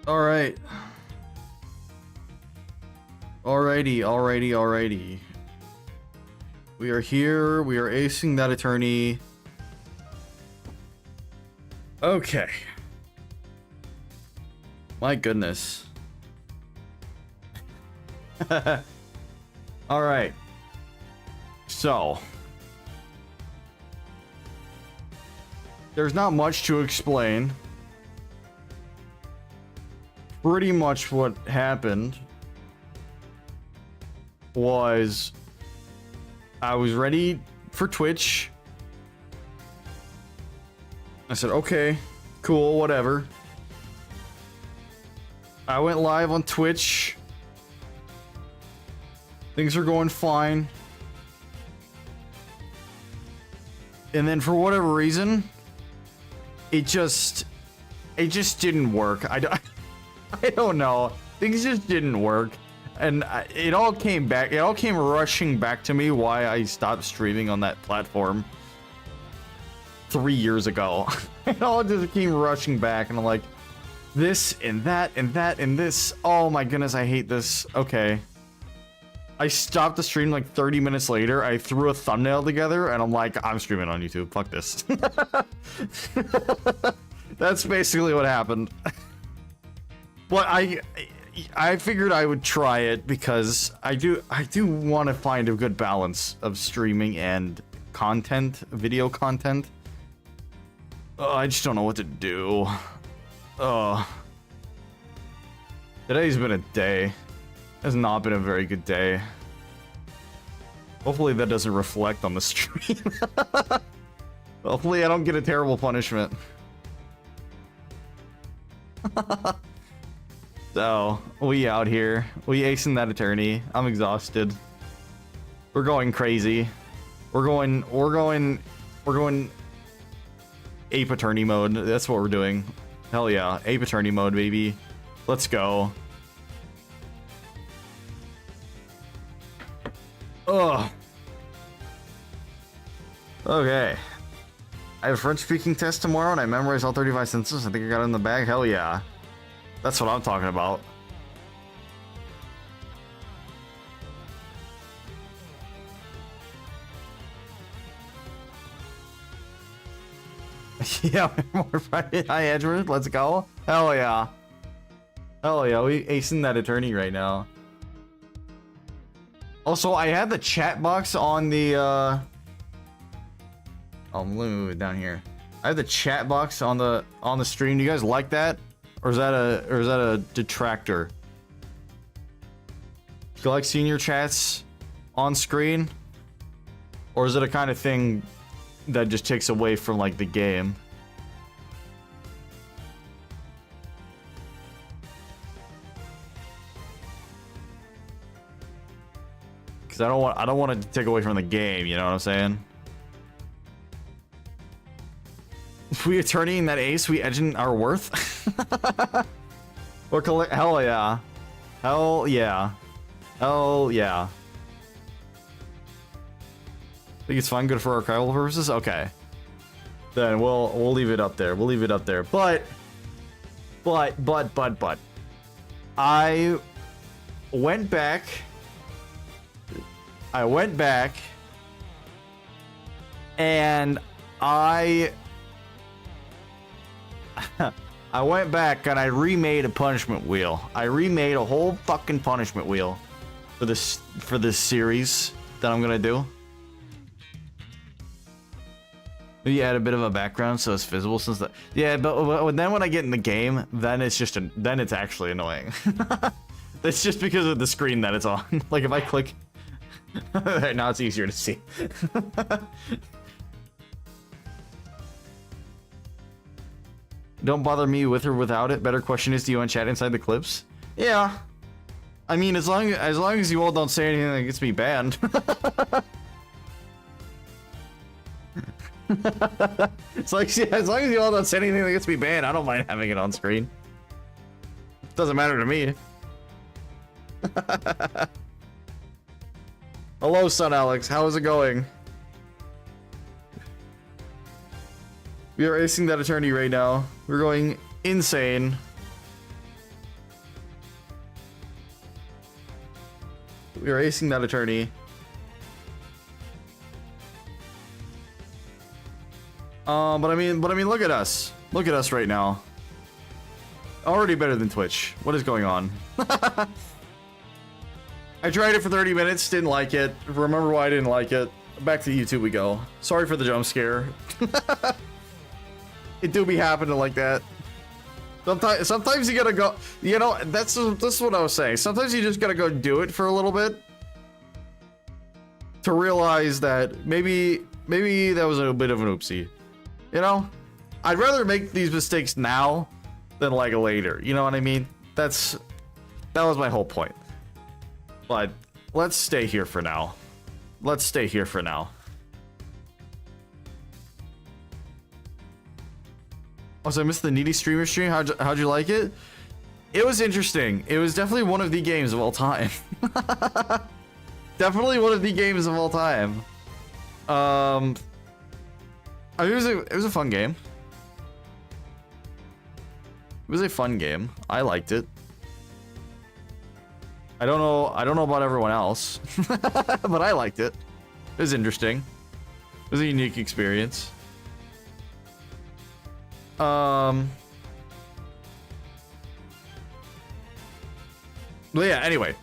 Alright. Alrighty. We are here. We are acing that attorney. Okay. My goodness. Alright. So. There's not much to explain. Pretty much what happened was I was ready for Twitch. I said, okay, cool, whatever. I went live on Twitch. Things are going fine. And then for whatever reason, it just didn't work. I don't know. Things just didn't work. And it all came back. It all came rushing back to me why I stopped streaming on that platform 3 years ago. It all just came rushing back. And I'm like, this and that and that and this. Oh my goodness, I hate this. Okay. I stopped the stream like 30 minutes later. I threw a thumbnail together and I'm like, I'm streaming on YouTube. Fuck this. That's basically what happened. But I figured I would try it because I do want to find a good balance of streaming and content, video content. I just don't know what to do. Today's been a day. Has not been a very good day. Hopefully that doesn't reflect on the stream. Hopefully I don't get a terrible punishment. So, we out here. We acing that attorney. I'm exhausted. We're going crazy. We're going ape attorney mode. That's what we're doing. Hell yeah, ape attorney mode, baby. Let's go. Ugh. Okay. I have a French speaking test tomorrow and I memorized all 35 sentences. I think I got it in the bag. Hell yeah. That's what I'm talking about. Yeah, more Friday. Hi, Edgeworth. Let's go. Hell yeah. Hell yeah. We acing that attorney right now. Also, I had the chat box on the, oh, let me move it down here. I have the chat box on the stream. Do you guys like that? Or is that a detractor? Do you like seeing your chats on screen? Or is it a kind of thing that just takes away from like the game? Because I don't want it to take away from the game, you know what I'm saying? If we attorneying that ace, we edging our worth. Or collect. Hell yeah. Hell yeah. Hell yeah. Think it's fine, good for archival purposes? Okay. Then we'll leave it up there. We'll leave it up there. But I went back and I went back and I remade a punishment wheel. I remade a whole fucking punishment wheel for this series that I'm gonna do. Maybe add a bit of a background so it's visible since the but then when I get in the game, then it's actually annoying. That's just because of the screen that it's on. Like if I click now it's easier to see. Don't bother me with or without it. Better question is, do you want chat inside the clips? Yeah. I mean, as long as you all don't say anything that gets me banned. It's like, yeah, as long as you all don't say anything that gets me banned, I don't mind having it on screen. Doesn't matter to me. Hello, son Alex. How is it going? We are acing that attorney right now. We're going insane. We are acing that attorney. But I mean, look at us. Look at us right now. Already better than Twitch. What is going on? I tried it for 30 minutes, didn't like it. Remember why I didn't like it. Back to YouTube we go. Sorry for the jump scare. It do be happening like that. Sometimes you gotta go, you know, this is what I was saying. Sometimes you just gotta go do it for a little bit to realize that maybe that was a bit of an oopsie. You know? I'd rather make these mistakes now than like later. You know what I mean? That was my whole point. But let's stay here for now. Let's stay here for now. Also, I missed the Needy Streamer stream. How'd you like it? It was interesting. It was definitely one of the games of all time. Definitely one of the games of all time. I mean, it was a fun game. It was a fun game. I liked it. I don't know about everyone else, but I liked it. It was interesting. It was a unique experience. But yeah, anyway.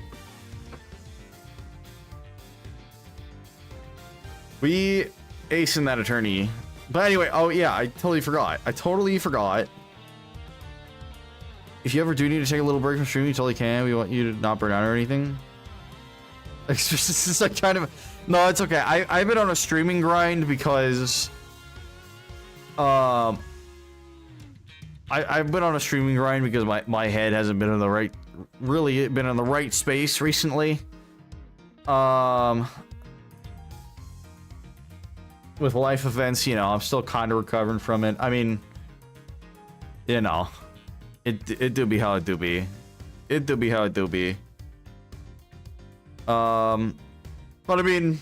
We aced that attorney. But anyway, oh yeah, I totally forgot. If you ever do need to take a little break from streaming, you totally can. We want you to not burn out or anything. It's just like kind of... No, it's okay. I've been on a streaming grind because... I've been on a streaming grind because my head hasn't been in the right... Really been in the right space recently. With life events, you know, I'm still kind of recovering from it. I mean... You know... It do be how it do be. It do be how it do be. But I mean,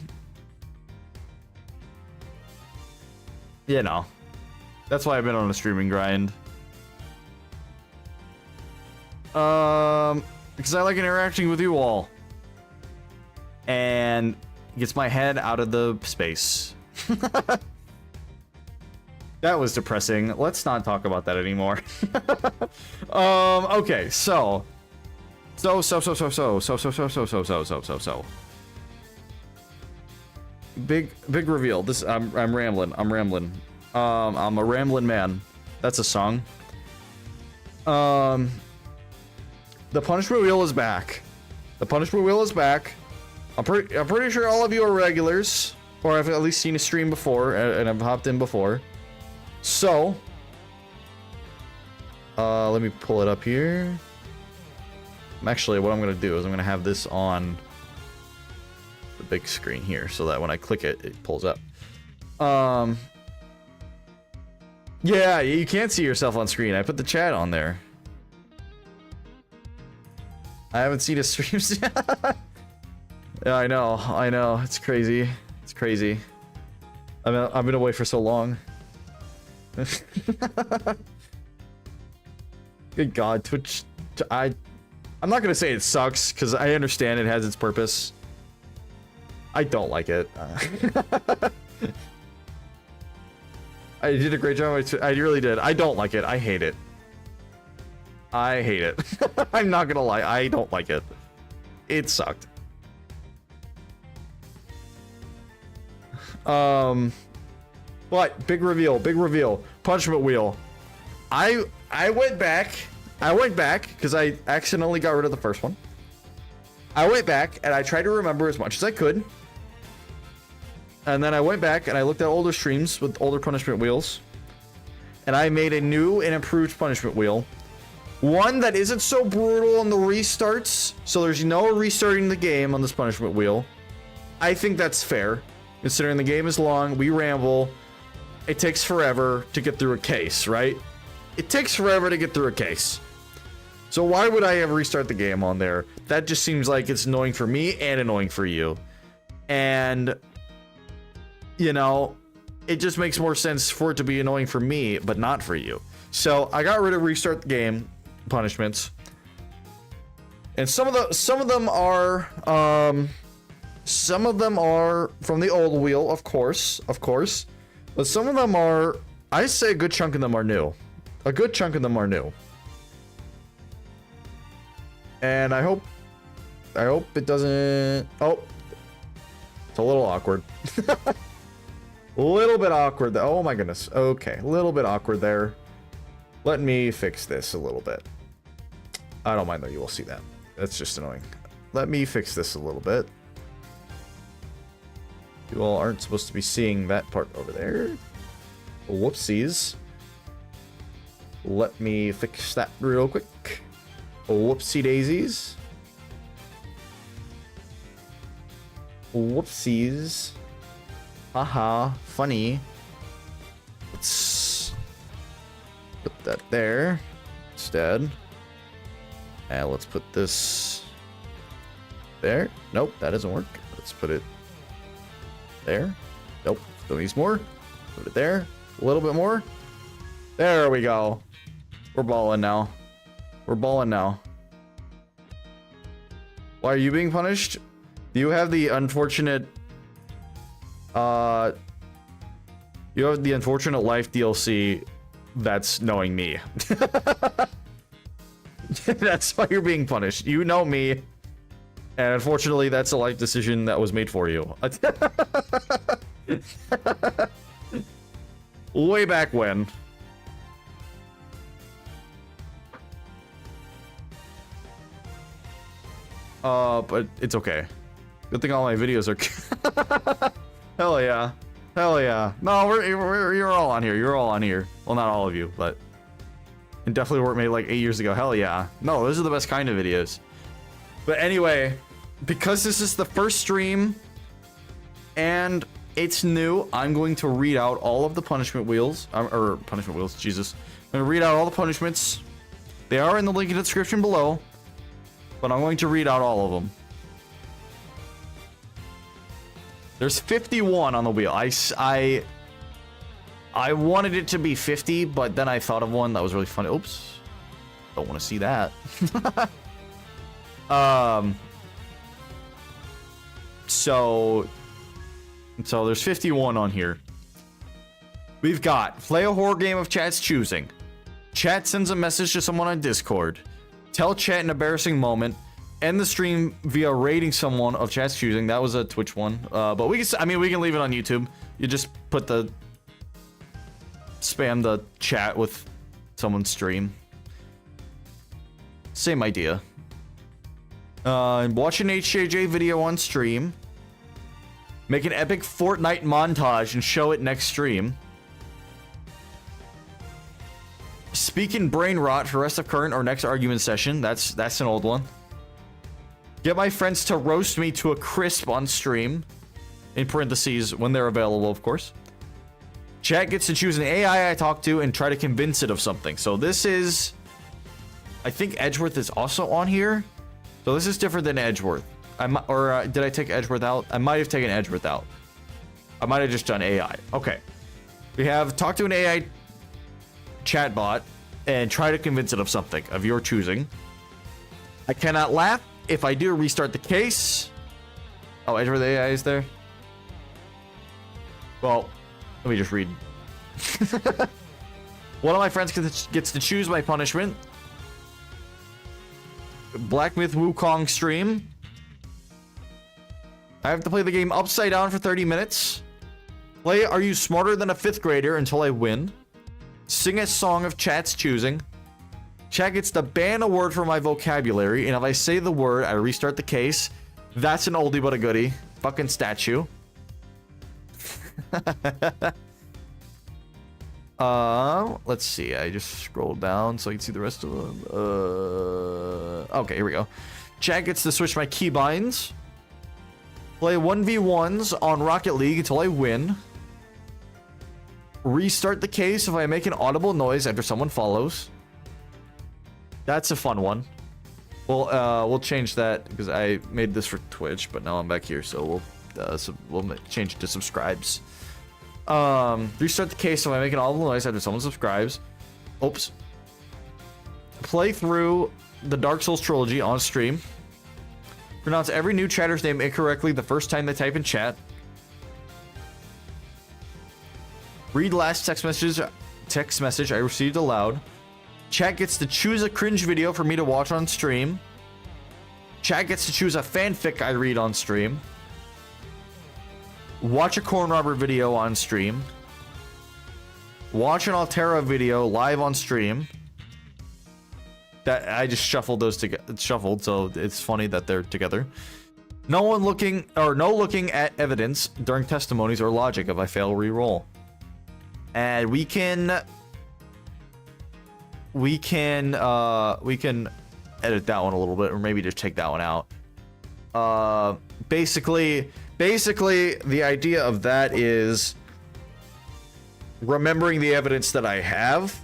you know, that's why I've been on a streaming grind. Because I like interacting with you all, and gets my head out of the space. That was depressing. Let's not talk about that anymore. Okay, so. Big reveal. This I'm rambling. I'm a rambling man. That's a song. The punishment wheel is back. The punishment wheel is back. I'm pretty sure all of you are regulars, or I've at least seen a stream before and I've hopped in before. So, let me pull it up here. Actually, what I'm going to do is I'm going to have this on the big screen here so that when I click it, it pulls up. Yeah, you can't see yourself on screen. I put the chat on there. I haven't seen his streams yet. Yeah, I know. It's crazy. It's crazy. I've been away for so long. Good God, Twitch. I'm not gonna say it sucks because I understand it has its purpose. I don't like it. I did a great job. I really did. I don't like it. I hate it. I hate it. I'm not gonna lie. I don't like it. It sucked. But big reveal. Punishment wheel. I went back because I accidentally got rid of the first one. I went back and I tried to remember as much as I could. And then I went back and I looked at older streams with older punishment wheels. And I made a new and improved punishment wheel. One that isn't so brutal on the restarts. So there's no restarting the game on this punishment wheel. I think that's fair. Considering the game is long, we ramble. It takes forever to get through a case, right? It takes forever to get through a case. So why would I ever restart the game on there? That just seems like it's annoying for me and annoying for you. And, you know, it just makes more sense for it to be annoying for me, but not for you. So I got rid of restart the game punishments. And some of them are from the old wheel, of course. But some of them are, I say a good chunk of them are new. A good chunk of them are new. And I hope it doesn't... Oh. It's a little awkward. A little bit awkward. Oh my goodness. Okay, a little bit awkward there. Let me fix this a little bit. I don't mind though, you will see that. That's just annoying. Let me fix this a little bit. You all aren't supposed to be seeing that part over there. Whoopsies. Let me fix that real quick. Whoopsie daisies. Whoopsies. Haha, funny. Let's put that there instead. And let's put this there. Nope, that doesn't work. Let's put it there. Nope, still needs more. Put it there. A little bit more. There we go. We're balling now. We're balling now. Why are you being punished? Do you have the unfortunate you have the unfortunate life DLC that's knowing me. That's why you're being punished. You know me. And unfortunately, that's a life decision that was made for you. Way back when. But it's okay. Good thing all my videos are... Hell yeah. Hell yeah. No, you're all on here. You're all on here. Well, not all of you, but... And definitely weren't made like 8 years ago. Hell yeah. No, those are the best kind of videos. But anyway, because this is the first stream, and it's new, I'm going to read out all of the punishment wheels. Punishment wheels, Jesus. I'm going to read out all the punishments. They are in the link in the description below. But I'm going to read out all of them. There's 51 on the wheel. I wanted it to be 50, but then I thought of one that was really funny. Oops. Don't want to see that. So there's 51 on here. We've got play a horror game of chat's choosing. Chat sends a message to someone on Discord. Tell chat an embarrassing moment. End the stream via rating someone of chat's choosing. That was a Twitch one. But we can leave it on YouTube. You just put spam the chat with someone's stream. Same idea. Watch an HJJ video on stream. Make an epic Fortnite montage and show it next stream. Speak in brain rot for rest of current or next argument session. That's an old one. Get my friends to roast me to a crisp on stream. In parentheses, when they're available, of course. Chat gets to choose an AI I talk to and try to convince it of something. So this is... I think Edgeworth is also on here. So this is different than Edgeworth. Did I take Edgeworth out? I might have taken Edgeworth out. I might have just done AI. Okay. We have talk to an AI chatbot and try to convince it of something of your choosing. I cannot laugh. If I do, restart the case. Oh, Edgeworth AI is there? Well, let me just read. One of my friends gets to choose my punishment. Black Myth Wukong stream. I have to play the game upside down for 30 minutes. Play Are You Smarter Than a 5th Grader until I win. Sing a song of chat's choosing. Chat gets to ban a word from my vocabulary, and if I say the word, I restart the case. That's an oldie but a goodie. Fucking statue. Let's see. I just scrolled down so I can see the rest of them. Okay, here we go. Chat gets to switch my keybinds. Play 1v1s on Rocket League until I win. Restart the case if I make an audible noise after someone follows. That's a fun one. We'll change that because I made this for Twitch, but now I'm back here, so we'll change it to subscribes. Restart the case if I make an audible noise after someone subscribes. Oops. play through the Dark Souls trilogy on stream. Pronounce every new chatter's name incorrectly the first time they type in chat. Read last text message I received aloud. Chat gets to choose a cringe video for me to watch on stream. Chat gets to choose a fanfic I read on stream. Watch a corn robber video on stream. Watch an Altera video live on stream. That I just shuffled those shuffled, so it's funny that they're together. No looking at evidence during testimonies or logic if I fail re-roll. And we can edit that one a little bit, or maybe just take that one out. Basically the idea of that is remembering the evidence that I have,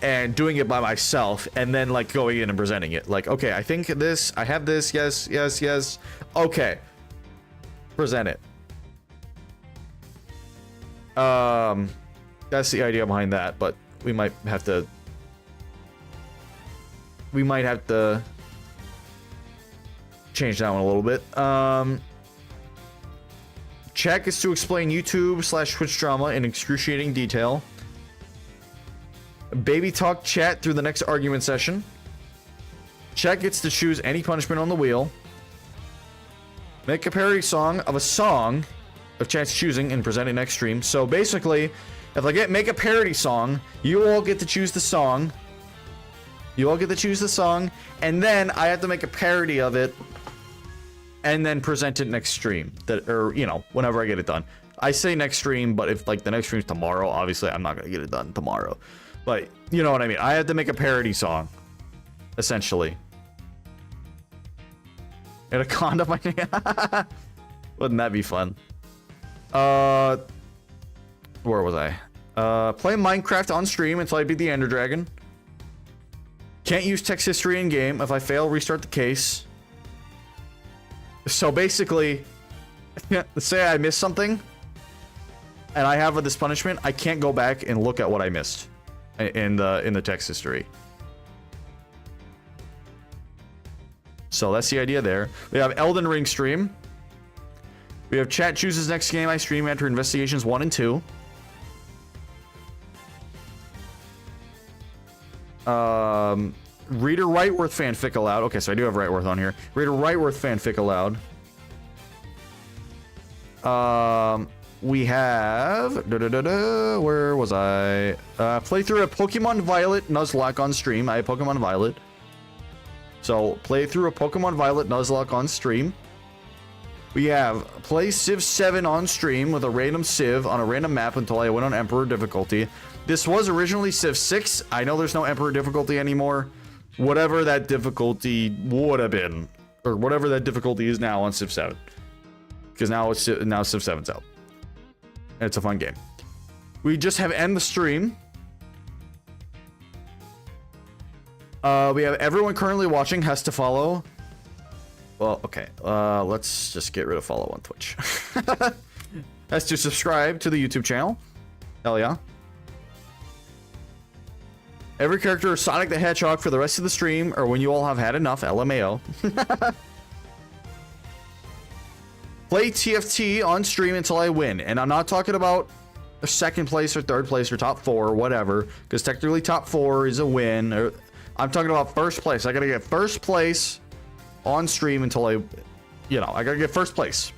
and doing it by myself, and then like going in and presenting it. Like, okay, I think this, I have this, yes. Okay, present it. That's the idea behind that, but we might have to change that one a little bit. Check is to explain YouTube/Twitch drama in excruciating detail. Baby talk chat through the next argument session. Chat gets to choose any punishment on the wheel. Make a parody song of a song of chat's choosing and present it next stream. So basically, if I make a parody song, you all get to choose the song. And then I have to make a parody of it and then present it next stream. Or, you know, whenever I get it done. I say next stream, but if like the next stream's tomorrow, obviously I'm not gonna get it done tomorrow. But you know what I mean. I have to make a parody song, essentially. And a condom. Wouldn't that be fun? Where was I? Play Minecraft on stream until I beat the Ender Dragon. Can't use text history in game. If I fail, restart the case. So basically, say I missed something, and I have this punishment, I can't go back and look at what I missed in the text history. So that's the idea there. We have Elden Ring stream. We have chat chooses next game I stream after investigations 1 and 2. Reader Wrightworth fanfic allowed. Okay, so I do have Wrightworth on here. Reader Wrightworth fanfic allowed. We have where was I? Play through a Pokemon Violet Nuzlocke on stream. I have Pokemon Violet. So play through a Pokemon Violet Nuzlocke on stream. We have play Civ 7 on stream with a random Civ on a random map until I win on Emperor difficulty. This was originally Civ 6. I know there's no Emperor difficulty anymore. Whatever that difficulty would have been, or whatever that difficulty is now on Civ 7, because now Civ 7's out. And it's a fun game. We just have end the stream. We have everyone currently watching has to follow. Well, okay. Let's just get rid of follow on Twitch. Has to subscribe to the YouTube channel. Hell yeah. Every character is Sonic the Hedgehog for the rest of the stream, or when you all have had enough, LMAO. Play TFT on stream until I win. And I'm not talking about a second place or third place or top 4 or whatever, because technically top 4 is a win. Or I'm talking about first place. I gotta get first place on stream until I gotta get first place.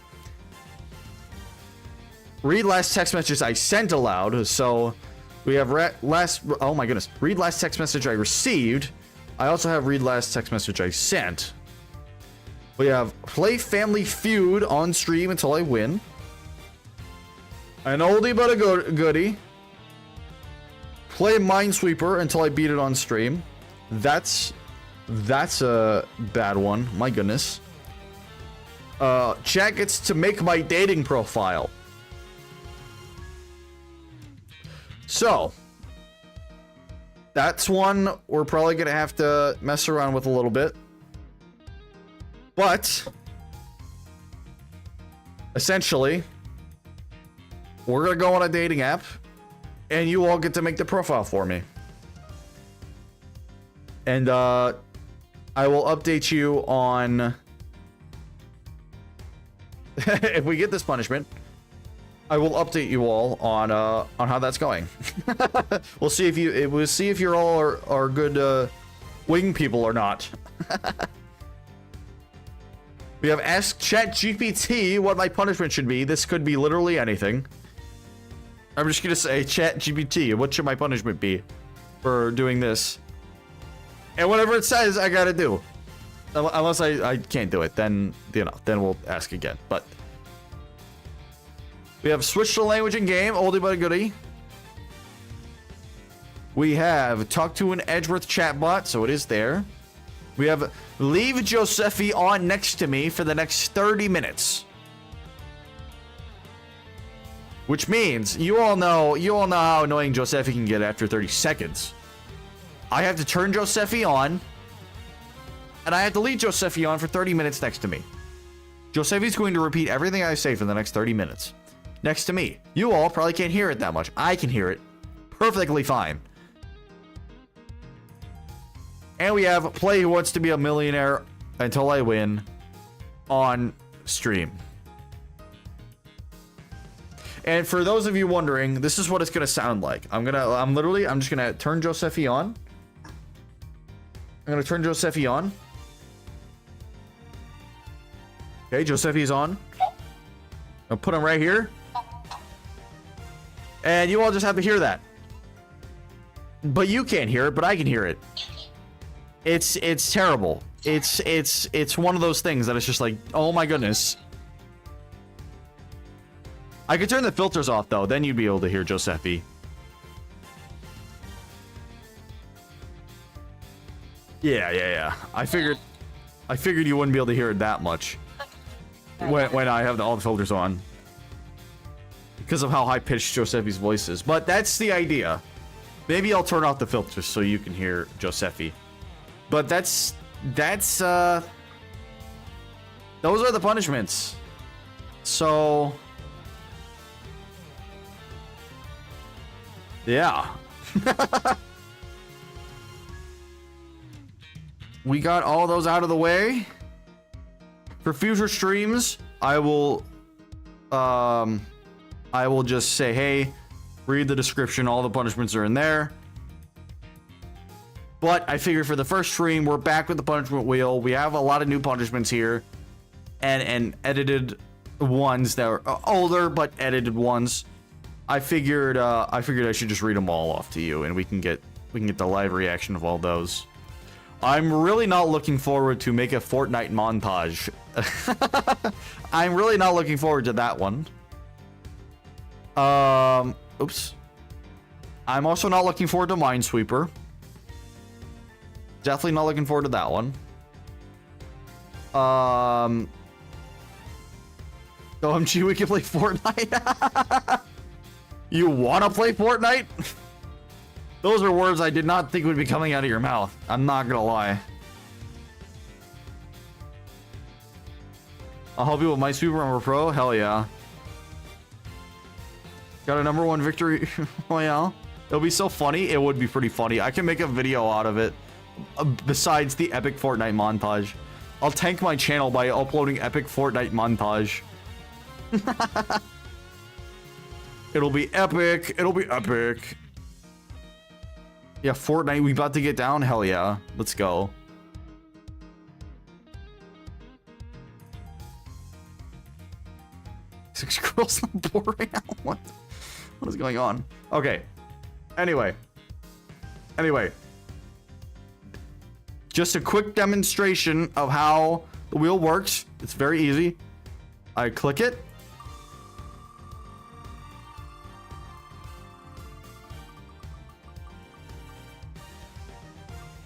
Read last text messages I sent aloud. So we have oh my goodness. Read last text message I received. I also have read last text message I sent. We have play Family Feud on stream until I win. An oldie but a goodie. Play Minesweeper until I beat it on stream. That's a bad one. My goodness. Chat gets to make my dating profile. So that's one we're probably gonna have to mess around with a little bit. But essentially, we're gonna go on a dating app And you all get to make the profile for me. And I will update you on if we get this punishment. I will update you all on how that's going. We'll see if you all are good wing people or not. We have asked ChatGPT what my punishment should be. This could be literally anything. I'm just gonna say, ChatGPT, what should my punishment be for doing this? And whatever it says, I gotta do. Unless I can't do it, then, you know, then we'll ask again. But we have switch to language in game, oldie but a goodie. We have talk to an Edgeworth chatbot, so it is there. We have leave Josephi on next to me for the next 30 minutes. Which means you all know how annoying Josephi can get after 30 seconds. I have to turn Josephi on, and I have to leave Josephi on for 30 minutes next to me. Josephi's going to repeat everything I say for the next 30 minutes. Next to me. You all probably can't hear it that much. I can hear it perfectly fine. And we have play Who Wants to Be a Millionaire Until I Win on stream. And for those of you wondering, this is what it's gonna sound like. I'm just gonna turn Josephi on. I'm gonna turn Josephi on. Okay, Josephi's on. I'll put him right here. And you all just have to hear that. But you can't hear it, but I can hear it. It's terrible. It's one of those things that it's just like, oh my goodness. I could turn the filters off though, then you'd be able to hear Josephi. Yeah. I figured you wouldn't be able to hear it that much when I have all the filters on. Because of how high-pitched Josephi's voice is. But that's the idea. Maybe I'll turn off the filters so you can hear Josephi. But those are the punishments. So yeah. We got all those out of the way. For future streams, I will just say, hey, read the description, all the punishments are in there. But I figure for the first stream, we're back with the punishment wheel. We have a lot of new punishments here, and edited ones that are older but edited ones. I figured I should just read them all off to you, and we can get the live reaction of all those. I'm really not looking forward to make a Fortnite montage. I'm really not looking forward to that one. Oops. I'm also not looking forward to Minesweeper. Definitely not looking forward to that one. OMG, we can play Fortnite. You wanna play Fortnite? Those are words I did not think would be coming out of your mouth. I'm not gonna lie. I'll help you with Minesweeper Armor Pro. Hell yeah. Got a #1 victory. Oh yeah. It'll be so funny. It would be pretty funny. I can make a video out of it. Besides the epic Fortnite montage. I'll tank my channel by uploading epic Fortnite montage. It'll be epic. It'll be epic. Yeah, Fortnite, we about to get down? Hell yeah. Let's go. Six girls on board right now? What is going on? Okay. Anyway. Just a quick demonstration of how the wheel works. It's very easy. I click it.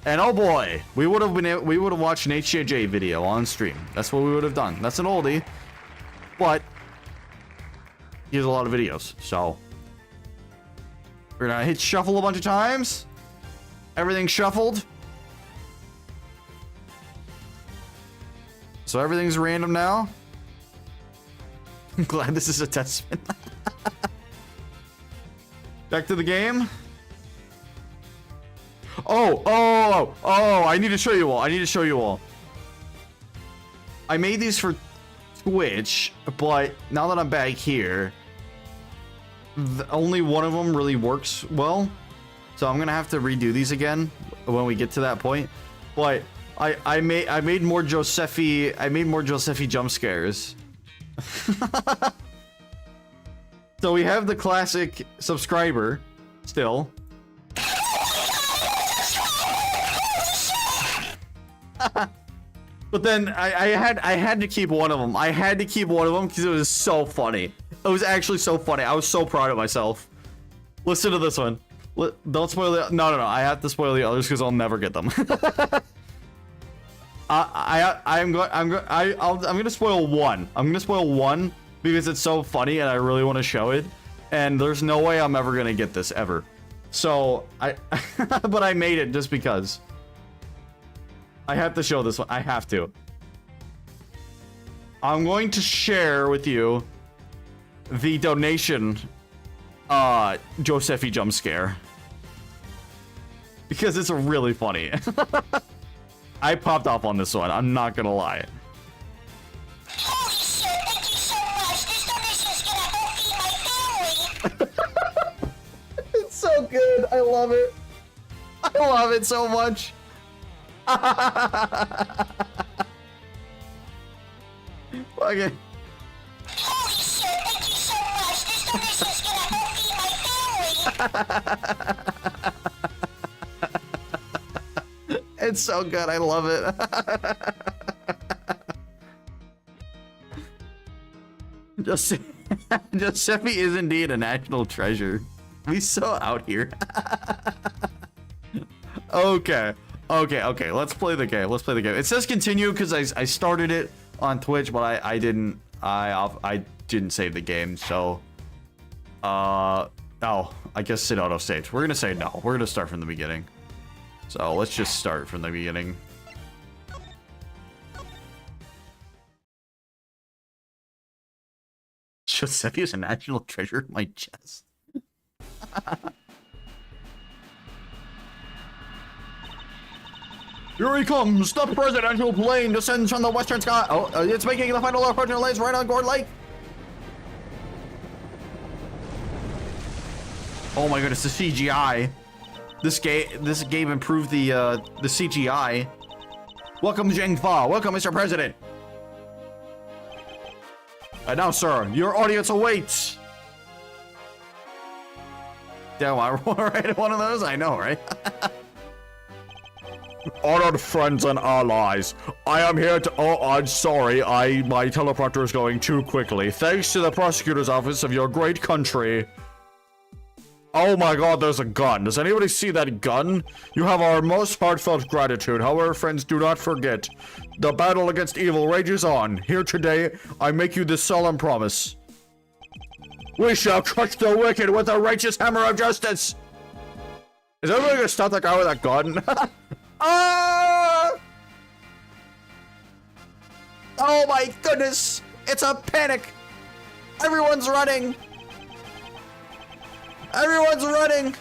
And oh boy, we would have watched an HJJ video on stream. That's what we would have done. That's an oldie, but he has a lot of videos. So we're gonna hit shuffle a bunch of times. Everything's shuffled. So everything's random now. I'm glad this is a test spin. Back to the game. Oh, I need to show you all. I made these for Twitch, but now that I'm back here, only one of them really works well. So I'm gonna have to redo these again when we get to that point. But I made more Josephi jump scares. So we have the classic subscriber still. But then I had to keep one of them. I had to keep one of them because it was so funny. It was actually so funny. I was so proud of myself. Listen to this one. Don't spoil the... No. I have to spoil the others because I'll never get them. I'm gonna spoil one. I'm gonna spoil one because it's so funny and I really want to show it. And there's no way I'm ever gonna get this ever. So but I made it just because. I have to show this one. I have to. I'm going to share with you the donation Josephi jump scare. Because it's really funny. I popped off on this one. I'm not gonna lie. Holy shit, thank you so much. This donation is gonna help feed my family. It's so good. I love it. I love it so much. Okay. Holy shit, thank you so much. This donation is gonna help feed my family. It's so good. I love it. Josephi is indeed a national treasure. We so out here. Okay. Let's play the game. It says continue because I started it on Twitch, but I didn't save the game. So, oh, I guess it auto saved. We're gonna say no. We're gonna start from the beginning. So let's just start from the beginning. Josephi is a national treasure in my chest. Here he comes! The presidential plane descends from the western sky. Oh, it's making the final approach and lands right on Gord Lake. Oh my goodness, the CGI. This game improved the CGI. Welcome, Zheng Fa. Welcome, Mr. President. And now, sir, your audience awaits. Damn, I write one of those? I know, right? Honored friends and allies, I am here to... Oh, I'm sorry. My teleprompter is going too quickly. Thanks to the prosecutor's office of your great country. Oh my god, there's a gun. Does anybody see that gun? You have our most heartfelt gratitude. However, friends, do not forget. The battle against evil rages on. Here today, I make you this solemn promise. We shall crush the wicked with the righteous hammer of justice. Is everybody gonna stop that guy with that gun? Ah! Oh my goodness! It's a panic! Everyone's running! Everyone's running!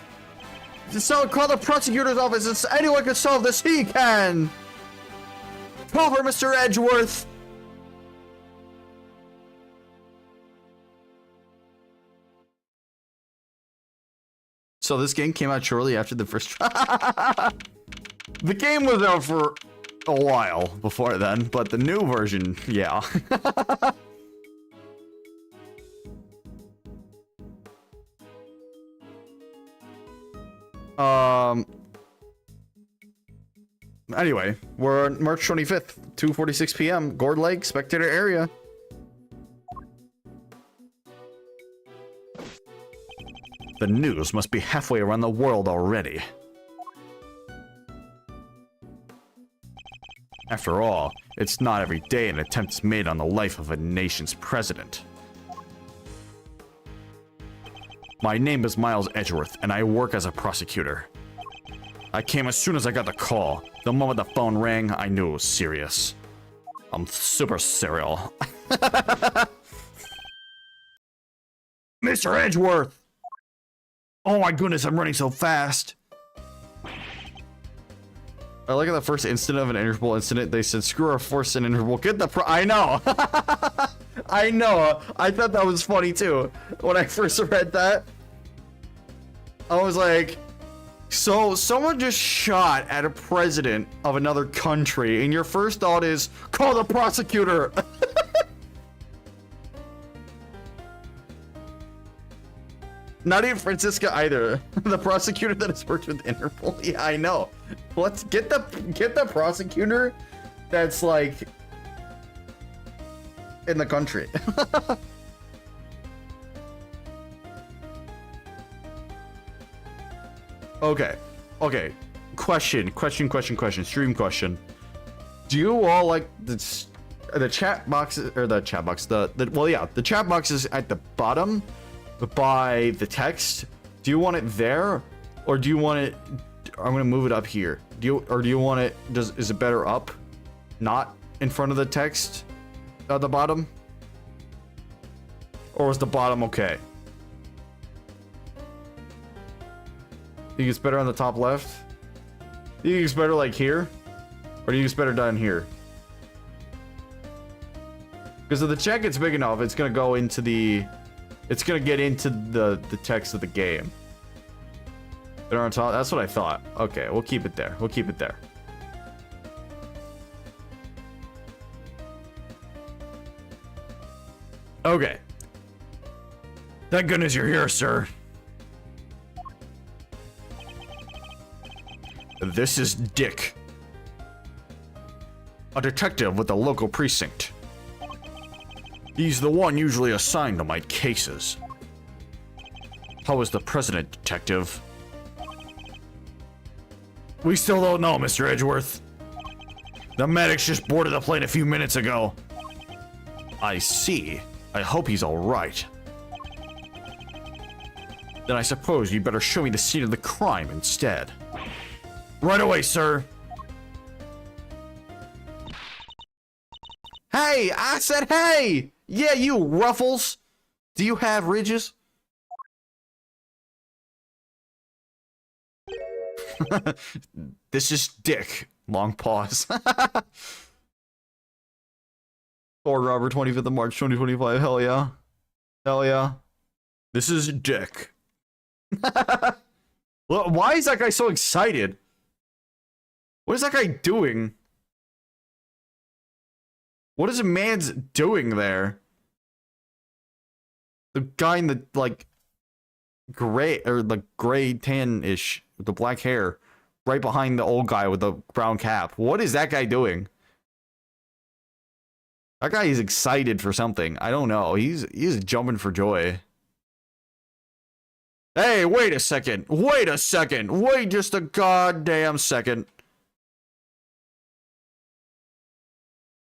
So call the prosecutor's office. If anyone can solve this, he can! Call for Mr. Edgeworth! So this game came out shortly after the first... The game was out for a while before then, but the new version, yeah. Anyway, we're on March 25th, 2:46 p.m. Gord Lake, spectator area. The news must be halfway around the world already. After all, it's not every day an attempt is made on the life of a nation's president. My name is Miles Edgeworth, and I work as a prosecutor. I came as soon as I got the call. The moment the phone rang, I knew it was serious. I'm super serial. Mr. Edgeworth! Oh my goodness, I'm running so fast. I like at the first instant of an Interpol incident, they said, screw our force and Interpol, get the I know. I know. I thought that was funny too. When I first read that, I was like, so someone just shot at a president of another country, and your first thought is, call the prosecutor. Not even Francisca either. The prosecutor that has worked with Interpol. Yeah, I know. Let's get the prosecutor that's like in the country. Okay. Okay. Question. Stream question. Do you all like the chat boxes or the chat box? The chat box is at the bottom by the text. Do you want it there, or do you want it? I'm gonna move it up here. Do you want it? Is it better up, not in front of the text at the bottom, or is the bottom okay? Think it's better on the top left? Think it's better like here, or do you think it's better down here? Because if the chat gets big enough, it's gonna go into the. It's gonna get into the text of the game. Better on top. That's what I thought. Okay, we'll keep it there. We'll keep it there. Okay. Thank goodness you're here, sir. This is Dick, a detective with the local precinct. He's the one usually assigned to my cases. How is the president, detective? We still don't know, Mr. Edgeworth. The medics just boarded the plane a few minutes ago. I see. I hope he's all right. Then I suppose you'd better show me the scene of the crime instead. Right away, sir. Hey, I said hey! Yeah, you Ruffles. Do you have ridges? This is Dick. Long pause. Or Robert, 25th of March, 2025. Hell yeah. Hell yeah. This is Dick. Well, why is that guy so excited? What is that guy doing? What is a man's doing there? The guy in the, like, gray, or the gray tan-ish, with the black hair, right behind the old guy with the brown cap. What is that guy doing? That guy is excited for something. I don't know. He's jumping for joy. Hey, wait a second. Wait a second. Wait just a goddamn second.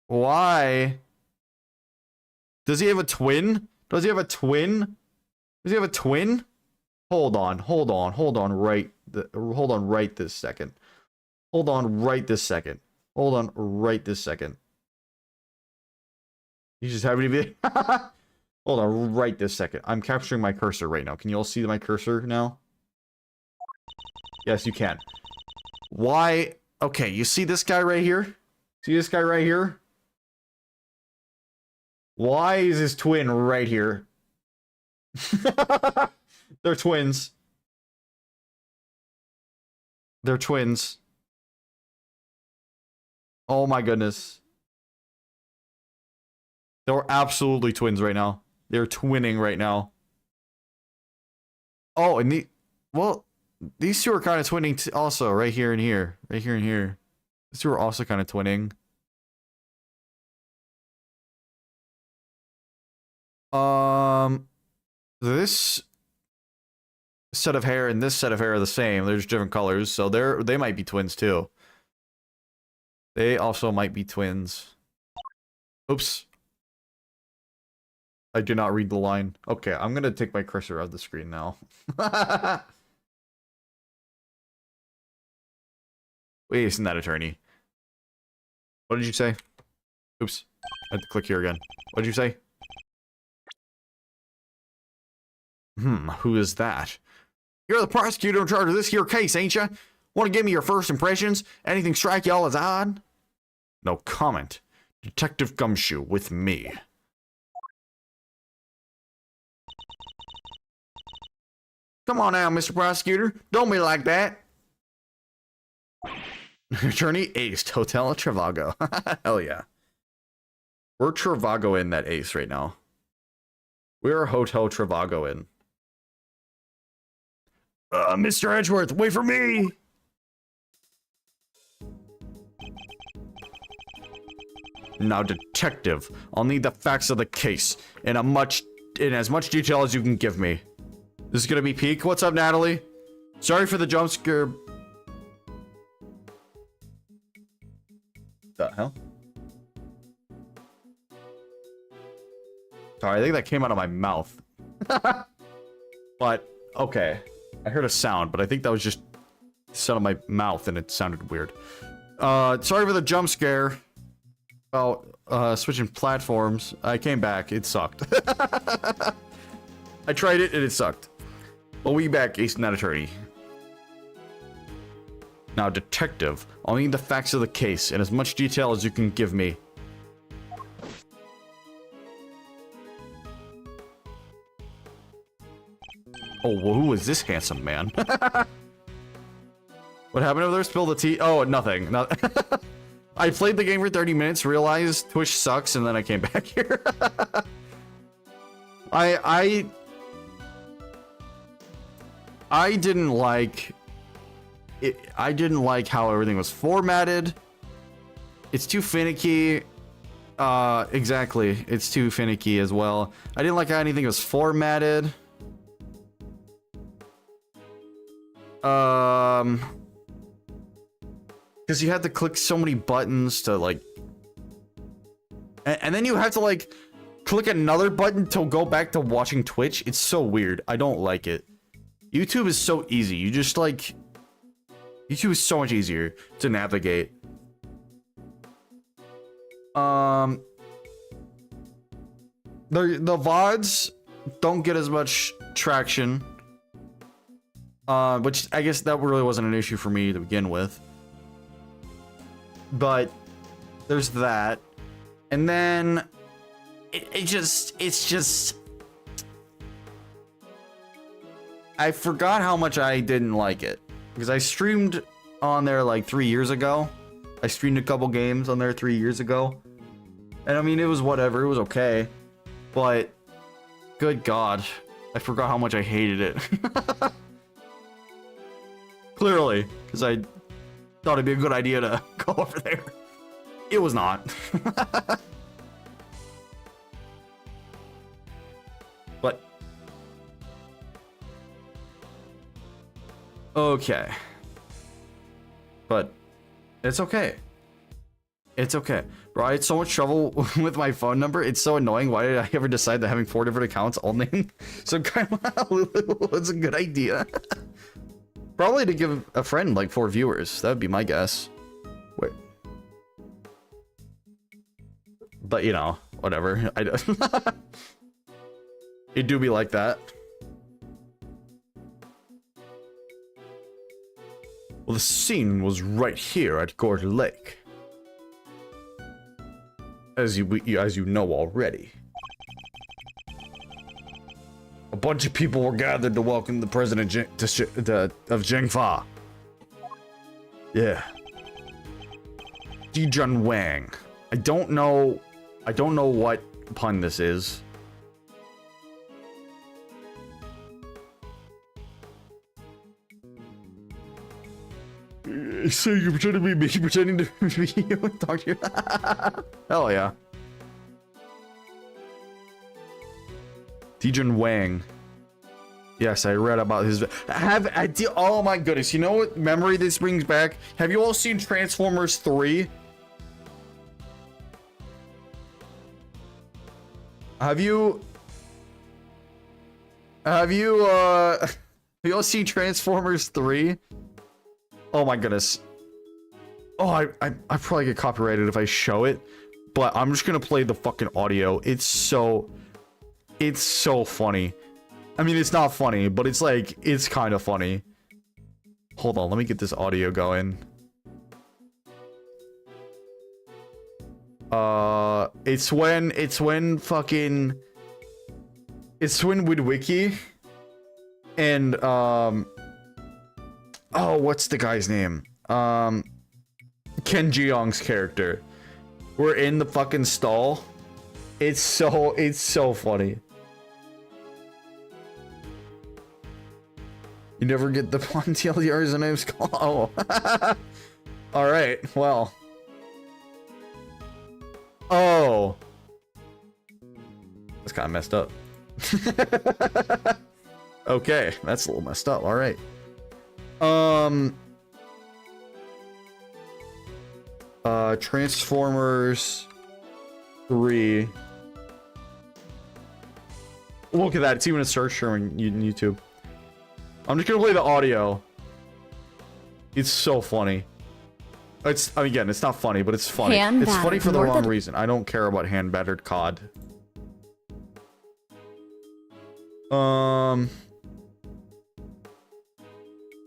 Why? Does he have a twin? Does he have a twin? Does he have a twin? Hold on right this second. Hold on right this second. Hold on right this second. He's just happy to be. Hold on right this second. I'm capturing my cursor right now. Can you all see my cursor now? Yes, you can. Why? Okay, you see this guy right here? See this guy right here? Why is his twin right here? They're twins. They're twins. Oh my goodness. They're absolutely twins right now. They're twinning right now. Oh, and well, these two are kind of twinning also, right here and here. Right here and here. These two are also kind of twinning. This set of hair and this set of hair are the same. They're just different colors, so they might be twins too. They also might be twins. Oops. I did not read the line. Okay, I'm gonna take my cursor out of the screen now. Wait, isn't that attorney? What did you say? Oops. I had to click here again. What did you say? Who is that? You're the prosecutor in charge of this here case, ain't ya? Want to give me your first impressions? Anything strike y'all as odd? No comment. Detective Gumshoe with me. Come on now, Mr. Prosecutor. Don't be like that. Attorney aced Hotel Travago. Hell yeah. We're Travago in that ace right now. We're Hotel Travago in. Mr. Edgeworth, wait for me! Now, detective, I'll need the facts of the case in as much detail as you can give me. This is gonna be peak. What's up, Natalie? Sorry for the jump scare. The hell? Sorry, I think that came out of my mouth. But, okay. I heard a sound, but I think that was just the sound of my mouth and it sounded weird. Sorry for the jump scare. About switching platforms. I came back. It sucked. I tried it and it sucked. But we back, ace not attorney. Now, detective, I'll need the facts of the case in as much detail as you can give me. Oh, well, who is this handsome man? What happened over there? Spill the tea? Oh, nothing. I played the game for 30 minutes, realized Twitch sucks, and then I came back here. I didn't like it. I didn't like how everything was formatted. It's too finicky. Exactly. It's too finicky as well. I didn't like how anything was formatted. Because you had to click so many buttons to like, and then you have to like click another button to go back to watching Twitch. It's so weird. I don't like it. YouTube is so easy. You just like, YouTube is so much easier to navigate. The VODs don't get as much traction. Which I guess that really wasn't an issue for me to begin with. But there's that. And then it's just I forgot how much I didn't like it. Because I streamed on there like 3 years ago. I streamed a couple games on there 3 years ago. And I mean, it was whatever, it was okay. But good God, I forgot how much I hated it. Clearly, because I thought it'd be a good idea to go over there. It was not. But okay. But it's okay. It's okay. Bro, I had so much trouble with my phone number. It's so annoying. Why did I ever decide that having 4 different accounts all named so kind of was a good idea? Probably to give a friend like 4 viewers. That would be my guess. Wait. But you know, whatever. It do be like that. Well, the scene was right here at Gorge Lake. As you know already. A bunch of people were gathered to welcome the president of Jingfa. Yeah. Dijun Wang. I don't know what pun this is. So you're pretending to be me, pretending to be you and talk to you. Hell yeah. Dijun Wang. Yes, I read about his. Oh my goodness! You know what memory this brings back? Have you all seen Transformers 3? Have you all seen Transformers 3? Oh my goodness. Oh, I probably get copyrighted if I show it, but I'm just gonna play the fucking audio. It's so funny. I mean, it's not funny, but it's like, it's kind of funny. Hold on, let me get this audio going. It's when Widwiki and, oh, what's the guy's name? Ken Jeong's character. We're in the fucking stall. It's so funny. You never get the one TLDR's name's called. Oh. Alright, well. Oh. That's kind of messed up. Okay, that's a little messed up. Alright. Transformers 3. Look at that. It's even a search term in YouTube. I'm just gonna play the audio. It's so funny. It's, again, it's not funny, but it's funny. It's funny for the wrong reason. I don't care about hand-battered cod.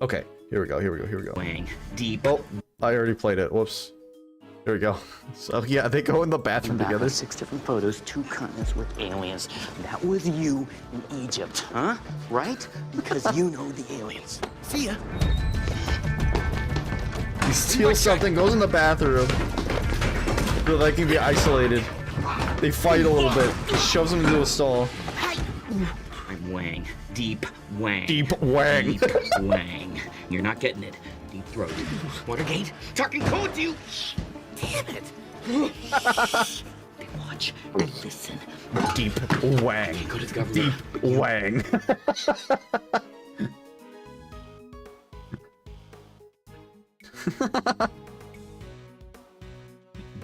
Okay, here we go. Wang, deep. Oh, I already played it. Whoops. Here we go. So yeah, they go in the bathroom together. 6 different photos, 2 continents with aliens. That was you in Egypt, huh? Right? Because you know the aliens. See ya. He steals something, goes in the bathroom, so they can be isolated. They fight a little bit. He shoves him into a stall. I'm Wang. Deep Wang. Deep Wang. Deep Wang. You're not getting it. Deep throat. Watergate. Talking code to you. Damn it. They watch and listen. Deep Wang. Go to the government. Deep Wang.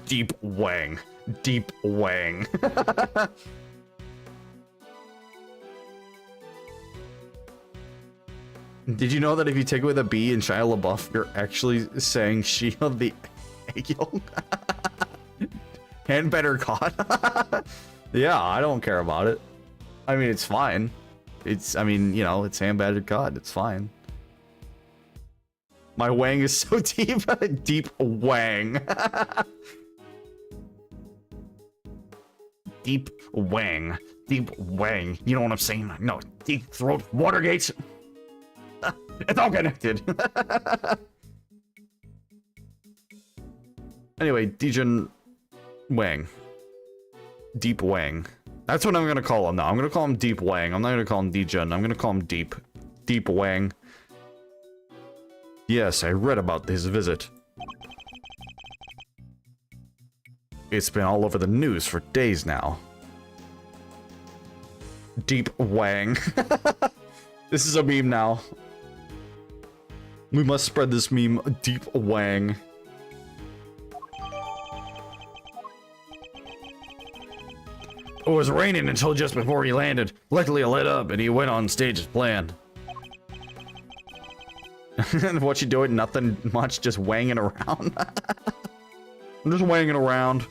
Deep Wang. Deep Wang. Did you know that if you take away the B in Shia LaBeouf, you're actually saying she of the egg yolk? Hand better caught. Yeah, I don't care about it. I mean, it's fine. It's, I mean, you know, it's hand battered cod. It's fine. My wang is so deep. Deep wang. Deep wang. Deep wang. You know what I'm saying? No, deep throat. Watergate. It's all connected. Anyway, Dejun Wang. Deep Wang. That's what I'm gonna call him now. I'm gonna call him Deep Wang. I'm not gonna call him Dejun. I'm gonna call him Deep. Deep Wang. Yes, I read about his visit. It's been all over the news for days now. Deep Wang. This is a meme now. We must spread this meme. Deep Wang. It was raining until just before he landed. Luckily it let up and he went on stage as planned. And what you doing? Nothing much, just wanging around. I'm just wanging around.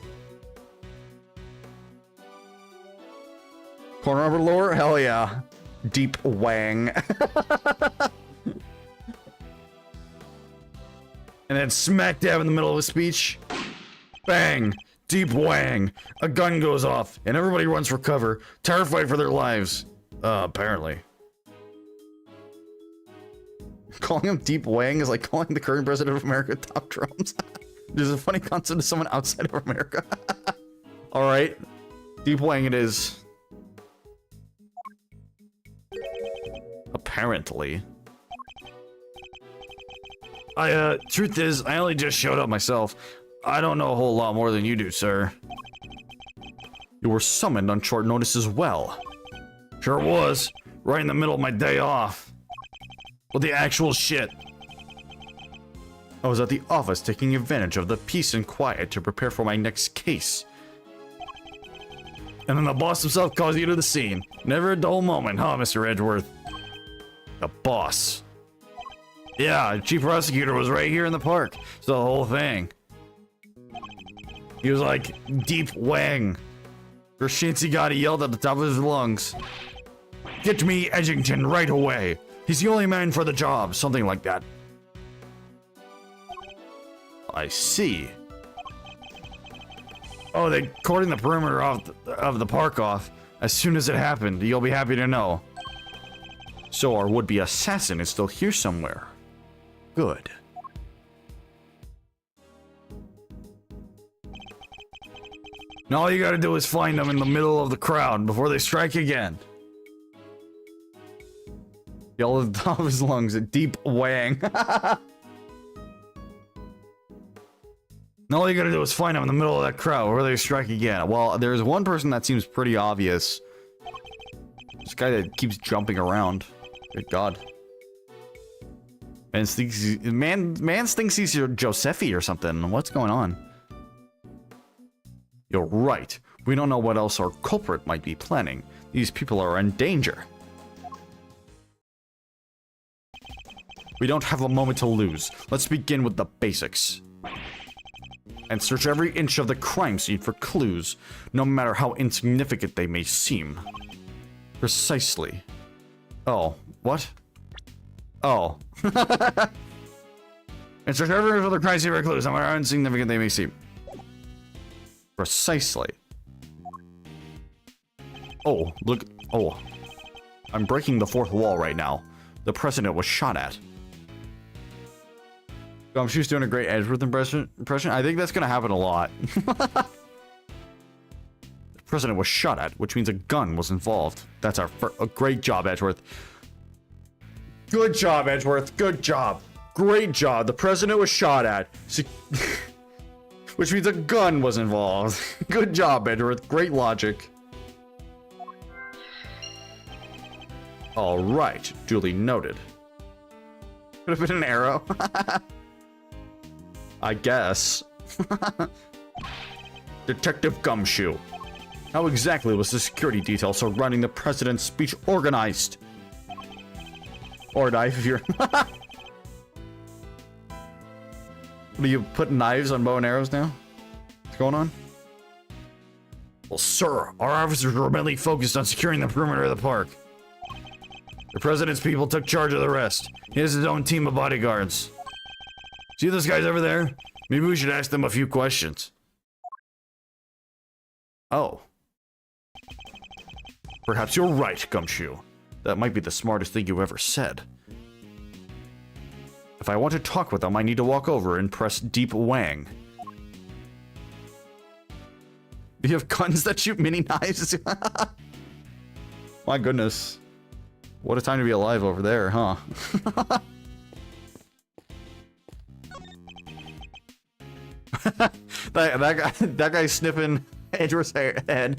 Corner over lower? Hell yeah. Deep Wang. And then smack dab in the middle of a speech. Bang! Deep Wang! A gun goes off, and everybody runs for cover, terrified for their lives. Apparently. Calling him Deep Wang is like calling the current president of America Top Drums. There's a funny concept to someone outside of America. Alright. Deep Wang it is. Apparently. Truth is, I only just showed up myself. I don't know a whole lot more than you do, sir. You were summoned on short notice as well. Sure was. Right in the middle of my day off. Well, the actual shit. I was at the office taking advantage of the peace and quiet to prepare for my next case. And then the boss himself calls you to the scene. Never a dull moment, huh, Mr. Edgeworth? The boss. Yeah, chief prosecutor was right here in the park. So the whole thing. He was like, Deep Wang. Gershinsky got yelled at the top of his lungs. Get me Edgington right away. He's the only man for the job. Something like that. I see. Oh, they cordoned the perimeter of the park off. As soon as it happened, you'll be happy to know. So our would-be assassin is still here somewhere. Good. Now all you gotta do is find them in the middle of the crowd before they strike again. Yell at the top of his lungs, a deep wang. Now all you gotta do is find them in the middle of that crowd before they strike again. Well, there's one person that seems pretty obvious. This guy that keeps jumping around. Good God. Man thinks he's your Josephi or something. What's going on? You're right. We don't know what else our culprit might be planning. These people are in danger. We don't have a moment to lose. Let's begin with the basics. And search every inch of the crime scene for clues, no matter how insignificant they may seem. Precisely. Oh, what? Oh. And search every inch of the crime scene for clues, no matter how insignificant they may seem. Precisely. Oh, look. Oh. I'm breaking the fourth wall right now. The president was shot at. Gumshoe's doing a great Edgeworth impression. I think that's gonna happen a lot. The president was shot at, which means a gun was involved. That's a great job, Edgeworth. Good job, Edgeworth. Good job. Great job. The president was shot at. Which means a gun was involved. Good job, Edgeworth. Great logic. Alright. Duly noted. Could have been an arrow. I guess. Detective Gumshoe. How exactly was the security detail surrounding the president's speech organized? Or knife if you're... Do you put knives on bow and arrows now? What's going on? Well, sir, our officers were mainly focused on securing the perimeter of the park. The president's people took charge of the rest. He has his own team of bodyguards. See those guys over there? Maybe we should ask them a few questions. Oh. Perhaps you're right, Gumshoe. That might be the smartest thing you ever said. If I want to talk with them, I need to walk over and press deep wang. Do you have guns that shoot mini knives? My goodness. What a time to be alive over there, huh? that guy's sniffing Edgeworth's head.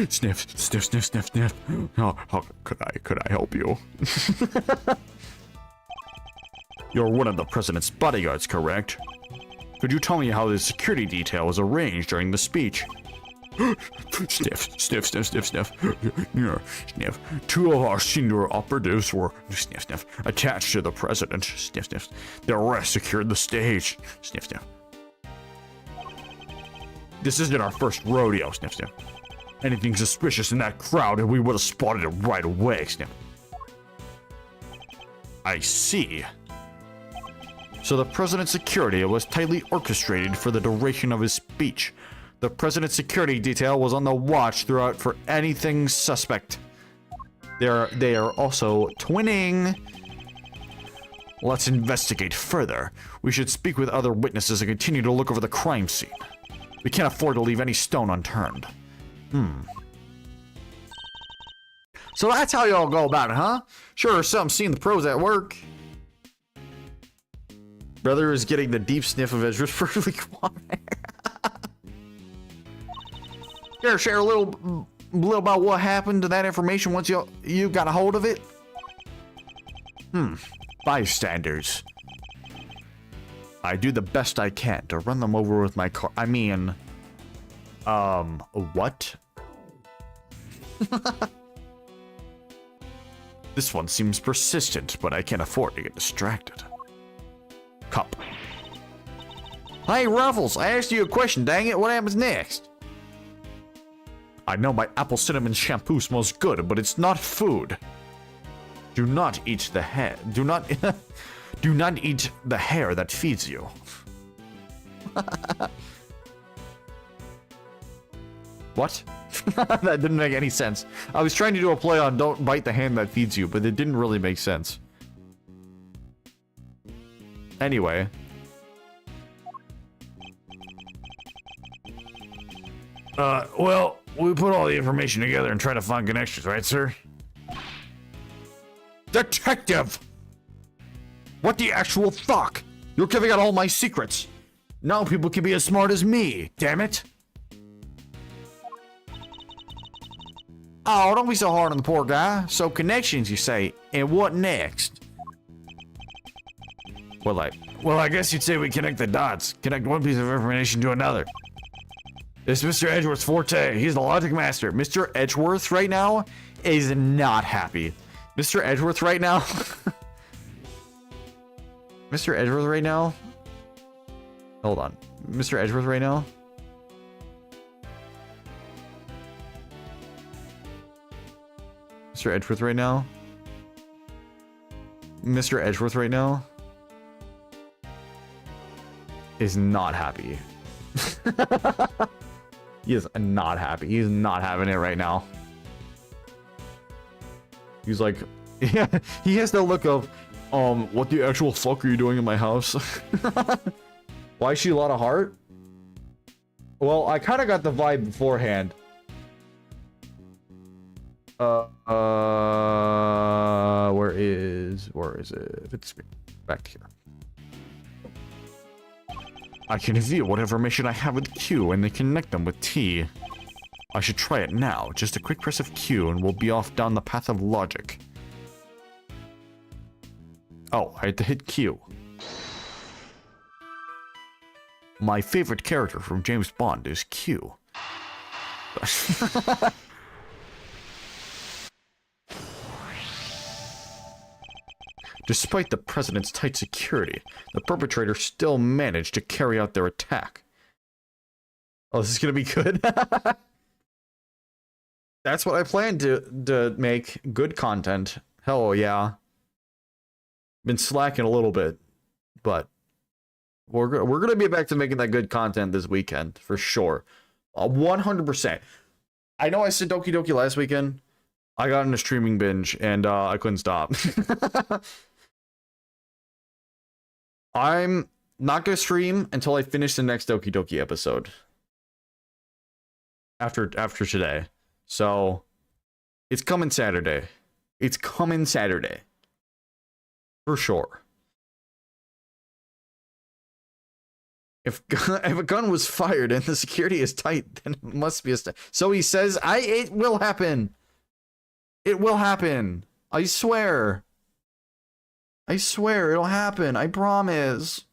Sniff. How could I help you? You're one of the president's bodyguards, correct? Could you tell me how the security detail was arranged during the speech? Sniff. Yeah, sniff. Two of our senior operatives were sniff attached to the president. Sniff. The rest secured the stage. Sniff. This isn't our first rodeo. Sniff. Anything suspicious in that crowd and we would have spotted it right away. Sniff. I see. So the president's security was tightly orchestrated for the duration of his speech. The president's security detail was on the watch throughout for anything suspect. They are also twinning. Let's investigate further. We should speak with other witnesses and continue to look over the crime scene. We can't afford to leave any stone unturned. So that's how y'all go about it, huh? Sure, some seeing the pros at work. Brother is getting the deep sniff of Edgeworth's perfectly quiet. Share a little about what happened to that information once you got a hold of it. Bystanders. I do the best I can to run them over with my car. I mean, what? This one seems persistent, but I can't afford to get distracted. Hey, Ruffles, I asked you a question, dang it. What happens next? I know my apple cinnamon shampoo smells good, but it's not food. Do not eat the hair. Do not... do not eat the hair that feeds you. What? That didn't make any sense. I was trying to do a play on don't bite the hand that feeds you, but it didn't really make sense. Anyway. Well, we put all the information together and try to find connections, right, sir? Detective! What the actual fuck? You're giving out all my secrets. Now people can be as smart as me, damn it. Oh, don't be so hard on the poor guy. So connections, you say, and what next? Well, I guess you'd say we connect the dots. Connect one piece of information to another. It's Mr. Edgeworth's forte. He's the logic master. Mr. Edgeworth right now is not happy. Mr. Edgeworth right now... Mr. Edgeworth right now? Hold on. Mr. Edgeworth right now? Mr. Edgeworth right now? Mr. Edgeworth right now? Is not happy. He is not happy. He's not having it right now. He's like... Yeah, he has the look of... what the actual fuck are you doing in my house? Why is she a lot of heart? Well, I kind of got the vibe beforehand. Where is it? It's back here. I can view what information I have with Q and then connect them with T. I should try it now. Just a quick press of Q and we'll be off down the path of logic. Oh, I had to hit Q. My favorite character from James Bond is Q. Despite the president's tight security, the perpetrators still managed to carry out their attack. Oh, this is gonna be good. That's what I planned to make. Good content. Hell yeah. Been slacking a little bit, but we're gonna be back to making that good content this weekend for sure. 100%. I know I said Doki Doki last weekend. I got in a streaming binge and I couldn't stop. I'm not gonna stream until I finish the next Doki Doki episode. After today. So it's coming Saturday. It's coming Saturday. For sure. If a gun was fired and the security is tight, then it must be a so he says, it will happen. It will happen. I swear. I swear it'll happen. I promise.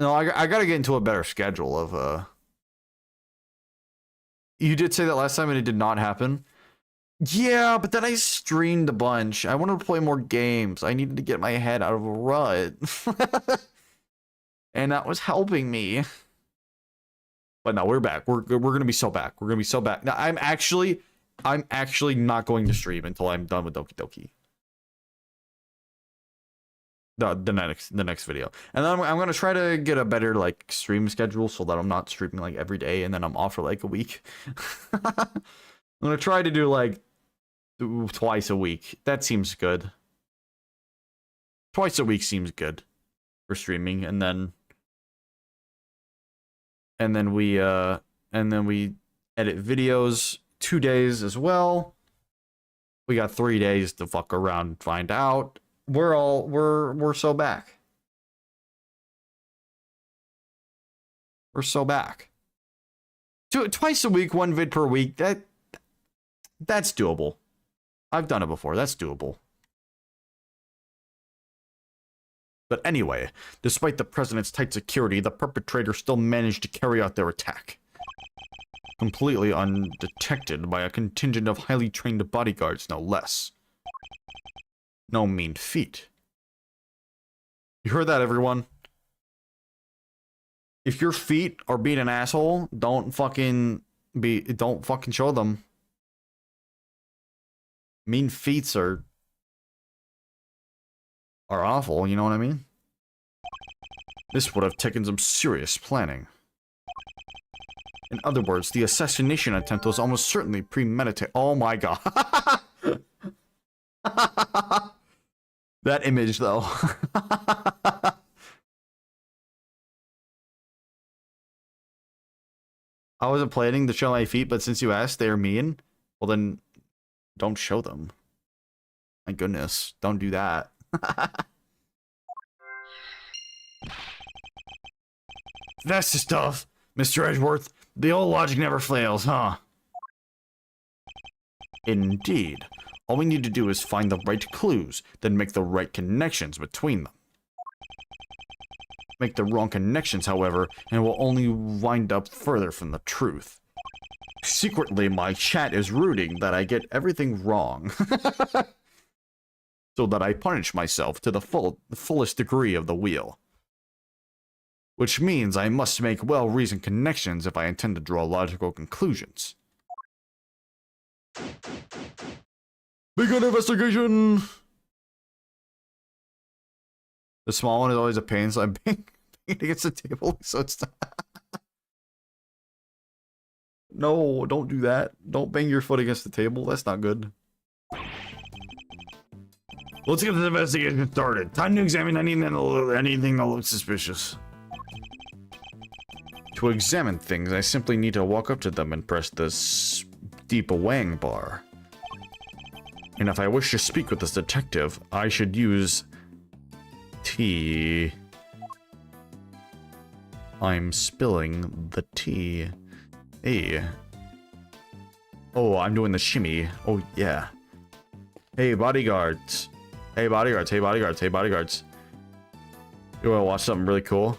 No, I gotta get into a better schedule of You did say that last time and it did not happen. Yeah, but then I streamed a bunch. I wanted to play more games. I needed to get my head out of a rut. And that was helping me. But no, we're back. We're gonna be so back. We're gonna be so back. Now I'm actually not going to stream until I'm done with Doki Doki. The next video. And then I'm gonna try to get a better like stream schedule so that I'm not streaming like every day and then I'm off for like a week. I'm gonna try to do like twice a week. That seems good. Twice a week seems good for streaming, and then we edit videos 2 days as well. We got 3 days to fuck around and find out. We're so back. We're so back. Twice a week, 1 vid per week. That's doable. I've done it before. That's doable. But anyway, despite the president's tight security, the perpetrators still managed to carry out their attack. Completely undetected by a contingent of highly trained bodyguards, no less. No mean feat. You heard that, everyone? If your feet are being an asshole, don't fucking show them. Mean feet are awful, you know what I mean? This would have taken some serious planning. In other words, the assassination attempt was almost certainly premeditated. Oh my god. That image, though. I wasn't planning to show my feet, but since you asked, they're mean. Well, then, don't show them. My goodness, don't do that. That's the stuff, Mr. Edgeworth. The old logic never fails, huh? Indeed. All we need to do is find the right clues, then make the right connections between them. Make the wrong connections, however, and we'll only wind up further from the truth. Secretly, my chat is rooting that I get everything wrong. So that I punish myself to the fullest degree of the wheel. Which means I must make well-reasoned connections if I intend to draw logical conclusions. Begin investigation! The small one is always a pain, so I'm banging against the table, so it's not. No, don't do that. Don't bang your foot against the table. That's not good. Let's get the investigation started. Time to examine anything that looks suspicious. To examine things, I simply need to walk up to them and press this deep wang bar. And if I wish to speak with this detective, I should use tea. I'm spilling the tea. Hey. Oh, I'm doing the shimmy. Oh, yeah. Hey, bodyguards. Hey, bodyguards. Hey, bodyguards. Hey, bodyguards. You want to watch something really cool?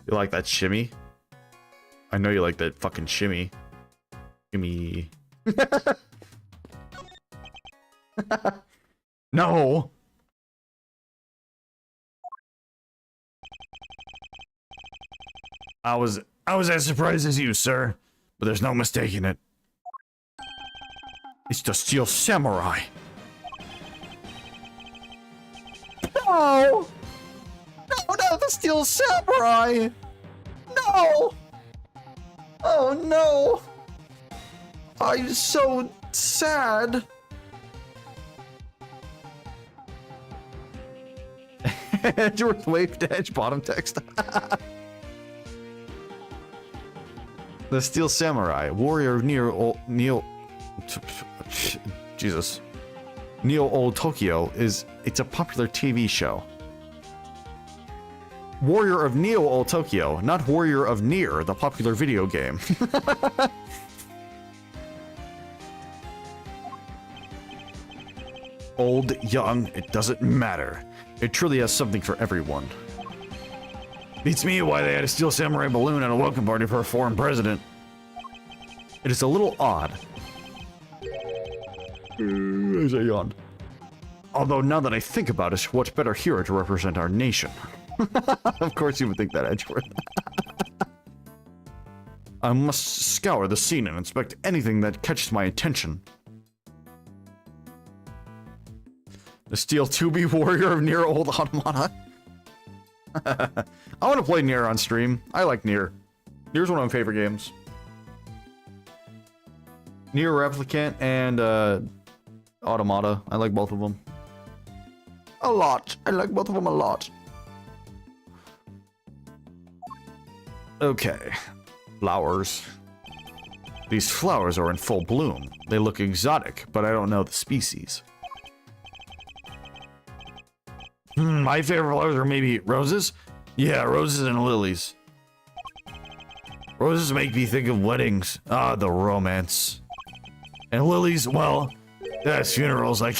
You like that shimmy? I know you like that fucking shimmy. Shimmy. No! I was as surprised as you, sir. But there's no mistaking it. It's the Steel Samurai. No! No, not the Steel Samurai! No! Oh no! I'm so sad. Edgeworth waved to Edge bottom text. The Steel Samurai, warrior of Jesus. Neo Old Tokyo it's a popular TV show. Warrior of Neo Old Tokyo, not Warrior of Nier, the popular video game. Old, young, it doesn't matter. It truly has something for everyone. Beats me why they had a Steel Samurai balloon at a welcome party for a foreign president. It is a little odd. As I yawned. Although now that I think about it, what better hero to represent our nation? Of course you would think that, Edgeworth. I must scour the scene and inspect anything that catches my attention. The Steel 2B Warrior of Nier Old Automata. I want to play Nier on stream. I like Nier. Nier's one of my favorite games. Nier Replicant and Automata. I like both of them. A lot. I like both of them a lot. Okay. Flowers. These flowers are in full bloom. They look exotic, but I don't know the species. My favorite flowers are maybe roses? Yeah, roses and lilies. Roses make me think of weddings. Ah, the romance. And lilies, well, that's funerals, I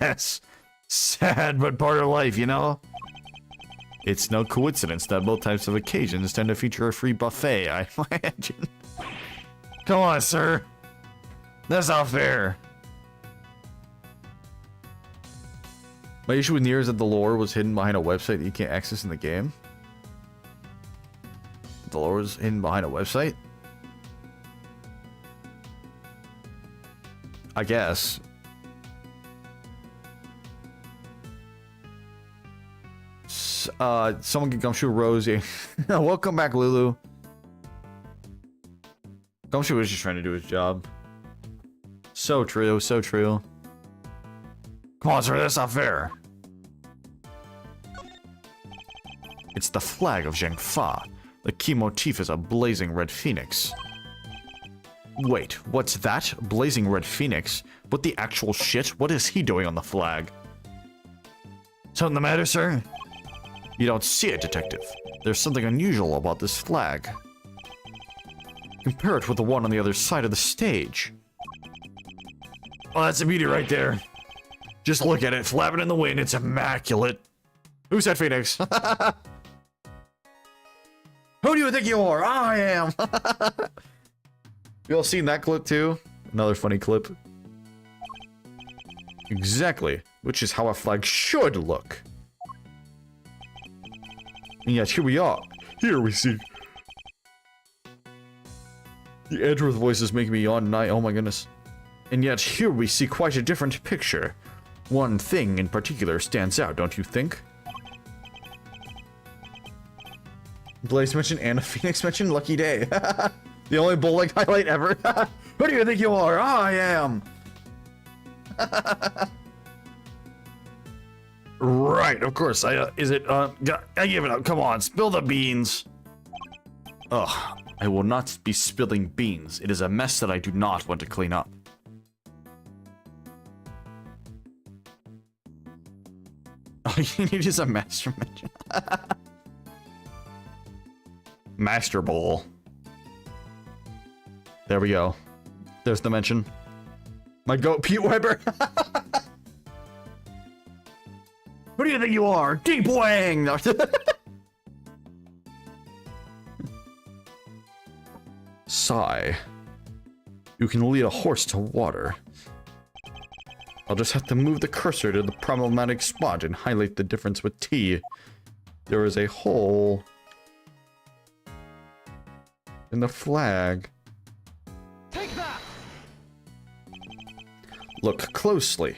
guess. Sad, but part of life, you know? It's no coincidence that both types of occasions tend to feature a free buffet, I imagine. Come on, sir. That's not fair. My issue with Nier is that the lore was hidden behind a website that you can't access in the game. The lore was hidden behind a website? I guess. Someone get Gumshoe Rosie. Welcome back, Lulu. Gumshoe was just trying to do his job. So true, so true. Come on, sir, that's not fair. It's the flag of Zheng Fa. The key motif is a blazing red phoenix. Wait, what's that? Blazing red phoenix? What the actual shit? What is he doing on the flag? Something the matter, sir? You don't see it, detective. There's something unusual about this flag. Compare it with the one on the other side of the stage. Oh, that's a beauty right there. Just look at it, flapping in the wind. It's immaculate. Who said Phoenix? Who do you think you are? I am. You all seen that clip too? Another funny clip. Exactly, which is how a flag should look. And yet here we are. Here we see. The Edgeworth voice is making me yawn tonight. Oh my goodness. And yet here we see quite a different picture. One thing in particular stands out, don't you think? Blaze mentioned and a Phoenix mentioned. Lucky day. The only bowling highlight ever. Who do you think you are? I am. Right, of course. I give it up. Come on, spill the beans. Ugh, I will not be spilling beans. It is a mess that I do not want to clean up. All you need is a master mention. Master bowl. There we go. There's the mention. My goat Pete Weber. Who do you think you are? Deep Wang! Sigh. You can lead a horse to water. I'll just have to move the cursor to the problematic spot and highlight the difference with T. There is a hole in the flag. Take that! Look closely.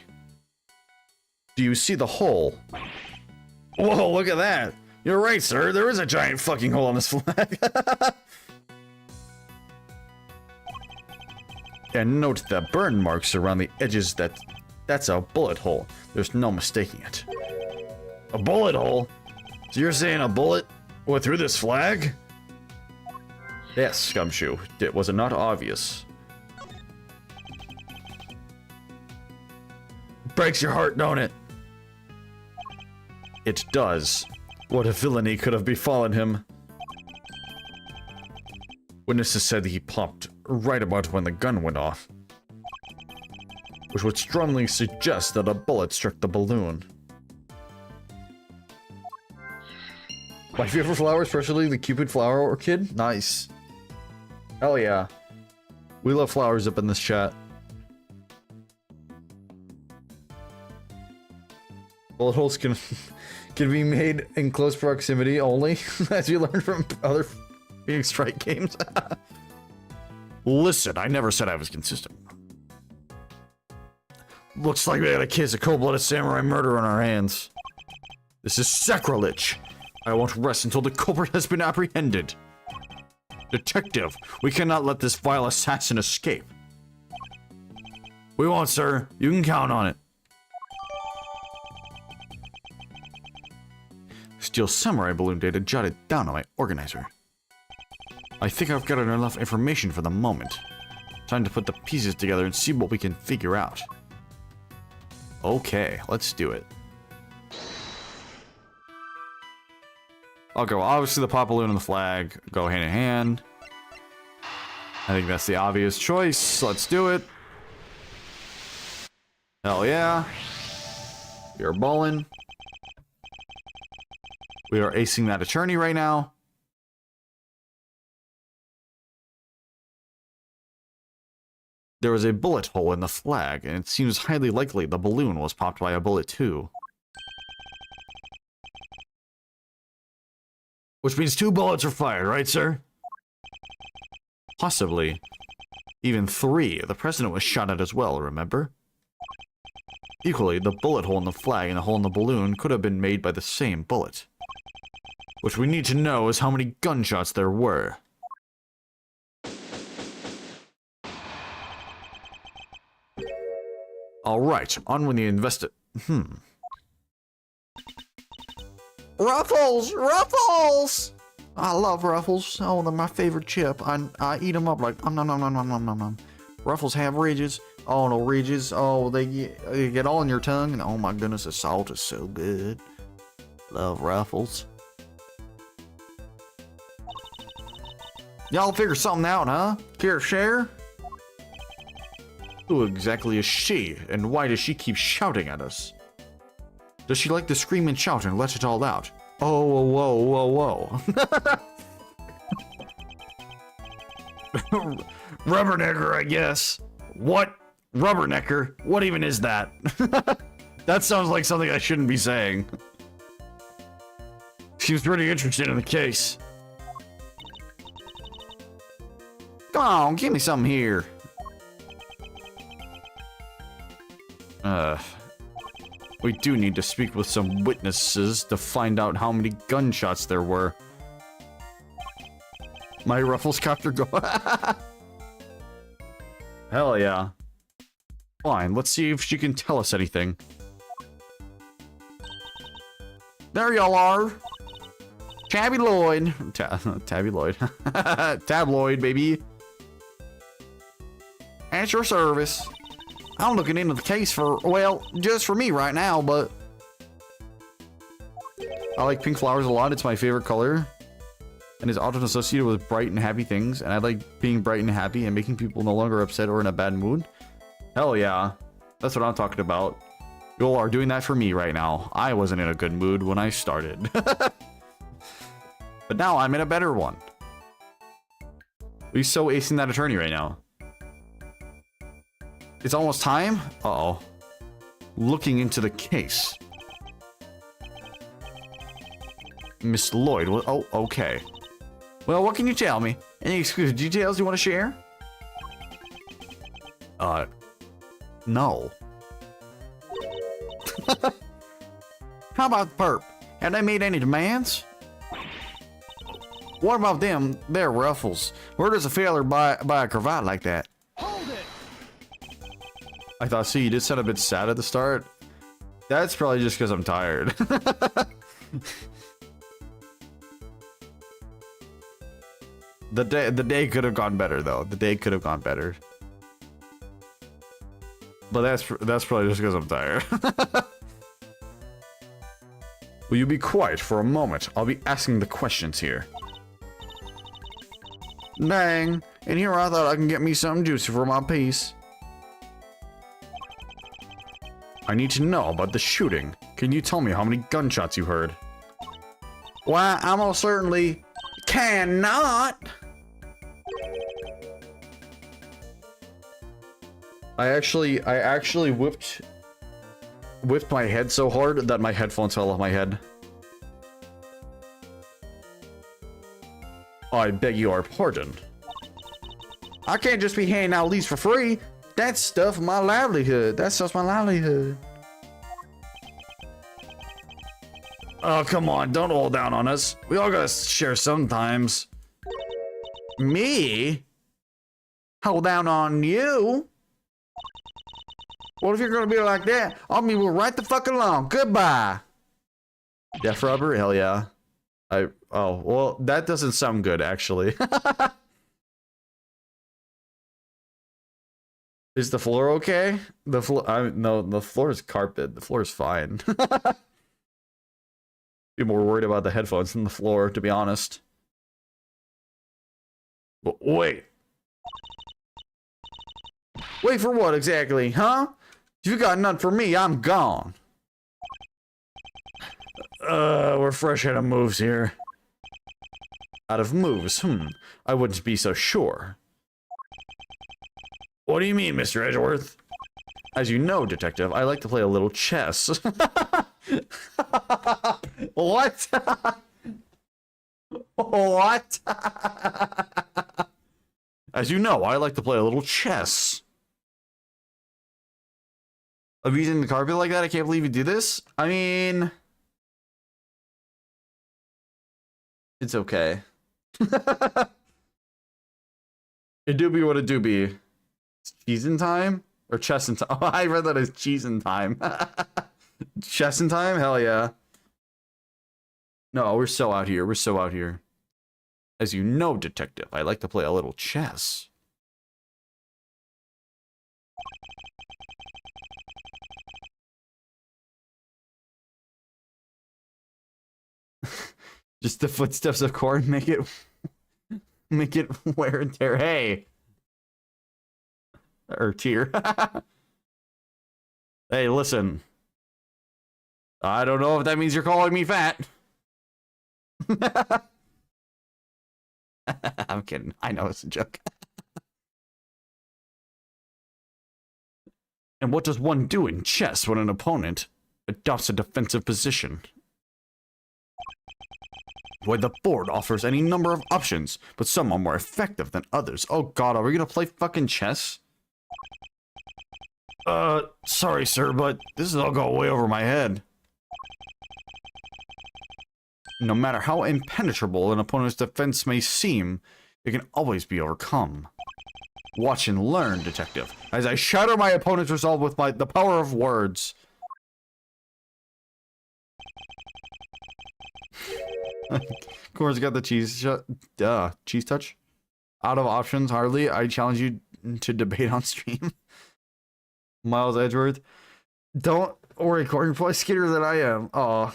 Do you see the hole? Whoa, look at that. You're right, sir. There is a giant fucking hole in this flag. And note the burn marks around the edges. That's a bullet hole. There's no mistaking it. A bullet hole? So you're saying a bullet went through this flag? Yes, Gumshoe. Was it not obvious? Breaks your heart, don't it? It does. What a villainy could have befallen him. Witnesses said he popped right about when the gun went off, which would strongly suggest that a bullet struck the balloon. My favorite flower, especially the Cupid flower orchid. Nice. Hell yeah. We love flowers up in this chat. Bullet holes can be made in close proximity only, as you learned from other Phoenix Strike games. Listen, I never said I was consistent. Looks like we got a case of cold-blooded samurai murder on our hands. This is sacrilege. I won't rest until the culprit has been apprehended. Detective, we cannot let this vile assassin escape. We won't, sir. You can count on it. Steel samurai balloon data jotted down on my organizer. I think I've got enough information for the moment. Time to put the pieces together and see what we can figure out. Okay, let's do it. I'll go. Obviously, the pop balloon and the flag go hand in hand. I think that's the obvious choice. Let's do it. Hell yeah. We are ballin'. We are acing that attorney right now. There was a bullet hole in the flag, and it seems highly likely the balloon was popped by a bullet too. Which means 2 bullets are fired, right, sir? Possibly. Even 3. The president was shot at as well, remember? Equally, the bullet hole in the flag and the hole in the balloon could have been made by the same bullet. What we need to know is how many gunshots there were. Alright, on with the Ruffles! Ruffles! I love Ruffles. Oh, they're my favorite chip. I eat them up like nom nom nom nom nom nom nom. Ruffles have ridges. Oh, no ridges. Oh, they get all in your tongue. And oh my goodness, the salt is so good. Love Ruffles. Y'all figure something out, huh? Care to share? Who exactly is she, and why does she keep shouting at us? Does she like to scream and shout and let it all out? Oh, whoa, whoa, whoa, whoa. Rubbernecker, I guess. What? Rubbernecker? What even is that? That sounds like something I shouldn't be saying. She was pretty interested in the case. Come on, give me something here. We do need to speak with some witnesses to find out how many gunshots there were. My Ruffles copter go. Hell yeah. Fine, let's see if she can tell us anything. There y'all are. Tabby Lloyd. Tabby Lloyd. Tabloid, baby. At your service. I'm looking into the case for, well, just for me right now, but I like pink flowers a lot. It's my favorite color and is often associated with bright and happy things. And I like being bright and happy and making people no longer upset or in a bad mood. Hell yeah. That's what I'm talking about. You all are doing that for me right now. I wasn't in a good mood when I started. But now I'm in a better one. He's so acing that attorney right now. It's almost time? Uh-oh. Looking into the case. Miss Lloyd, oh, okay. Well, what can you tell me? Any exclusive details you want to share? No. How about the perp? Have they made any demands? What about them? They're Ruffles. Where does a failure buy a cravat like that? Hold it! I thought, see, you did sound a bit sad at the start. That's probably just because I'm tired. The day could have gone better, though. The day could have gone better. But that's probably just because I'm tired. Will you be quiet for a moment? I'll be asking the questions here. Dang, and here I thought I can get me something juicy for my piece. I need to know about the shooting. Can you tell me how many gunshots you heard? Why, I most certainly cannot. I actually whipped my head so hard that my headphones fell off my head. I beg your pardon. I can't just be handing out leads for free. That's stuff my livelihood. That stuff's my livelihood. Oh, come on. Don't hold down on us. We all gotta share sometimes. Me? Hold down on you? Well, if you're gonna be like that, I'll move right the fuck along. Goodbye. Death rubber? Hell yeah. Oh, well, that doesn't sound good, actually. Is the floor okay? The floor, no, the floor is carpet. The floor is fine. Be more worried about the headphones than the floor, to be honest. But wait. Wait for what exactly, huh? If you got none for me, I'm gone. We're fresh out of moves here. Out of moves? I wouldn't be so sure. What do you mean, Mr. Edgeworth? As you know, detective, I like to play a little chess. What? What? As you know, I like to play a little chess. Of using the carpet like that, I can't believe you do this. I mean, it's okay. It do be what it do be. Cheese in time? Or chess in time? Oh, I read that as cheese in time. Chess in time? Hell yeah. No, we're so out here. We're so out here. As you know, detective, I like to play a little chess. Just the footsteps of corn make it wear and tear. Hey. Or tear. Hey, listen. I don't know if that means you're calling me fat. I'm kidding. I know it's a joke. And what does one do in chess when an opponent adopts a defensive position? Where the board offers any number of options, but some are more effective than others. Oh god, are we gonna play fucking chess? Sorry sir, but this is all going way over my head. No matter how impenetrable an opponent's defense may seem, it can always be overcome. Watch and learn, detective, as I shatter my opponent's resolve with the power of words. Core's got the cheese cheese touch. Out of options, hardly. I challenge you to debate on stream. Miles Edgeworth. Don't worry, Core, you're probably skinnier than I am. Oh.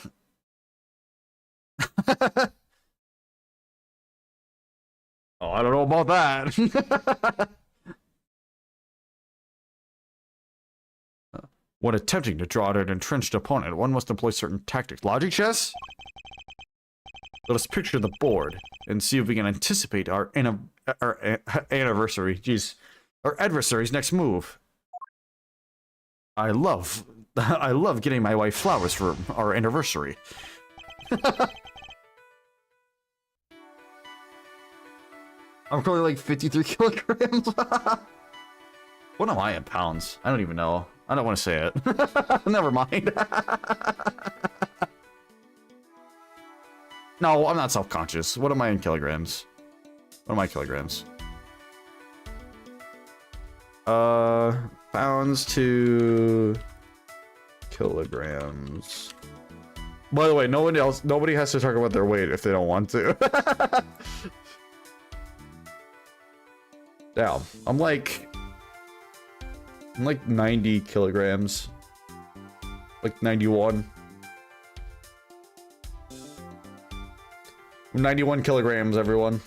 Oh, I don't know about that. When attempting to draw out an entrenched opponent, one must employ certain tactics. Logic chess? Let us picture the board and see if we can anticipate our anniversary. Jeez, our adversary's next move. I love getting my wife flowers for our anniversary. I'm currently like 53 kilograms. What am I in pounds? I don't even know. I don't want to say it. Never mind. No, I'm not self-conscious. What am I in kilograms? What am I kilograms? Pounds to kilograms. By the way, nobody has to talk about their weight if they don't want to. Damn, I'm like 90 kilograms. Like 91. I'm 91 kilograms, everyone.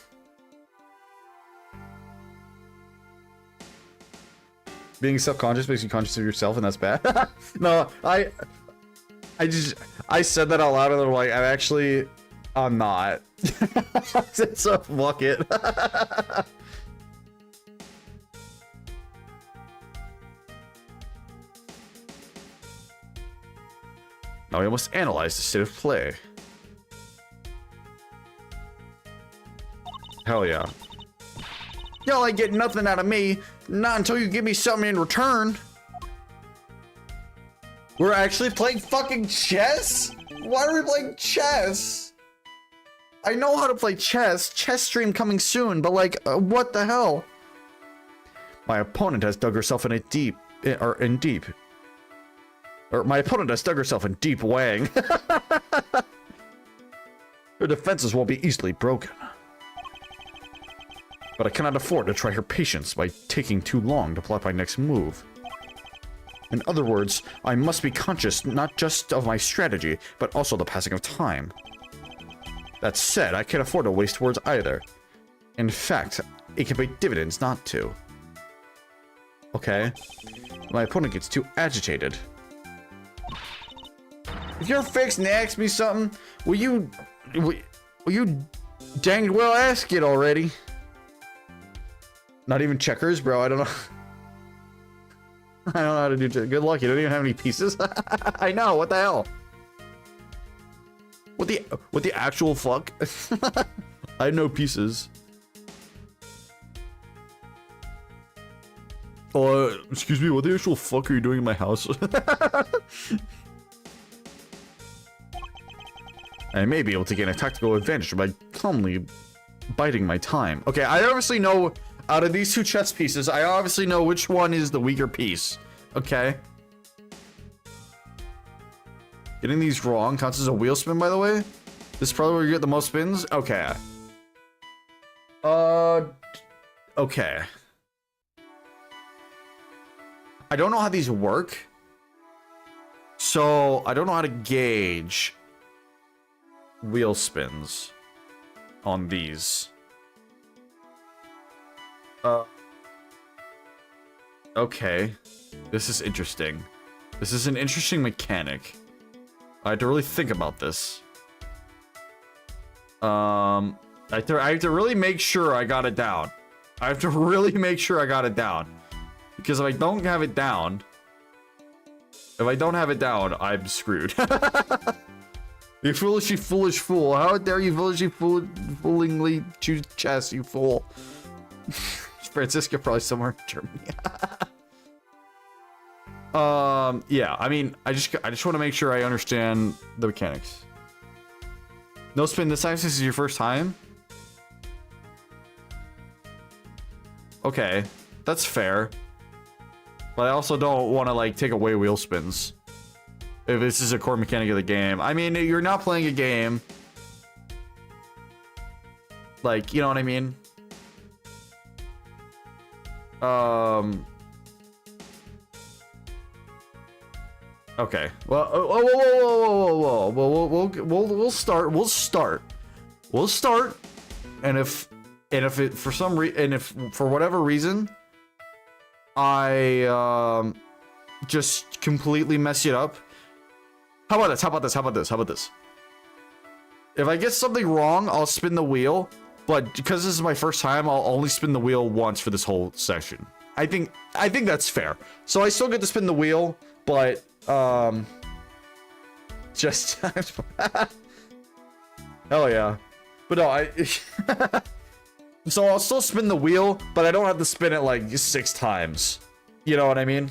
Being self-conscious makes you conscious of yourself, and that's bad. No, I said that out loud, and I'm like, I'm not. So fuck it. Now we must analyze the state of play. Hell yeah. Y'all ain't getting nothing out of me. Not until you give me something in return. We're actually playing fucking chess? Why are we playing chess? I know how to play chess. Chess stream coming soon, but like, what the hell? My opponent has dug herself in deep. My opponent has dug herself in deep wang. Her defenses won't be easily broken. But I cannot afford to try her patience by taking too long to plot my next move. In other words, I must be conscious not just of my strategy, but also the passing of time. That said, I can't afford to waste words either. In fact, it can pay dividends not to. Okay. My opponent gets too agitated. If you're fixed and ask me something, will you danged well ask it already? Not even checkers, bro. I don't know. I don't know how to do checkers. Good luck. You don't even have any pieces. I know. What the hell? What the actual fuck? I had no pieces. Excuse me, what the actual fuck are you doing in my house? I may be able to gain a tactical advantage by calmly biding my time. Okay, I obviously know, out of these two chess pieces, I obviously know which one is the weaker piece. Okay. Getting these wrong counts as a wheel spin, by the way. This is probably where you get the most spins. Okay. Okay. I don't know how these work. So, I don't know how to gauge wheel spins on these. Okay. This is interesting. This is an interesting mechanic. I had to really think about this. I have to really make sure I got it down. I have to really make sure I got it down. Because if I don't have it down... I'm screwed. You foolish fool. How dare you foolingly choose chess, you fool. Francisca probably somewhere in Germany. Yeah, I mean, I just want to make sure I understand the mechanics. No spin this time since it's your first time? Okay, that's fair. But I also don't want to, like, take away wheel spins. If this is a core mechanic of the game. I mean, you're not playing a game. Like, you know what I mean? Okay. Well, whoa. We'll start. And if it for some reason, and if for whatever reason, I just completely mess it up. How about this? If I get something wrong, I'll spin the wheel. But because this is my first time, I'll only spin the wheel once for this whole session. I think that's fair. So I still get to spin the wheel, but just hell yeah. But no, so I'll still spin the wheel, but I don't have to spin it like 6 times. You know what I mean?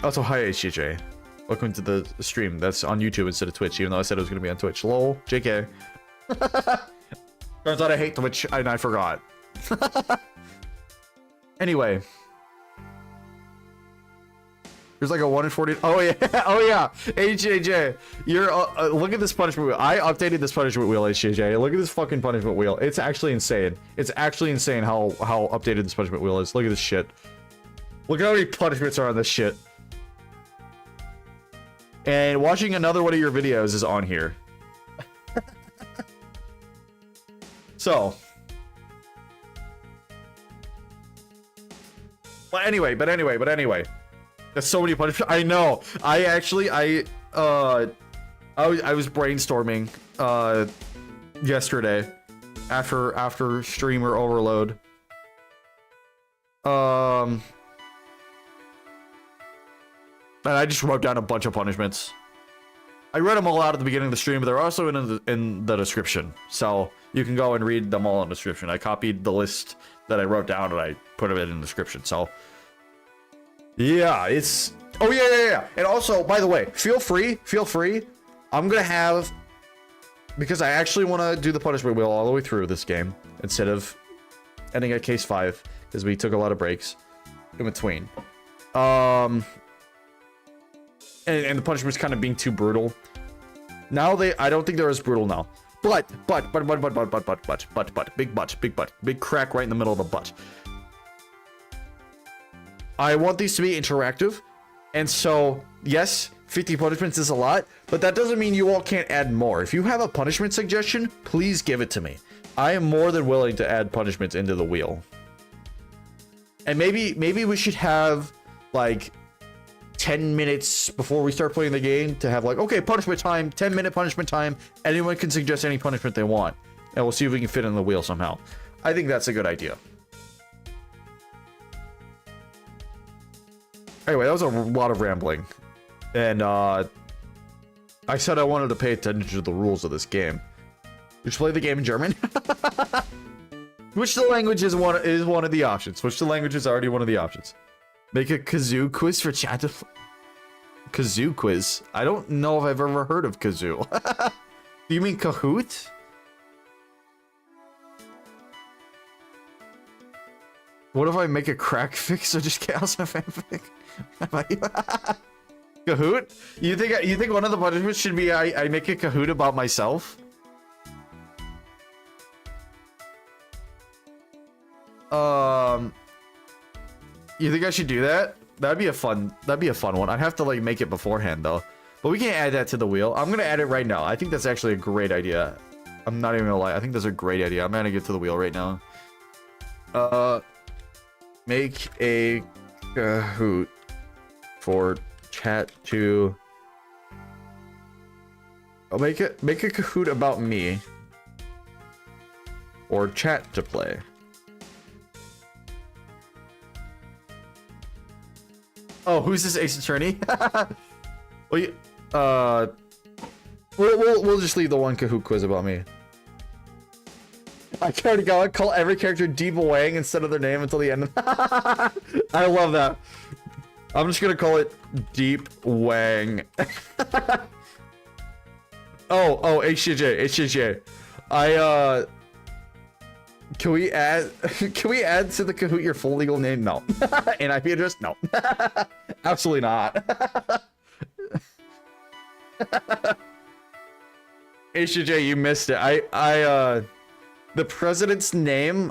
Also, hi HJJ. Welcome to the stream. That's on YouTube instead of Twitch, even though I said it was going to be on Twitch. Lol. JK. Turns out I hate Twitch, and I forgot. Anyway. There's like a 1 in 40. Oh, yeah. Oh, yeah. HJJ. You're, look at this punishment wheel. I updated this punishment wheel, HJJ. Look at this fucking punishment wheel. It's actually insane. It's actually insane how updated this punishment wheel is. Look at this shit. Look at how many punishments are on this shit. And watching another one of your videos is on here. So. But anyway. There's so many punishments. I know. I was brainstorming yesterday after streamer overload. And I just wrote down a bunch of punishments. I read them all out at the beginning of the stream, but they're also in the description. So you can go and read them all in the description. I copied the list that I wrote down and I put it in the description. So yeah, it's... Oh, yeah. And also, by the way, feel free. I'm going to have... Because I actually want to do the punishment wheel all the way through this game instead of ending at case 5 because we took a lot of breaks in between. And the punishment's kind of being too brutal. Now I don't think they're as brutal now. But, big butt, big crack right in the middle of the butt. I want these to be interactive. And so, yes, 50 punishments is a lot, but that doesn't mean you all can't add more. If you have a punishment suggestion, please give it to me. I am more than willing to add punishments into the wheel. And maybe we should have, like, 10 minutes before we start playing the game to have like, okay, punishment time, 10-minute punishment time. Anyone can suggest any punishment they want. And we'll see if we can fit in the wheel somehow. I think that's a good idea. Anyway, that was a lot of rambling. And, I said I wanted to pay attention to the rules of this game. You should play the game in German. Switch the language is one of the options. Switch the language is already one of the options. Make a kazoo quiz for chat. Kazoo quiz. I don't know if I've ever heard of kazoo. Do you mean Kahoot? What if I make a crack fix or just chaos and fanfic? Kahoot? You think one of the punishments should be I make a Kahoot about myself? You think I should do that? That'd be a fun one. I'd have to like make it beforehand though. But we can add that to the wheel. I'm gonna add it right now. I think that's actually a great idea. I'm not even gonna lie. I think that's a great idea. I'm gonna get to the wheel right now. Make a Kahoot for chat to. I'll make a Kahoot about me. Or chat to play. Oh, who's this Ace Attorney? Well, we'll just leave the one Kahoot quiz about me. I already go. I call every character Deep Wang instead of their name until the end. I love that. I'm just gonna call it Deep Wang. oh, HJJ. Can we add to the Kahoot your full legal name? No. And IP address? No. Absolutely not. HJ, you missed it. The president's name.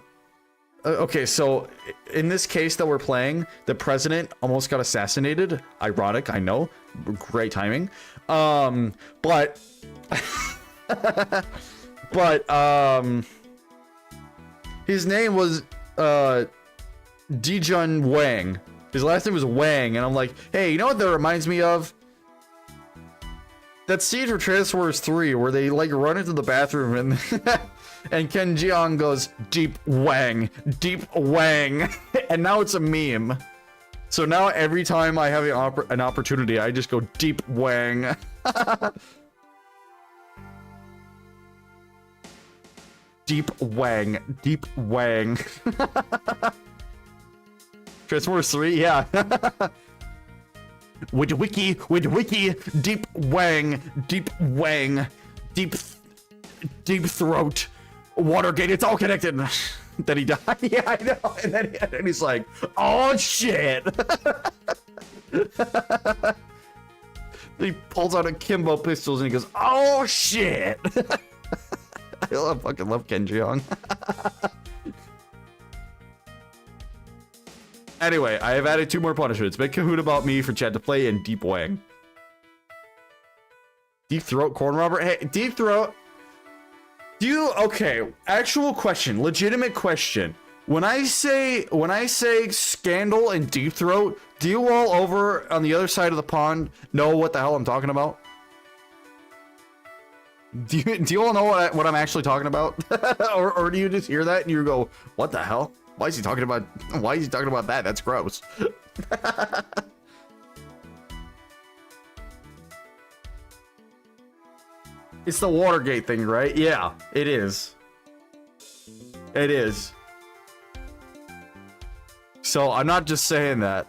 Okay, so in this case that we're playing, the president almost got assassinated. Ironic, I know. Great timing. But his name was Dijun Wang. His last name was Wang, and I'm like, hey, you know what that reminds me of? That scene from Transformers 3 where they like run into the bathroom and and Ken Jeong goes, Deep Wang, and now it's a meme. So now every time I have an opportunity, I just go Deep Wang. Deep Wang. Transformers 3, yeah. With wiki, Deep Wang, deep throat, Watergate, it's all connected. Then he died. Yeah, I know. And then he's like, oh shit. He pulls out a Kimbo pistols and he goes, oh shit. I fucking love Ken Jeong. Anyway, I have added 2 more punishments. Make Kahoot about me for chat to play and Deep Wang. Deep Throat, Corn Robber. Hey, Deep Throat. Okay, actual question, legitimate question. When I say Scandal and Deep Throat, do you all over on the other side of the pond know what the hell I'm talking about? Do you all know what I'm actually talking about? or do you just hear that and you go, what the hell? Why is he talking about that? That's gross. It's the Watergate thing, right? Yeah, it is. It is. So I'm not just saying that.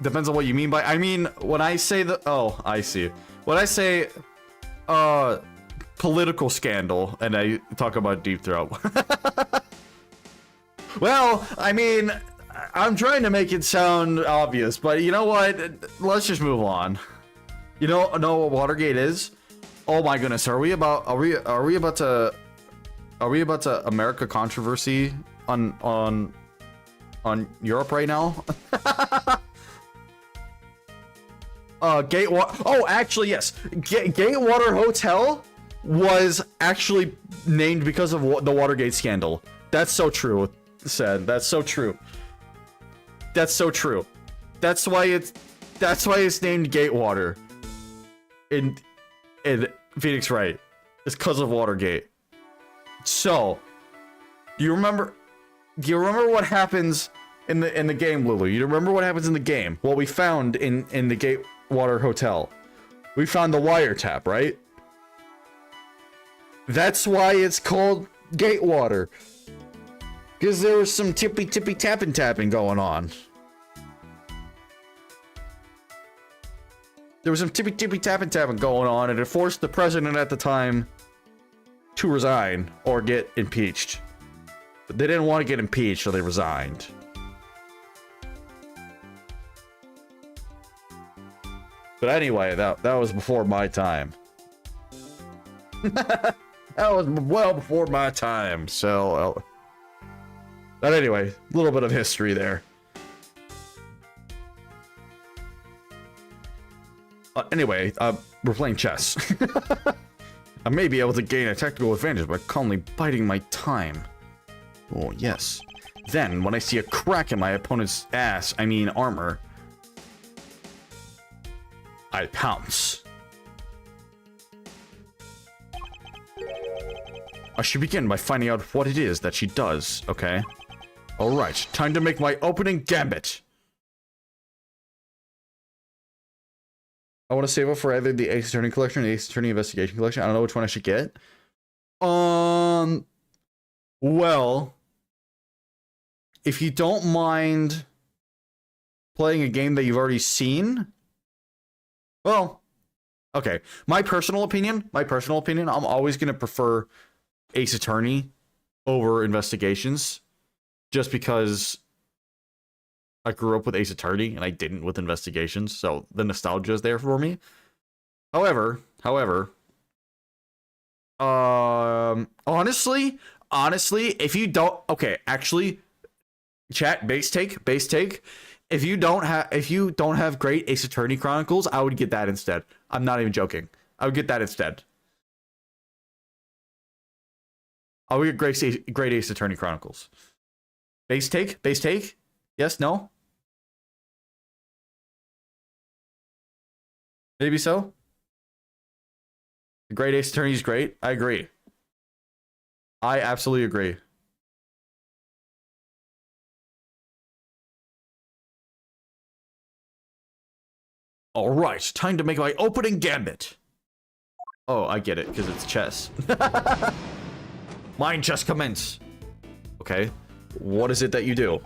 Depends on what you mean by. I mean, when I say oh, I see. When I say, political scandal, and I talk about Deep Throat. Well, I mean, I'm trying to make it sound obvious, but you know what? Let's just move on. You know what Watergate is? Oh my goodness, are we about to America controversy on Europe right now? Actually yes. Gatewater Hotel was actually named because of the Watergate scandal. That's so true. That's so true. That's so true. That's why it's named Gatewater. In Phoenix Wright. It's because of Watergate. So, do you remember what happens in the game, Lulu? You remember what happens in the game? What we found in the Gatewater Hotel. We found the wiretap, right? That's why it's called gate water. Because there was some tippy tapping going on. There was some tippy tapping going on, and it forced the president at the time to resign or get impeached. But they didn't want to get impeached, so they resigned. But anyway, that was before my time. That was well before my time, so... But anyway, a little bit of history there. Anyway, we're playing chess. I may be able to gain a tactical advantage by calmly biding my time. Oh, yes. Then, when I see a crack in my opponent's ass, I mean armor, I pounce. I should begin by finding out what it is that she does, okay? Alright, time to make my opening gambit. I want to save up for either the Ace Attorney Collection or the Ace Attorney Investigation Collection. I don't know which one I should get. Well, if you don't mind playing a game that you've already seen, well, okay. My personal opinion, I'm always going to prefer Ace Attorney over Investigations, just because I grew up with Ace Attorney and I didn't with Investigations, so the nostalgia is there for me. However, honestly, if you don't, okay, actually, chat, base take. If you don't have great Ace Attorney Chronicles, I would get that instead. I'm not even joking. I would get that instead. I would get great Ace Attorney Chronicles. Base take? Yes, no? Maybe so? The great Ace Attorney is great. I agree. I absolutely agree. All right, time to make my opening gambit. Oh, I get it, because it's chess. Mind chess commence. Okay, what is it that you do?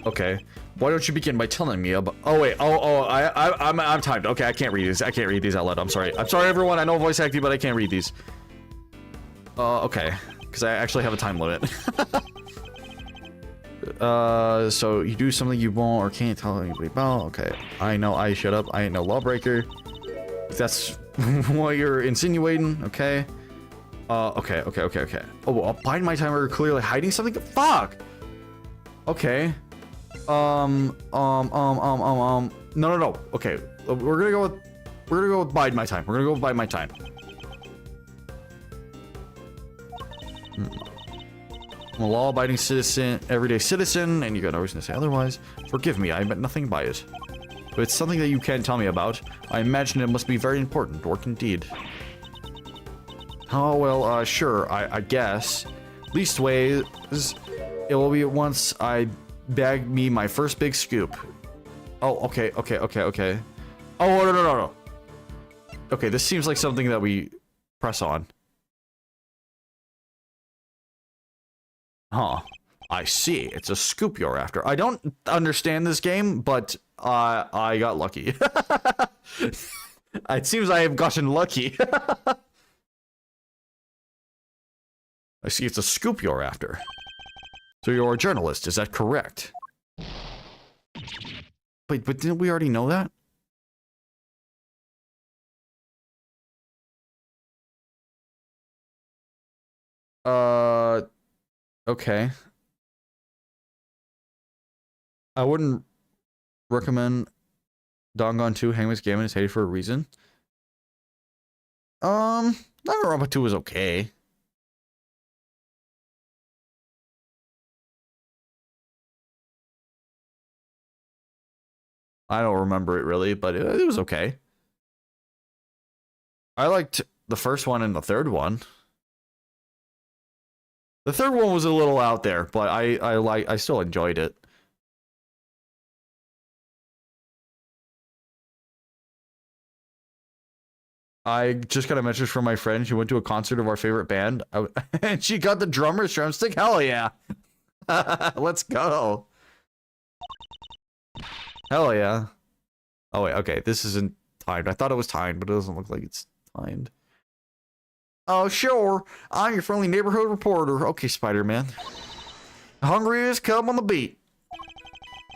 Okay, why don't you begin by telling me about... Oh wait, I'm timed. Okay, I can't read these. I can't read these out loud. I'm sorry, everyone. I know voice acting, but I can't read these. Okay, because I actually have a time limit. So you do something you won't or can't tell anybody about. Okay, I know. I shut up. I ain't no lawbreaker. If that's what you're insinuating, okay. Okay. Oh, I'll bide my time. We're clearly hiding something. Fuck. Okay. No. Okay, we're gonna go with bide my time. I'm a law-abiding citizen, everyday citizen, and you got no reason to say otherwise. Forgive me, I meant nothing by it. But it's something that you can tell me about. I imagine it must be very important work indeed. Oh, well, sure, I guess. Leastways, it will be once I bag me my first big scoop. Oh, okay. Oh, no. Okay, this seems like something that we press on. Huh. I see. It's a scoop you're after. I don't understand this game, but I got lucky. It seems I have gotten lucky. I see it's a scoop you're after. So you're a journalist, is that correct? Wait, but didn't we already know that? Okay. I wouldn't recommend Dangan 2. Hangman's Gambit is hated for a reason. Danganronpa 2 is okay. I don't remember it really, but it was okay. I liked the first one and the third one. The third one was a little out there, but I still enjoyed it. I just got a message from my friend. She went to a concert of our favorite band, and she got the drummer's drumstick. Hell yeah! Let's go. Hell yeah. Oh wait, okay. This isn't timed. I thought it was timed, but it doesn't look like it's timed. Oh sure, I'm your friendly neighborhood reporter. Okay, Spider-Man. Hungriest cub on the beat.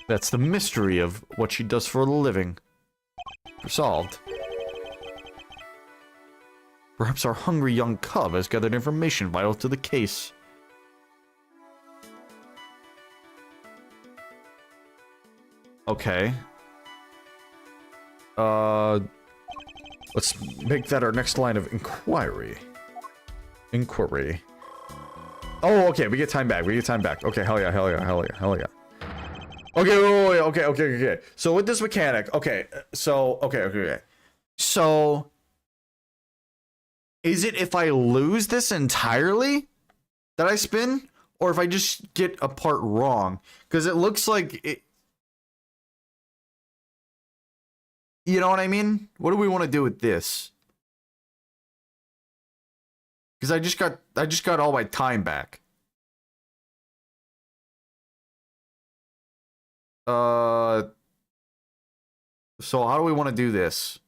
That's the mystery of what she does for a living. Solved. Perhaps our hungry young cub has gathered information vital to the case. Okay. Let's make that our next line of inquiry. Inquiry. Oh, okay, we get time back. We get time back. Okay, hell yeah, hell yeah, hell yeah, hell yeah. Okay, wait, okay. So with this mechanic, okay, so, okay. So, is it if I lose this entirely that I spin? Or if I just get a part wrong? Because it looks like it... You know what I mean? What do we want to do with this? Because I just got all my time back. So how do we want to do this?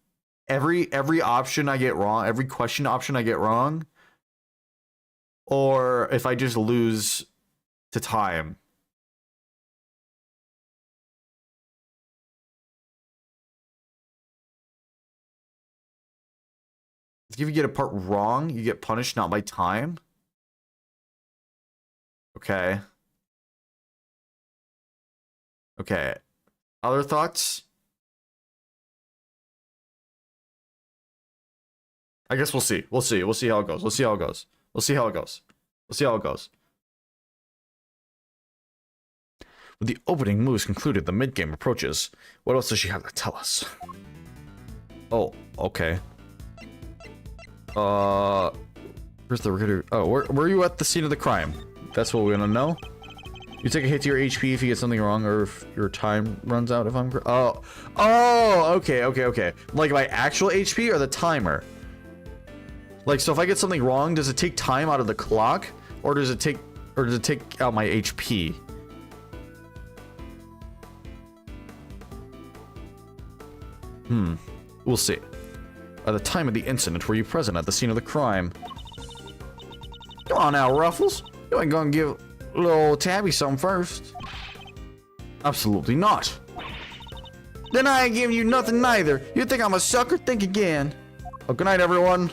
Every option I get wrong, every question option I get wrong, or if I just lose to time. If you get a part wrong, you get punished not by time. Okay. Okay. Other thoughts? I guess we'll see. We'll see. We'll see how it goes. We'll see how it goes. We'll see how it goes. We'll see how it goes. With the opening moves concluded, the mid-game approaches. What else does she have to tell us? Oh, okay. Where's the recorder? Oh, where are you at the scene of the crime? That's what we want to know. You take a hit to your HP if you get something wrong, or if your time runs out. If I'm okay. Like my actual HP or the timer? Like, so if I get something wrong, does it take time out of the clock, or does it take out my HP? We'll see. At the time of the incident, were you present at the scene of the crime? Come on now, Ruffles. You ain't gonna give little Tabby some first. Absolutely not. Then I ain't giving you nothing neither. You think I'm a sucker? Think again. Oh, good night, everyone.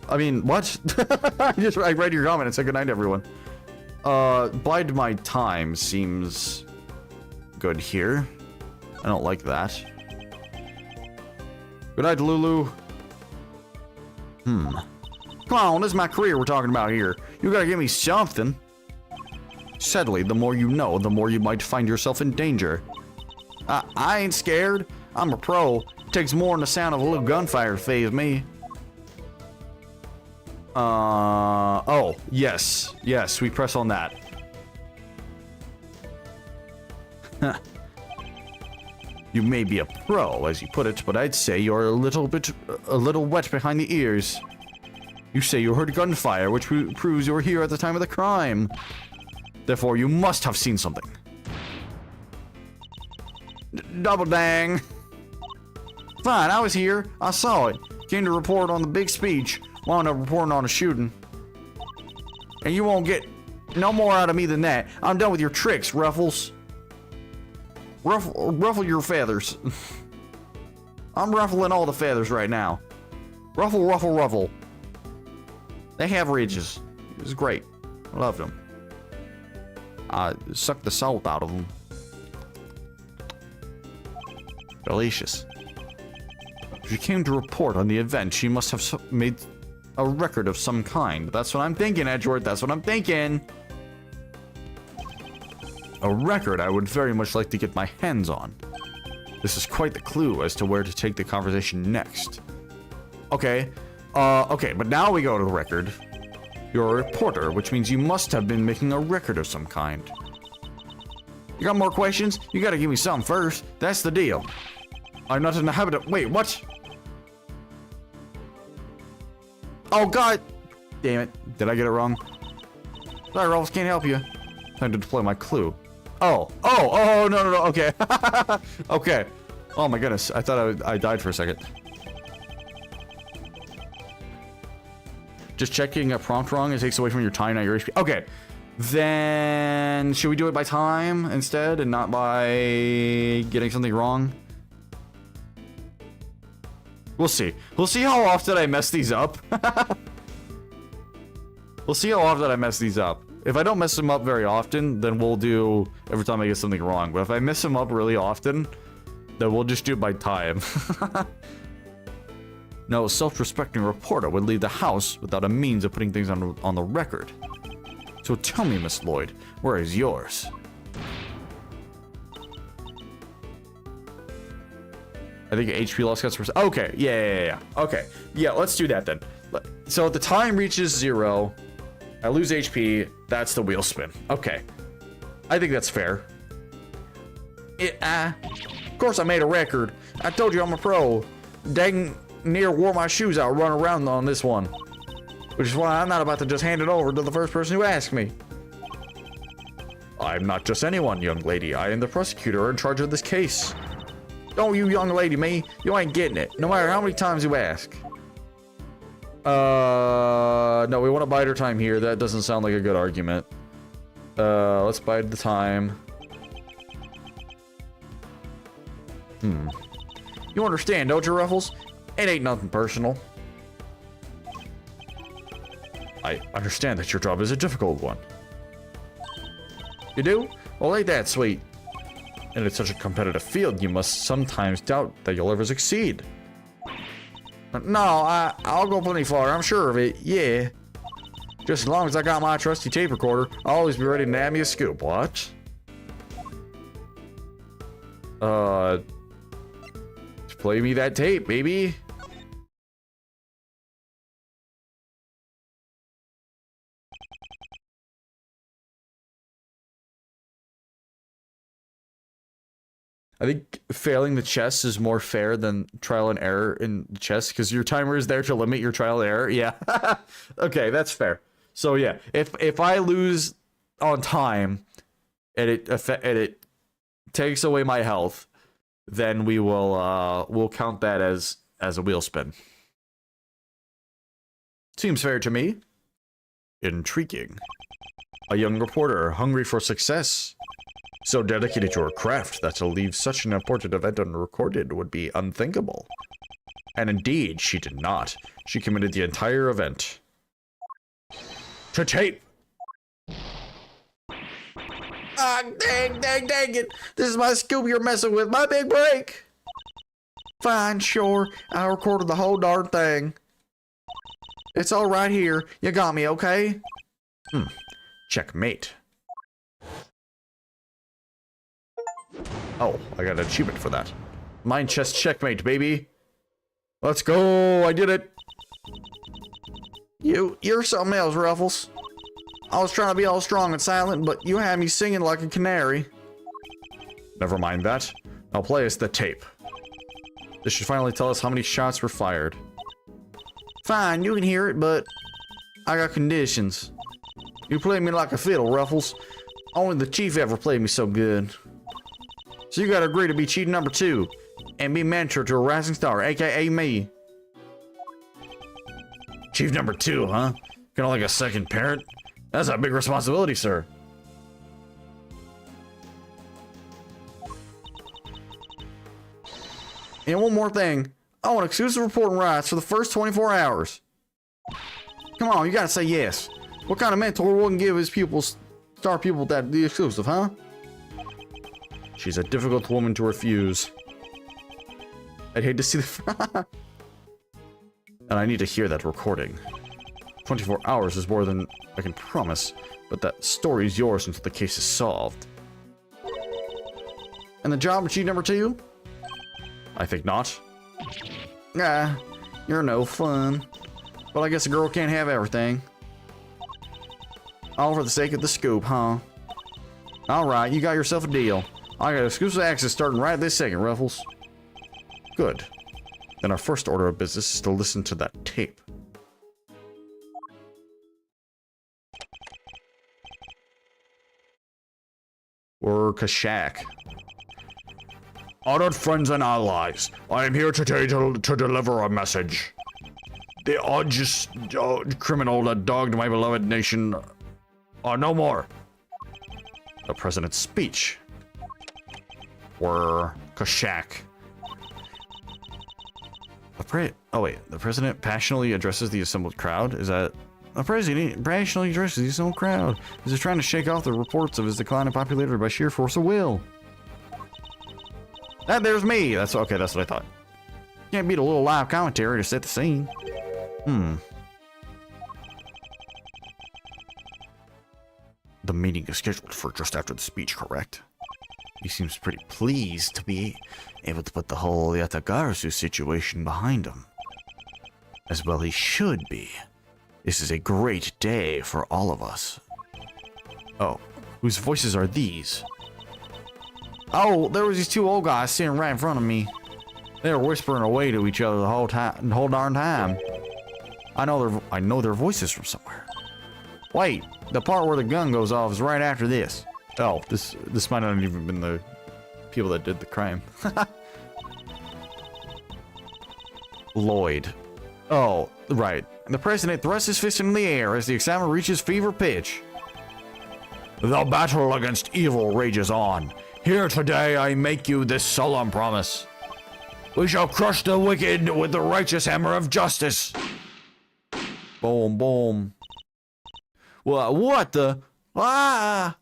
I mean, what? I read your comment and said good night, everyone. Bide my time seems good here. I don't like that. Good night, Lulu. Come on, this is my career we're talking about here. You gotta give me something. Sadly, the more you know, the more you might find yourself in danger. I ain't scared. I'm a pro. It takes more than the sound of a little gunfire to faze me. Oh, yes. Yes, we press on that. You may be a pro, as you put it, but I'd say you're a little wet behind the ears. You say you heard gunfire, which proves you were here at the time of the crime. Therefore, you must have seen something. Double dang. Fine, I was here. I saw it. Came to report on the big speech. Wound up reporting on a shooting. And you won't get no more out of me than that. I'm done with your tricks, Ruffles. Ruffle your feathers. I'm ruffling all the feathers right now. Ruffle, ruffle, ruffle. They have ridges. It was great. I loved them. I sucked the salt out of them. Delicious. She came to report on the event. She must have made a record of some kind. That's what I'm thinking, Edgeworth. That's what I'm thinking. A record I would very much like to get my hands on. This is quite the clue as to where to take the conversation next. Okay. Okay, but now we go to the record. You're a reporter, which means you must have been making a record of some kind. You got more questions? You gotta give me some first. That's the deal. I'm not in the habit of... Wait, what? Oh, God. Damn it. Did I get it wrong? Sorry, Rolf, can't help you. Time to deploy my clue. Oh, no, okay. Okay. Oh my goodness, I thought I died for a second. Just checking a prompt wrong, it takes away from your time, not your HP. Okay, then should we do it by time instead and not by getting something wrong? We'll see. We'll see how often I mess these up. We'll see how often I mess these up. If I don't mess them up very often, then we'll do every time I get something wrong. But if I mess them up really often, then we'll just do it by time. No self-respecting reporter would leave the house without a means of putting things on the record. So tell me, Miss Lloyd, where is yours? I think HP loss cuts percent. Okay, yeah. Okay, yeah, let's do that then. So if the time reaches 0, I lose HP, that's the wheel spin. Okay. I think that's fair. Of course I made a record. I told you I'm a pro. Dang near wore my shoes out running around on this one. Which is why I'm not about to just hand it over to the first person who asks me. I'm not just anyone, young lady. I am the prosecutor in charge of this case. Don't you young lady me. You ain't getting it. No matter how many times you ask. No, we want to bide our time here. That doesn't sound like a good argument. Let's bide the time. You understand, don't you, Ruffles? It ain't nothing personal. I understand that your job is a difficult one. You do? Well, ain't that sweet. And it's such a competitive field, you must sometimes doubt that you'll ever succeed. No, I'll go plenty far, I'm sure of it, yeah. Just as long as I got my trusty tape recorder, I'll always be ready to nab me a scoop. What? Play me that tape, baby. I think failing the chess is more fair than trial and error in chess because your timer is there to limit your trial and error. Yeah. Okay, that's fair. So yeah, if I lose on time and it takes away my health, then we'll count that as a wheel spin. Seems fair to me. Intriguing. A young reporter hungry for success. So dedicated to her craft that to leave such an important event unrecorded would be unthinkable. And indeed, she did not. She committed the entire event to tape. Ah, dang it. This is my scoop you're messing with. My big break. Fine, sure. I recorded the whole darn thing. It's all right here. You got me, okay? Checkmate. Oh, I got an achievement for that. Mind chess checkmate, baby. Let's go. I did it. You're something else, Ruffles. I was trying to be all strong and silent, but you had me singing like a canary. Never mind that. I'll play us the tape. This should finally tell us how many shots were fired. Fine, you can hear it, but I got conditions. You play me like a fiddle, Ruffles. Only the chief ever played me so good. So you gotta agree to be cheat number 2 and be mentor to a rising star, aka me. Chief number 2, huh? Kinda like a second parent? That's a big responsibility, sir. And one more thing. I want exclusive reporting rights for the first 24 hours. Come on, you gotta say yes. What kind of mentor wouldn't give his pupils, star pupil, that the exclusive, huh? She's a difficult woman to refuse. I'd hate to see the... And I need to hear that recording. 24 hours is more than I can promise, but that story's yours until the case is solved. And the job of cheat number 2? I think not. Ah, you're no fun. Well, I guess a girl can't have everything. All for the sake of the scoop, huh? Alright, you got yourself a deal. I got exclusive access starting right this second, Ruffles. Good. Then our first order of business is to listen to that tape. Or Kashak. Honored friends and allies, I am here today to deliver a message. The unjust criminal that dogged my beloved nation are no more. The president's speech. Or Kashak. Oh wait, the president passionately addresses the assembled crowd? Is that... The president passionately addresses the assembled crowd. Is he trying to shake off the reports of his decline in popularity by sheer force of will? There's me! That's okay, that's what I thought. Can't beat a little live commentary to set the scene. The meeting is scheduled for just after the speech, correct? He seems pretty pleased to be able to put the whole Yatagarasu situation behind him. As well he should be. This is a great day for all of us. Oh, whose voices are these? Oh, there was these two old guys sitting right in front of me. They were whispering away to each other the whole darn time. I know their voices from somewhere. Wait, the part where the gun goes off is right after this. Oh, this might not have even been the people that did the crime. Lloyd. Oh, right. The president thrusts his fist into the air as the excitement reaches fever pitch. The battle against evil rages on. Here today I make you this solemn promise. We shall crush the wicked with the righteous hammer of justice. Boom, boom. What the? Ah!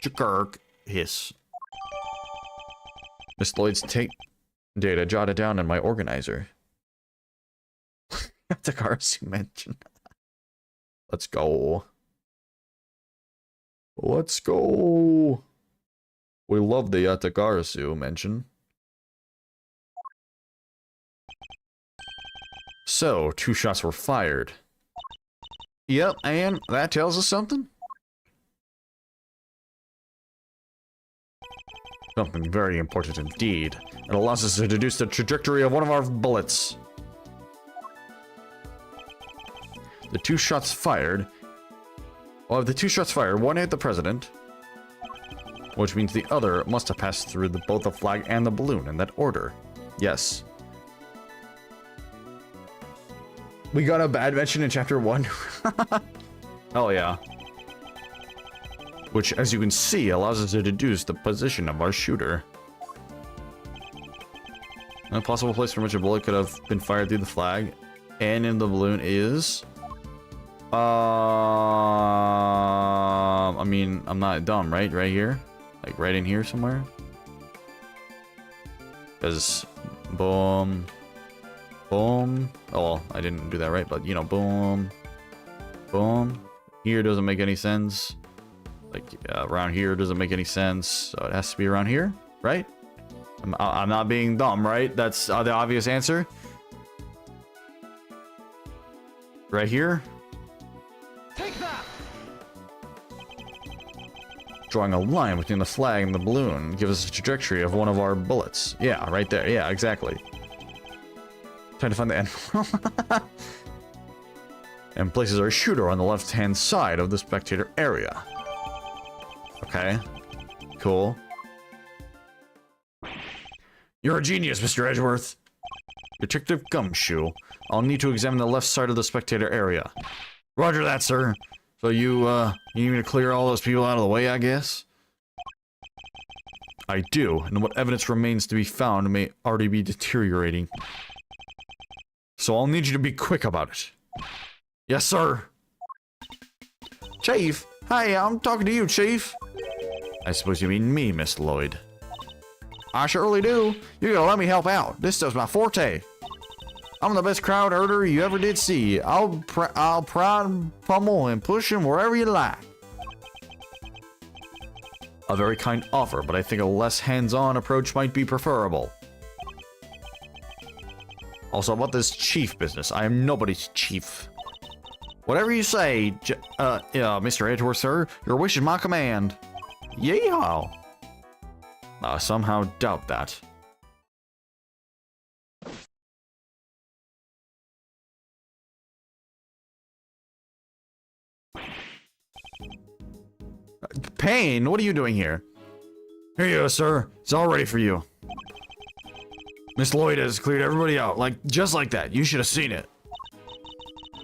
Jerk. Hiss. Miss Lloyd's tape data jotted down in my organizer. That's a Garsu mention. Let's go. Let's go. We love the Yatagarasu mention. So, 2 shots were fired. Yep, and that tells us something? Something very important indeed. It allows us to deduce the trajectory of one of our bullets. The 2 shots fired. Well, of the 2 shots fired, one hit the president, which means the other must have passed through both the flag and the balloon in that order. Yes. We got a bad mention in chapter 1. Hell yeah. Which, as you can see, allows us to deduce the position of our shooter. A possible place from which a bullet could have been fired through the flag and in the balloon is... I mean, I'm not dumb, right? Right here? Like, right in here somewhere? Because, boom, boom. Oh, well, I didn't do that right, but, you know, boom, boom. Here doesn't make any sense. Like, around here doesn't make any sense. So it has to be around here, right? I'm not being dumb, right? That's the obvious answer. Right here. Take that! Drawing a line between the flag and the balloon gives us a trajectory of one of our bullets. Yeah, right there. Yeah, exactly. Trying to find the end. And places our shooter on the left-hand side of the spectator area. Okay. Cool. You're a genius, Mr. Edgeworth. Detective Gumshoe. I'll need to examine the left side of the spectator area. Roger that, sir. So you need me to clear all those people out of the way, I guess? I do, and what evidence remains to be found may already be deteriorating. So I'll need you to be quick about it. Yes, sir. Chief? Hey, I'm talking to you, Chief. I suppose you mean me, Miss Lloyd. I surely do. You gotta let me help out. This stuff's my forte. I'm the best crowd herder you ever did see. I'll prod and pummel and push him wherever you like. A very kind offer, but I think a less hands-on approach might be preferable. Also, about this chief business, I am nobody's chief. Whatever you say, Mr. Edgeworth, sir, your wish is my command. Yeehaw! I somehow doubt that. Payne, what are you doing here? Here you go, sir. It's all ready for you. Miss Lloyd has cleared everybody out, just like that. You should have seen it.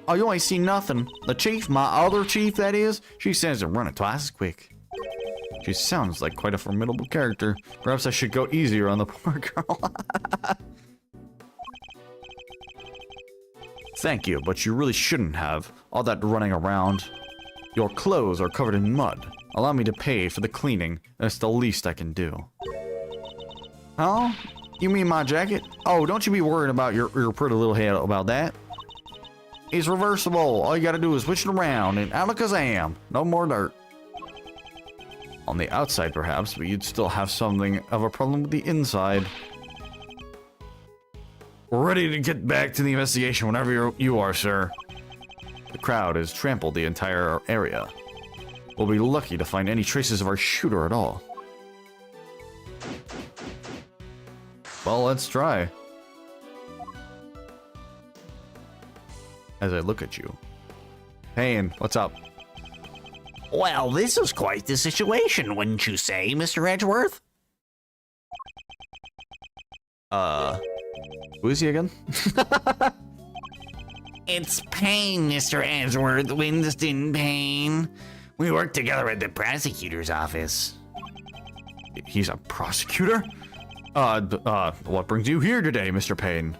Oh, you ain't seen nothing. The chief, my other chief, that is, she says to run it twice as quick. She sounds like quite a formidable character. Perhaps I should go easier on the poor girl. Thank you, but you really shouldn't have. All that running around. Your clothes are covered in mud. Allow me to pay for the cleaning. That's the least I can do. Huh? You mean my jacket? Oh, don't you be worried about your pretty little head about that. It's reversible. All you gotta do is switch it around and alakazam. No more dirt. On the outside, perhaps, but you'd still have something of a problem with the inside. We're ready to get back to the investigation whenever you are, sir. The crowd has trampled the entire area. We'll be lucky to find any traces of our shooter at all. Well, let's try. As I look at you. Payne, what's up? Well, this is quite the situation, wouldn't you say, Mr. Edgeworth? Who is he again? It's Payne, Mr. Edgeworth, Winston Payne. We work together at the prosecutor's office. He's a prosecutor? What brings you here today, Mr. Payne?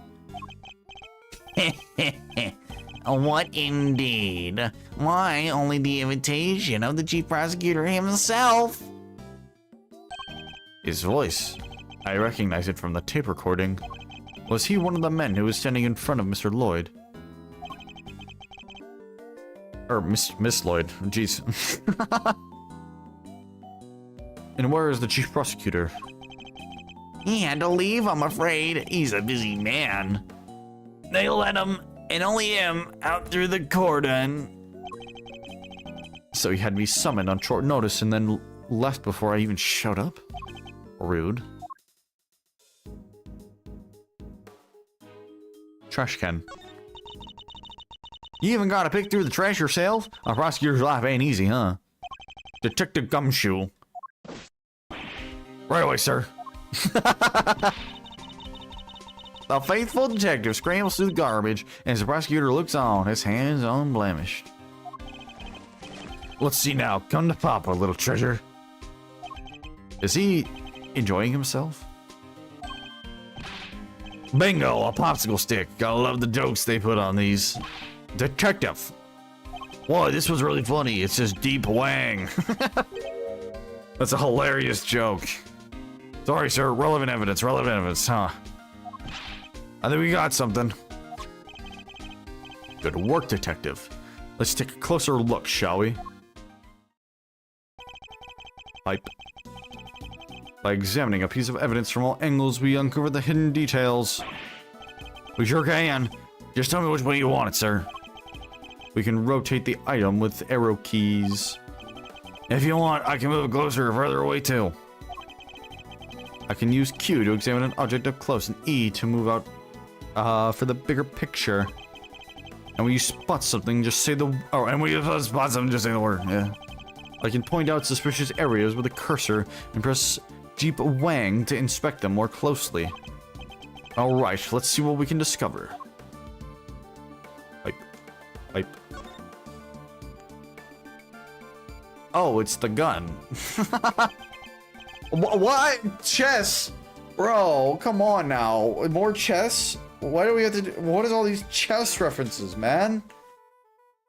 What indeed? Why, only the invitation of the chief prosecutor himself. His voice. I recognize it from the tape recording. Was he one of the men who was standing in front of Mr. Lloyd? Or Miss Lloyd. Jeez. And where is the chief prosecutor? He had to leave, I'm afraid. He's a busy man. They let him, and only him, out through the cordon. So he had me summoned on short notice and then left before I even showed up? Rude. Trash can. You even gotta pick through the trash yourself? A prosecutor's life ain't easy, huh? Detective Gumshoe. Right away, sir. The faithful detective scrambles through the garbage, and as the prosecutor looks on, his hands unblemished. Let's see now. Come to Papa, little treasure. Is he enjoying himself? Bingo, a popsicle stick. Gotta love the jokes they put on these. Detective. Whoa, this was really funny. It says Deep Wang. That's a hilarious joke. Sorry, sir. Relevant evidence, huh? I think we got something. Good work, detective. Let's take a closer look, shall we? Pipe. By examining a piece of evidence from all angles, we uncover the hidden details. We sure can. Just tell me which way you want it, sir. We can rotate the item with arrow keys. If you want, I can move it closer or further away too. I can use Q to examine an object up close and E to move out for the bigger picture. And when you spot something, just say the... Oh, and when you spot something, just say the word, yeah. I can point out suspicious areas with a cursor and press Deep Wang to inspect them more closely. Alright, let's see what we can discover. Pipe. Oh, it's the gun. What? Chess? Bro, come on now. More chess? Why do we have to do... What is all these chess references, man?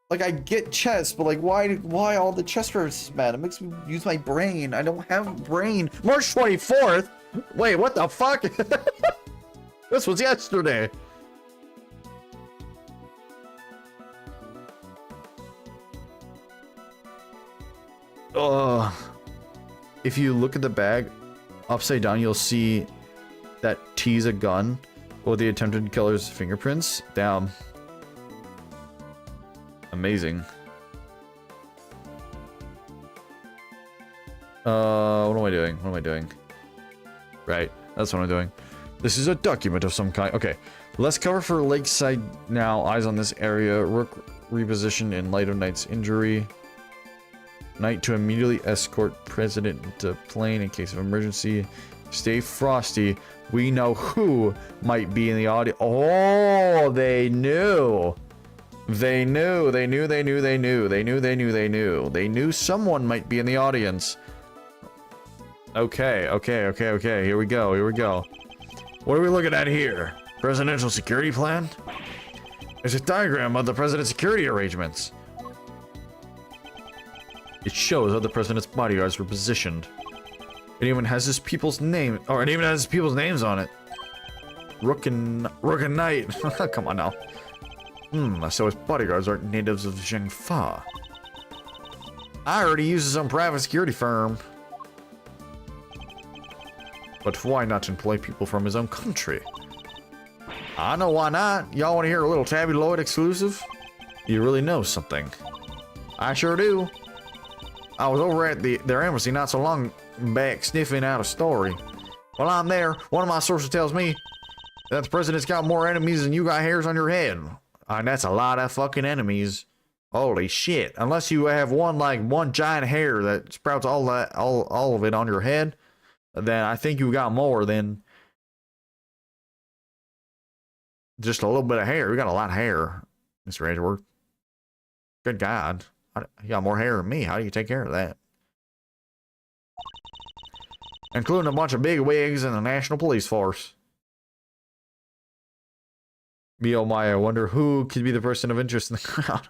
Like, I get chess, but like, why all the chess references, man? It makes me use my brain. I don't have a brain. March 24th? Wait, what the fuck? This was yesterday. If you look at the bag upside down, you'll see that T's a gun with the attempted killer's fingerprints. Damn. Amazing. What am I doing? Right, that's what I'm doing. This is a document of some kind. Okay, let's cover for Lakeside now. Eyes on this area. Rook repositioned in light of Knight's injury. Night to immediately escort President to plane in case of emergency. Stay frosty. We know who might be in the audience. Oh, they knew. They knew. They knew. They knew. They knew. They knew. They knew. They knew. They knew someone might be in the audience. Okay. Okay. Okay. Okay. Here we go. Here we go. What are we looking at here? Presidential security plan? There's a diagram of the president's security arrangements. It shows how the president's bodyguards were positioned. It even has his people's name, or it even has his people's names on it. Rook and Knight. Come on now. So his bodyguards aren't natives of Zhengfa. I already use his own private security firm. But why not employ people from his own country? I know why not. Y'all want to hear a little Tabby Lloyd exclusive? You really know something. I sure do. I was over at their embassy not so long back sniffing out a story. While I'm there, one of my sources tells me that the president's got more enemies than you got hairs on your head. And that's a lot of fucking enemies. Holy shit. Unless you have one giant hair that sprouts all of it on your head, then I think you got more than just a little bit of hair. We got a lot of hair, Mr. Edgeworth. Good God. You got more hair than me. How do you take care of that? Including a bunch of big wigs in the National Police Force. Me oh my, I wonder who could be the person of interest in the crowd.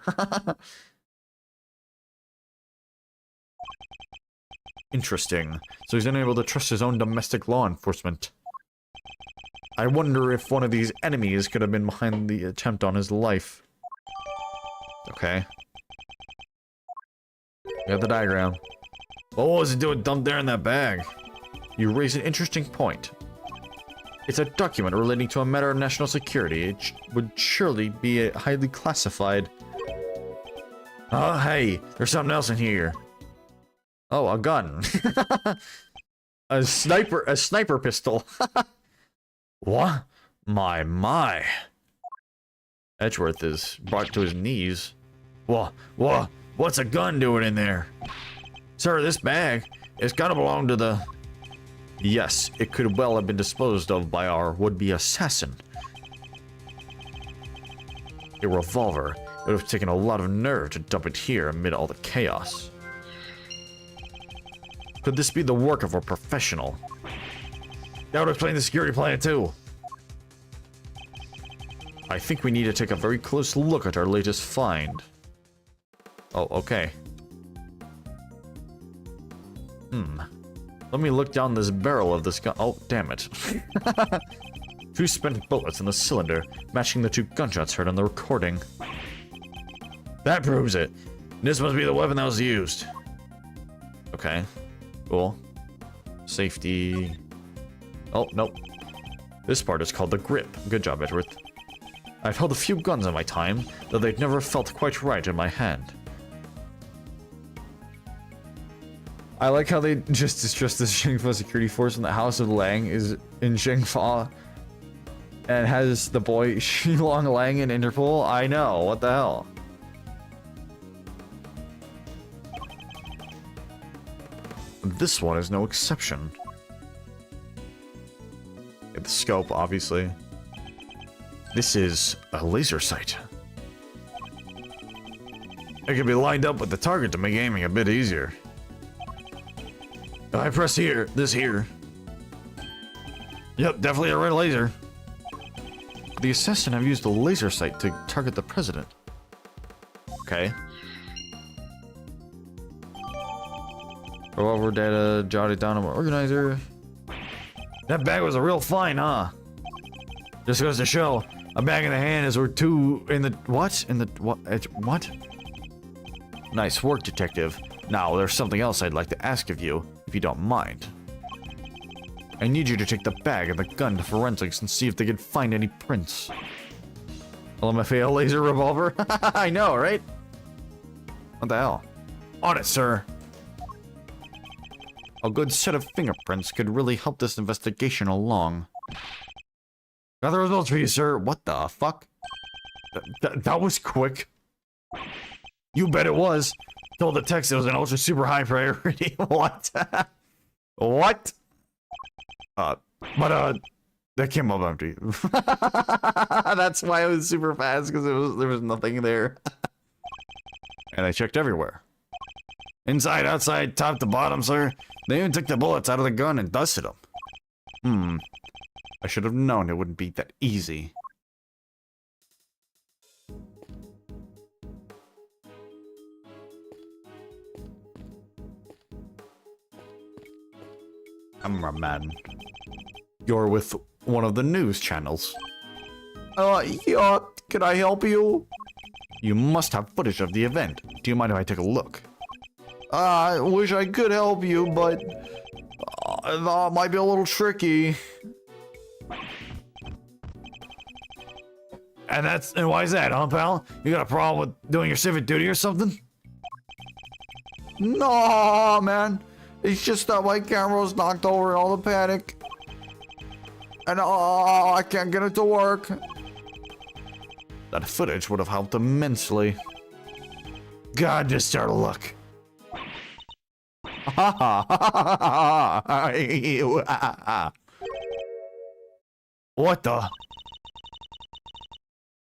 Interesting. So he's unable to trust his own domestic law enforcement. I wonder if one of these enemies could have been behind the attempt on his life. Okay. Got the diagram. What was it doing dumped there in that bag? You raise an interesting point. It's a document relating to a matter of national security. It would surely be highly classified. Oh, hey, there's something else in here. Oh, a gun. a sniper pistol. What? My. Edgeworth is brought to his knees. What's a gun doing in there? Sir, this bag, it's gotta belong to the... Yes, it could well have been disposed of by our would-be assassin. A revolver. It would have taken a lot of nerve to dump it here amid all the chaos. Could this be the work of a professional? That would explain the security plan too. I think we need to take a very close look at our latest find. Oh, okay. Let me look down this barrel of this gun. Oh, damn it. 2 spent bullets in the cylinder, matching the 2 gunshots heard on the recording. That proves it. This must be the weapon that was used. Okay. Cool. Safety. Oh, nope. This part is called the grip. Good job, Edgeworth. I've held a few guns in my time, though they've never felt quite right in my hand. I like how they just distrust the Zhengfa security force when the House of Lang is in Zhengfa and has the boy Xilong Lang in Interpol. I know, what the hell? This one is no exception. Get the scope, obviously. This is a laser sight. It can be lined up with the target to make aiming a bit easier. If I press here, this here. Yep, definitely a red laser. The assassin have used the laser sight to target the president. Okay. Revolver data jotted down on my organizer. That bag was a real find, huh? Just goes to show, a bag in the hand is worth 2 in the... What? In the... What? What? Nice work, detective. Now, there's something else I'd like to ask of you, if you don't mind. I need you to take the bag and the gun to forensics and see if they can find any prints. LMFAO laser revolver? I know, right? What the hell? On it, sir. A good set of fingerprints could really help this investigation along. Got the results for you, sir. What the fuck? That was quick. You bet it was. Told the text it was an ultra super high priority. What? What? That came up empty. That's why it was super fast, because there was nothing there. And I checked everywhere. Inside, outside, top to bottom, sir. They even took the bullets out of the gun and dusted them. I should have known it wouldn't be that easy. Cameraman. You're with one of the news channels. Yeah, can I help you? You must have footage of the event. Do you mind if I take a look? I wish I could help you, but that might be a little tricky. And why is that, huh, pal? You got a problem with doing your civic duty or something? No, man. It's just that my camera was knocked over in all the panic. And I can't get it to work. That footage would have helped immensely. God, just start a look. What the?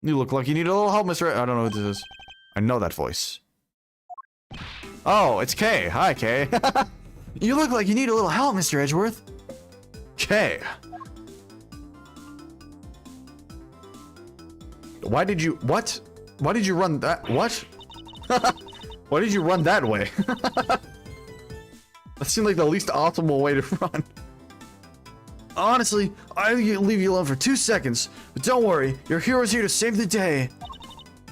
You look like you need a little help, Mr. I don't know what this is. I know that voice. Oh, it's Kay. Hi, Kay. You look like you need a little help, Mr. Edgeworth. Kay. Why did you... What? Why did you run that... What? Why did you run that way? That seemed like the least optimal way to run. Honestly, I'll leave you alone for 2 seconds. But don't worry, your hero's here to save the day.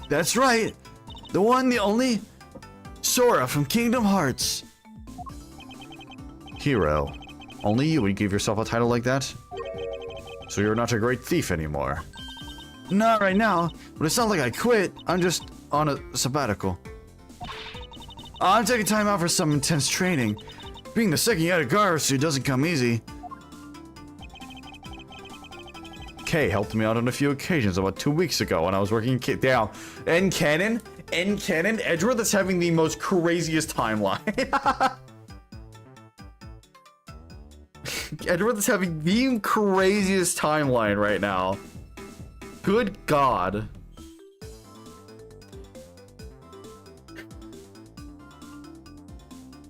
That's right. The one, the only... Sora from Kingdom Hearts. Hero. Only you would give yourself a title like that? So you're not a great thief anymore. Not right now, but it's not like I quit. I'm just on a sabbatical. I'm taking time out for some intense training. Being the second Edgeyboy doesn't come easy. Kay helped me out on a few occasions about 2 weeks ago when I was working down. In canon, Edgeworth is having the most craziest timeline. Edgeworth is having the craziest timeline right now. Good God.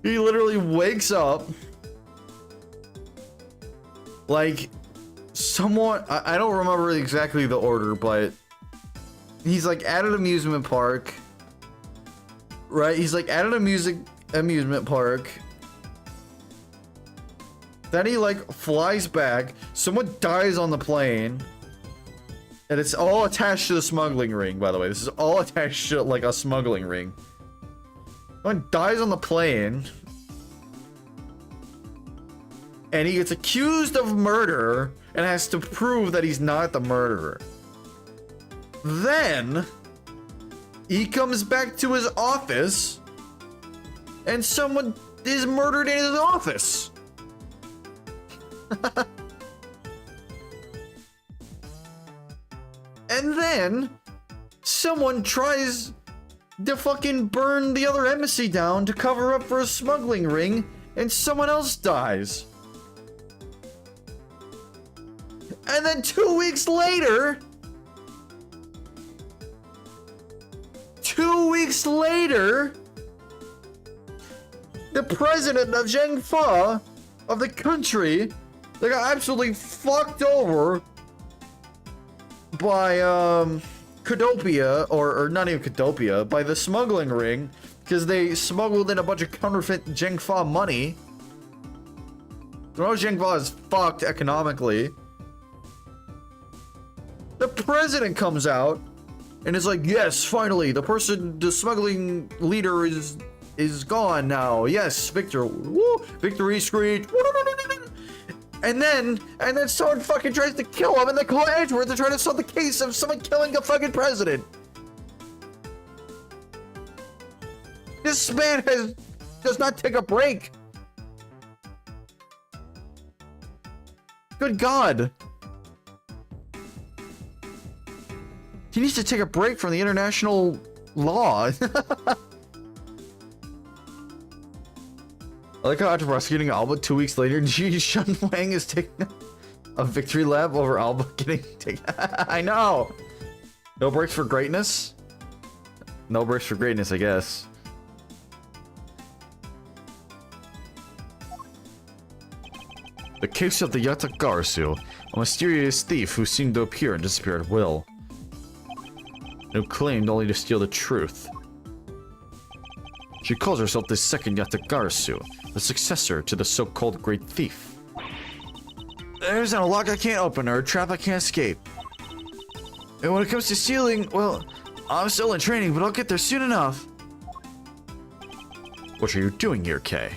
He literally wakes up like someone, I don't remember exactly the order, but he's like at an amusement park, right? He's like at an amusement park. Then he like flies back. Someone dies on the plane. And it's all attached to the smuggling ring, by the way. This is all attached to like a smuggling ring. Someone dies on the plane. And he gets accused of murder and has to prove that he's not the murderer. Then he comes back to his office and someone is murdered in his office. And then someone tries to fucking burn the other embassy down to cover up for a smuggling ring, and someone else dies. And then 2 weeks later, 2 weeks later, the president of Zhengfa, of the country, they got absolutely fucked over by Kadopia, or not even Kadopia, by the smuggling ring, because they smuggled in a bunch of counterfeit Zhengfa money. You know, Zhengfa is fucked economically. The president comes out and is like, yes, finally, the smuggling leader is gone now. Yes, victory screech. And then someone fucking tries to kill him, and they call Edgeworth to try to solve the case of someone killing the fucking president. This man does not take a break. Good God. He needs to take a break from the international law. I like how after prosecuting Alba 2 weeks later, Ji Shun Wang is taking a victory lap over Alba getting taken. I know! No breaks for greatness? No breaks for greatness, I guess. The case of the Yatagarasu, a mysterious thief who seemed to appear and disappear at will. Who claimed only to steal the truth. She calls herself the second Yatagarasu, the successor to the so-called Great Thief. There's a lock I can't open or a trap I can't escape. And when it comes to stealing, well, I'm still in training, but I'll get there soon enough. What are you doing here, Kay?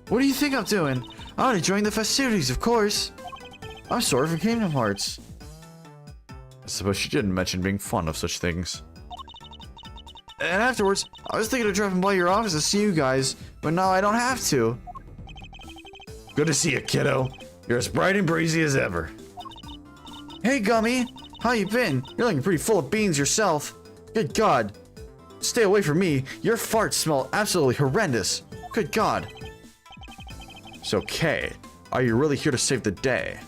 What do you think I'm doing? I'm enjoying the festivities, of course. I'm sorry for Kingdom Hearts. I suppose she didn't mention being fond of such things. And afterwards, I was thinking of dropping by your office to see you guys, but now I don't have to. Good to see you, kiddo. You're as bright and breezy as ever. Hey, Gummy. How you been? You're looking pretty full of beans yourself. Good God. Stay away from me. Your farts smell absolutely horrendous. Good God. So, Kay, are you really here to save the day?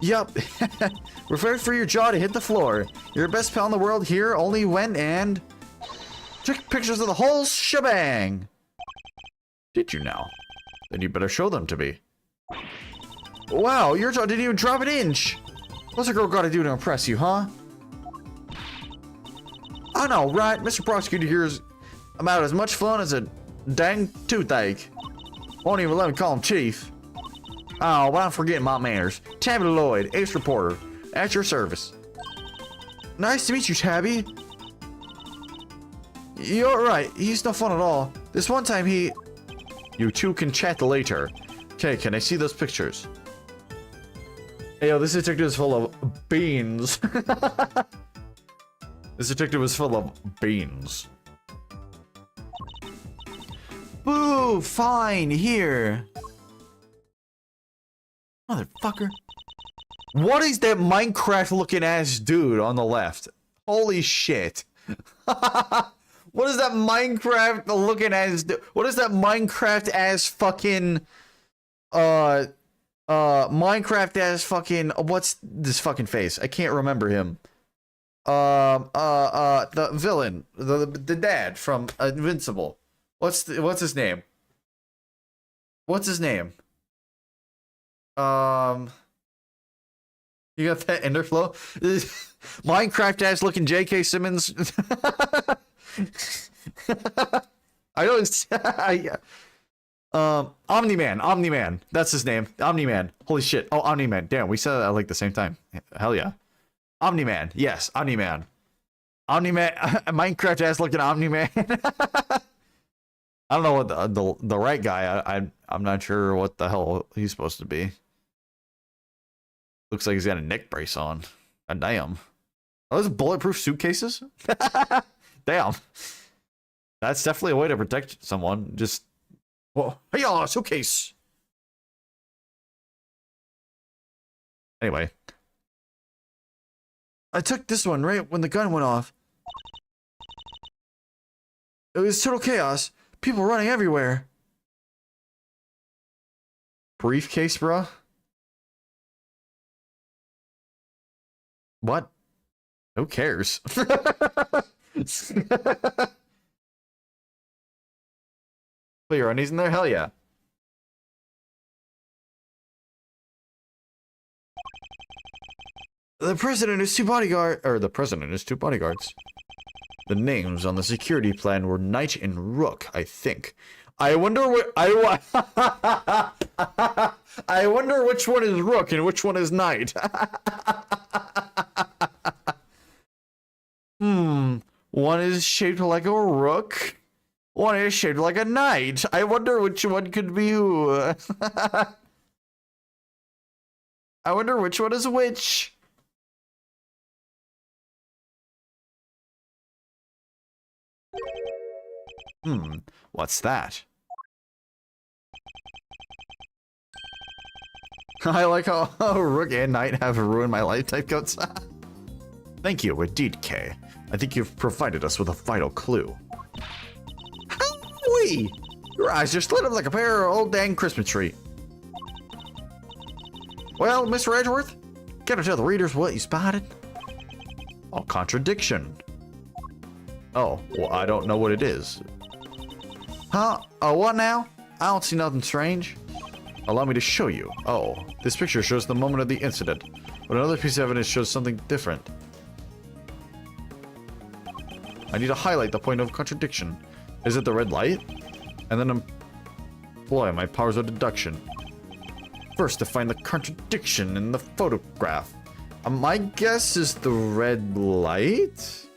Yup. Refer for your jaw to hit the floor. Your best pal in the world here only went and took pictures of the whole shebang. Did you now? Then you better show them to me. Wow, your jaw didn't even drop an inch. What's a girl gotta do to impress you, huh? I know, right? Mr. Prosecutor here is about as much fun as a dang toothache. Won't even let me call him Chief. Oh, but I'm forgetting my manners. Tabby Lloyd, Ace Reporter, at your service. Nice to meet you, Tabby. You're right, he's no fun at all. This one time he... You two can chat later. Okay, can I see those pictures? Hey, yo, this detective is full of beans. This detective is full of beans. Boo! Fine, here. Motherfucker. What is that Minecraft-looking ass dude on the left? Holy shit. What is that Minecraft-looking ass dude? What is that Minecraft-ass fucking... Minecraft-ass fucking... What's this fucking face? I can't remember him. The villain. The dad from Invincible. What's his name? What's his name? You got that Enderflow? Minecraft ass looking J.K. Simmons. I don't. Omni-Man. That's his name. Omni-Man. Holy shit. Oh, Omni-Man. Damn, we said that at like the same time. Hell yeah. Omni-Man. Yes, Omni-Man. Omni-Man. Minecraft ass looking Omni-Man. I don't know what the right guy. I'm not sure what the hell he's supposed to be. Looks like he's got a neck brace on. God damn. Are those bulletproof suitcases? Damn. That's definitely a way to protect someone. Just, whoa, hey y'all, suitcase. Anyway. I took this one right when the gun went off. It was total chaos. People running everywhere. Briefcase, bruh? What? Who cares? Put your undies in there? Hell yeah. The president is two bodyguards. The names on the security plan were Knight and Rook, I think. I wonder what I wonder which one is Rook and which one is Knight. One is shaped like a rook. One is shaped like a knight. I wonder which one could be who. I wonder which one is which. What's that? I like how Rook and Knight have ruined my life type codes. Thank you, indeed, Kay. I think you've provided us with a vital clue. Wee! Your eyes just lit up like a pair of old dang Christmas tree. Well, Mr. Edgeworth, can I tell the readers what you spotted? A contradiction. Oh, well, I don't know what it is. Huh? Oh, what now? I don't see nothing strange. Allow me to show you. Oh, this picture shows the moment of the incident, but another piece of evidence shows something different. I need to highlight the point of contradiction. Is it the red light? And then employ my powers of deduction. First, to find the contradiction in the photograph. My guess is the red light?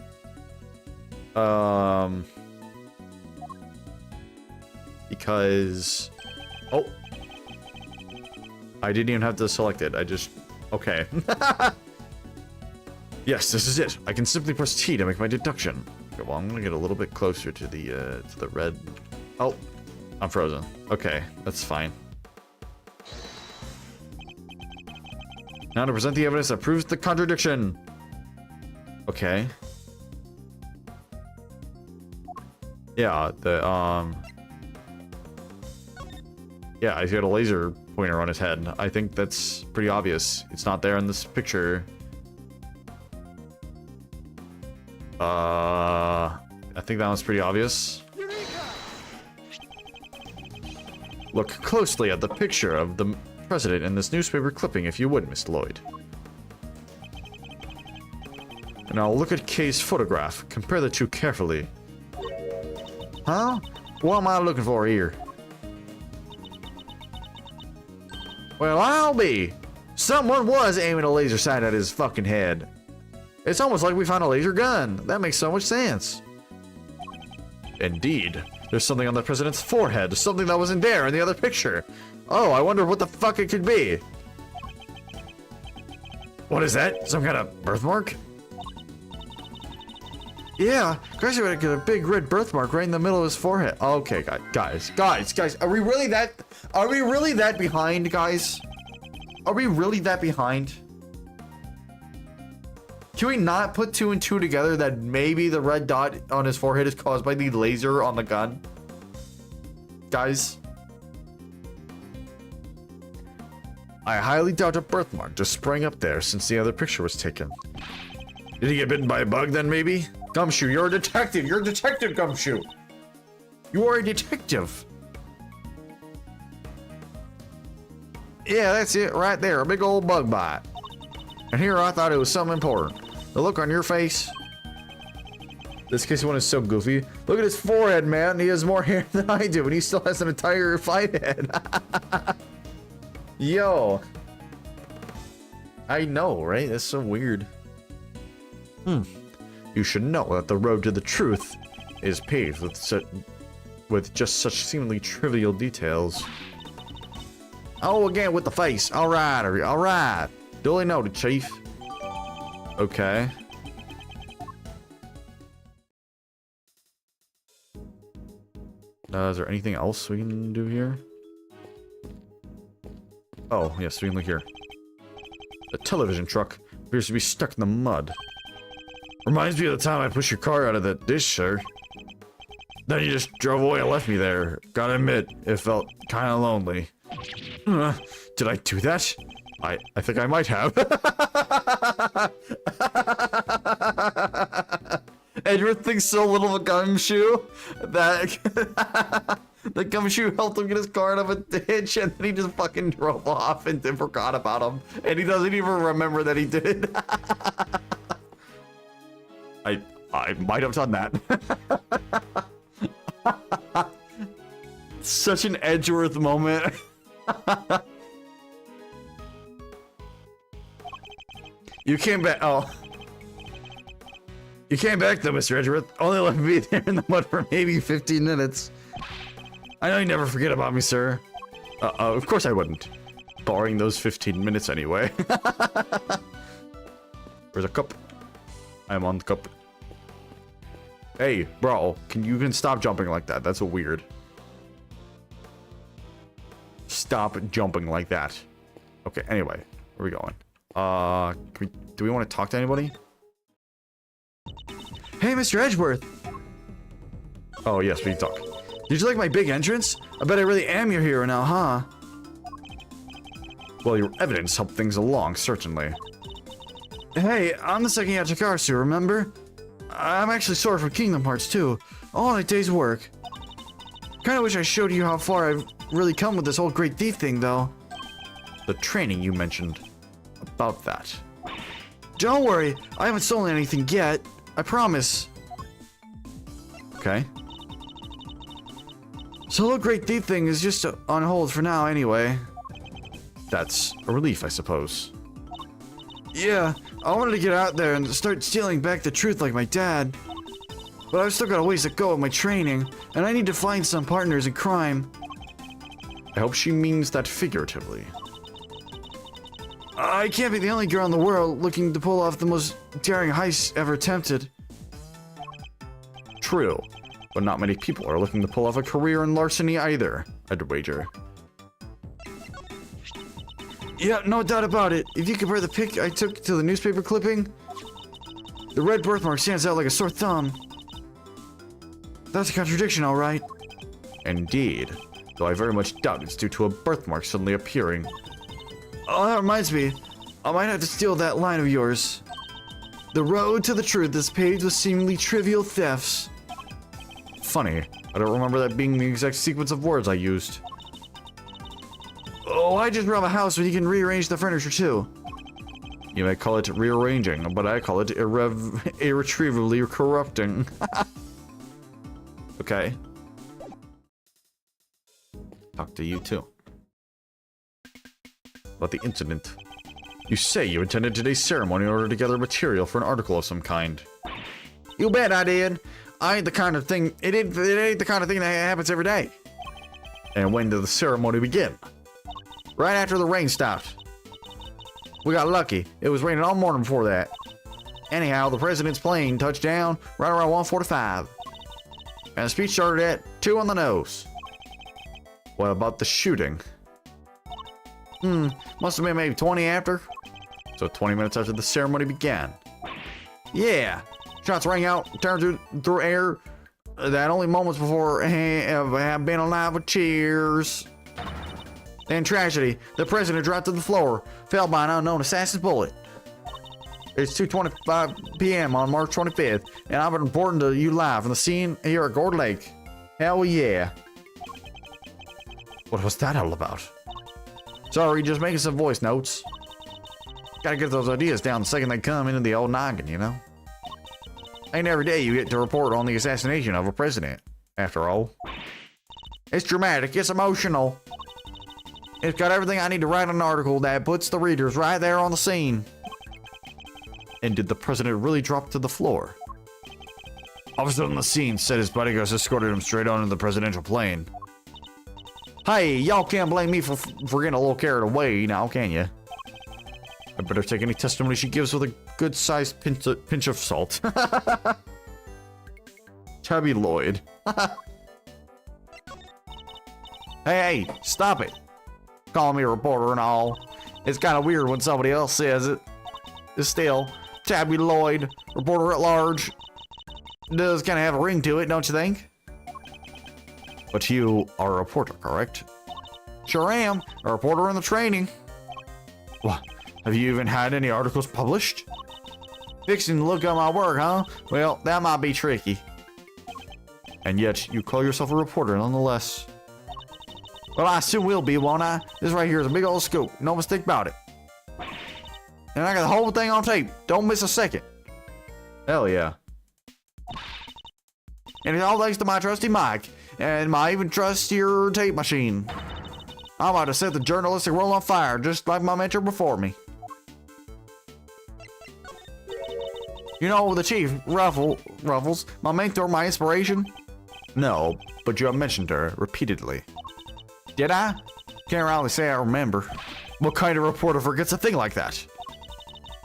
Because... Oh. I didn't even have to select it. I just... Okay. Yes, this is it. I can simply press T to make my deduction. Okay, well, I'm gonna get a little bit closer to the red... Oh. I'm frozen. Okay, that's fine. Now to present the evidence that proves the contradiction. Okay. Yeah, yeah, he's got a laser pointer on his head. I think that's pretty obvious. It's not there in this picture. I think that one's pretty obvious. Look closely at the picture of the president in this newspaper clipping, if you would, Miss Lloyd. And now look at Kay's photograph. Compare the two carefully. Huh? What am I looking for here? Well, I'll be. Someone was aiming a laser sight at his fucking head. It's almost like we found a laser gun. That makes so much sense. Indeed. There's something on the president's forehead. Something that wasn't there in the other picture. Oh, I wonder what the fuck it could be. What is that? Some kind of birthmark? Yeah, guys, got a big red birthmark right in the middle of his forehead. Okay, guys, are we really that behind, guys? Are we really that behind? Can we not put 2 and 2 together that maybe the red dot on his forehead is caused by the laser on the gun? Guys? I highly doubt a birthmark just sprang up there since the other picture was taken. Did he get bitten by a bug then, maybe? Gumshoe, you're a detective! You're a detective, Gumshoe! You are a detective! Yeah, that's it right there, a big old bug bite. And here I thought it was something important. The look on your face. This case one is so goofy. Look at his forehead, man. He has more hair than I do, and he still has an entire fight head. Yo. I know, right? That's so weird. You should know that the road to the truth is paved with just such seemingly trivial details. Oh, again with the face. All right. Duly noted, Chief. Okay. Is there anything else we can do here? Oh, yes, we can look here. The television truck appears to be stuck in the mud. Reminds me of the time I pushed your car out of that dish, sir. Then you just drove away and left me there. Gotta admit, it felt kinda lonely. Did I do that? I think I might have. Edgeworth thinks so little of a Gumshoe that the Gumshoe helped him get his car out of a ditch, and then he just fucking drove off and then forgot about him, and he doesn't even remember that he did. I might have done that. Such an Edgeworth moment. You came back. Oh. You came back though, Mr. Edgeworth. Only left me there in the mud for maybe 15 minutes. I know you never forget about me, sir. Of course I wouldn't. Barring those 15 minutes anyway. Where's a cup? I'm on the cup. Hey, bro, you can stop jumping like that. That's weird. Stop jumping like that. Okay, anyway, where are we going? Do we want to talk to anybody? Hey, Mr. Edgeworth! Oh, yes, we can talk. Did you like my big entrance? I bet I really am your hero now, huh? Well, your evidence helped things along, certainly. Hey, I'm the second Yachikaru, remember? I'm actually sorry for Kingdom Hearts too. All in a day's work. Kinda wish I showed you how far I've really come with this whole Great Thief thing, though. The training you mentioned. About that. Don't worry, I haven't stolen anything yet. I promise. Okay. So the Great Thief thing is just on hold for now anyway. That's a relief, I suppose. Yeah, I wanted to get out there and start stealing back the truth like my dad. But I've still got a ways to go with my training, and I need to find some partners in crime. I hope she means that figuratively. I can't be the only girl in the world looking to pull off the most daring heist ever attempted. True, but not many people are looking to pull off a career in larceny either, I'd wager. Yeah, no doubt about it. If you compare the pic I took to the newspaper clipping, the red birthmark stands out like a sore thumb. That's a contradiction, all right. Indeed, though I very much doubt it's due to a birthmark suddenly appearing. Oh, that reminds me. I might have to steal that line of yours. The road to the truth is paved with seemingly trivial thefts. Funny, I don't remember that being the exact sequence of words I used. Oh, I just rob a house when you can rearrange the furniture too. You may call it rearranging, but I call it irretrievably corrupting. Okay. Talk to you too. About the incident. You say you attended today's ceremony in order to gather material for an article of some kind. You bet I did. I ain't the kind of thing. It ain't the kind of thing that happens every day. And when did the ceremony begin? Right after the rain stopped. We got lucky. It was raining all morning before that. Anyhow, the president's plane touched down right around 1:45. And the speech started at 2 on the nose. What about the shooting? Must have been maybe 20 after. So 20 minutes after the ceremony began. Yeah. Shots rang out, turned through air. That only moments before have been alive with cheers. Then tragedy, the president dropped to the floor, fell by an unknown assassin's bullet. It's 2:25 p.m. on March 25th, and I've been reporting to you live from the scene here at Gourd Lake. Hell yeah. What was that all about? Sorry, just making some voice notes. Gotta get those ideas down the second they come into the old noggin, you know? Ain't every day you get to report on the assassination of a president, after all. It's dramatic, it's emotional. It's got everything I need to write an article that puts the readers right there on the scene. And did the president really drop to the floor? Officer on the scene said his bodyguards escorted him straight onto the presidential plane. Hey, y'all can't blame me for getting a little carried away now, can you? I better take any testimony she gives with a good-sized pinch of salt. Tabby Lloyd. Hey, stop it. Calling me a reporter and all. It's kind of weird when somebody else says it. Still, Tabby Lloyd, reporter at large, does kind of have a ring to it, don't you think? But you are a reporter, correct? Sure am. A reporter in the training. What? Have you even had any articles published? Fixing to look at my work, huh? Well, that might be tricky. And yet, you call yourself a reporter nonetheless. Well, I soon will be, won't I? This right here is a big old scoop. No mistake about it. And I got the whole thing on tape. Don't miss a second. Hell yeah. And it's all thanks to my trusty mic. And my even trustier tape machine. I'm about to set the journalistic world on fire, just like my mentor before me. You know, the chief, Ruffles, my mentor, my inspiration? No, but you have mentioned her repeatedly. Did I? Can't really say I remember. What kind of reporter forgets a thing like that?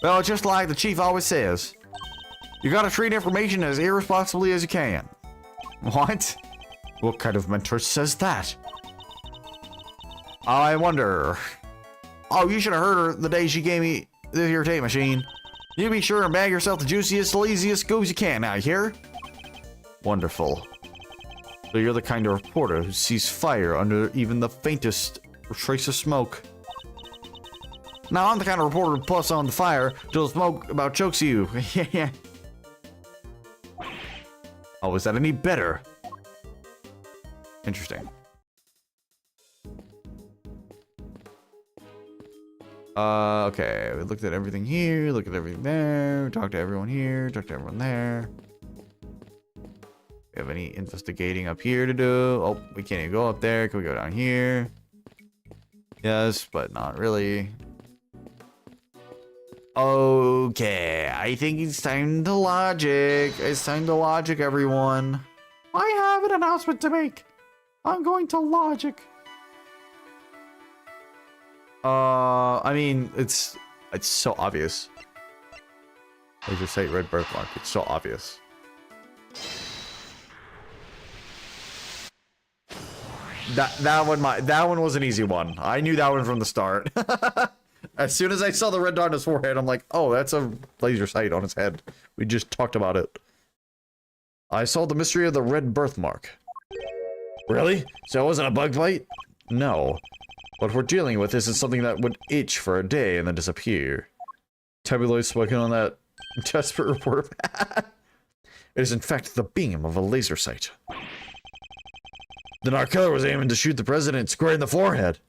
Well, just like the chief always says, you gotta treat information as irresponsibly as you can. What? What kind of mentor says that? I wonder. Oh, you should have heard her the day she gave me this here tape machine. You be sure and bag yourself the juiciest, laziest scoops you can now, you hear? Wonderful. So you're the kind of reporter who sees fire under even the faintest trace of smoke. Now I'm the kind of reporter who puffs on the fire till the smoke about chokes you. Yeah. Oh, is that any better? Interesting. Okay, we looked at everything here, look at everything there, talked to everyone here, talked to everyone there. We have any investigating up here to do? Oh, we can't even go up there. Can we go down here? Yes, but not really. Okay, I think it's time to logic. It's time to logic, everyone. I have an announcement to make. I'm going to logic. I mean, it's so obvious. Laser sight, red birthmark. It's so obvious. That one was an easy one. I knew that one from the start. As soon as I saw the red dot on his forehead, I'm like, oh, that's a laser sight on his head. We just talked about it. I solved the mystery of the red birthmark. Really? So it wasn't a bug bite? No. What we're dealing with isn't something that would itch for a day and then disappear. Tabloids working on that desperate reporter. It is in fact the beam of a laser sight. The narc was aiming to shoot the president square in the forehead.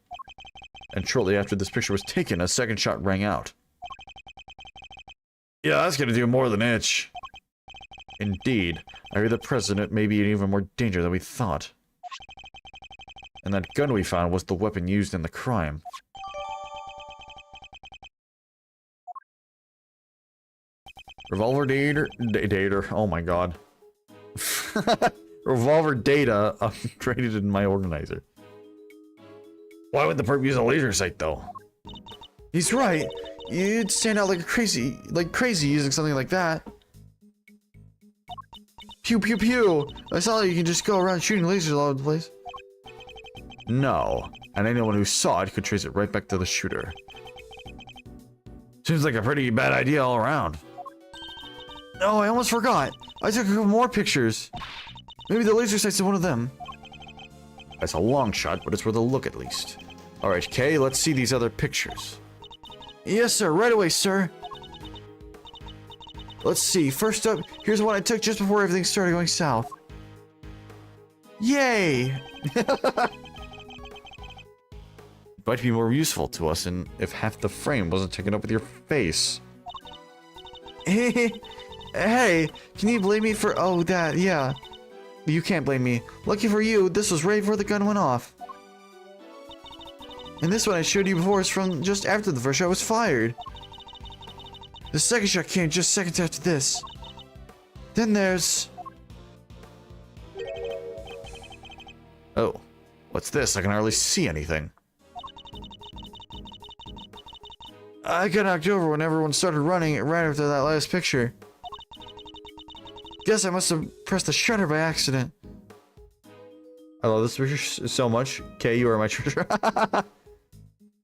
And shortly after this picture was taken, a second shot rang out. Yeah, that's gonna do more than itch. Indeed, I hear the president may be in even more danger than we thought. And that gun we found was the weapon used in the crime. Revolver data, oh my god. Revolver data upgraded in my organizer. Why would the perp use a laser sight though? He's right. You'd stand out like crazy using something like that. Pew pew pew! I saw that you can just go around shooting lasers all over the place. No, and anyone who saw it could trace it right back to the shooter. Seems like a pretty bad idea all around. Oh, I almost forgot. I took a couple more pictures. Maybe the laser sight's one of them. That's a long shot, but it's worth a look at least. Alright, Kay, let's see these other pictures. Yes, sir. Right away, sir. Let's see. First up, here's one I took just before everything started going south. Yay! Might be more useful to us and if half the frame wasn't taken up with your face. Hey, can you blame me for... Oh, that, yeah. You can't blame me. Lucky for you, this was right before the gun went off. And this one I showed you before is from just after the first shot was fired. The second shot came just seconds after this. Then there's... Oh, what's this? I can hardly see anything. I got knocked over when everyone started running right after that last picture. Guess I must have pressed the shutter by accident. I love this picture so much. Kay, you are my treasure.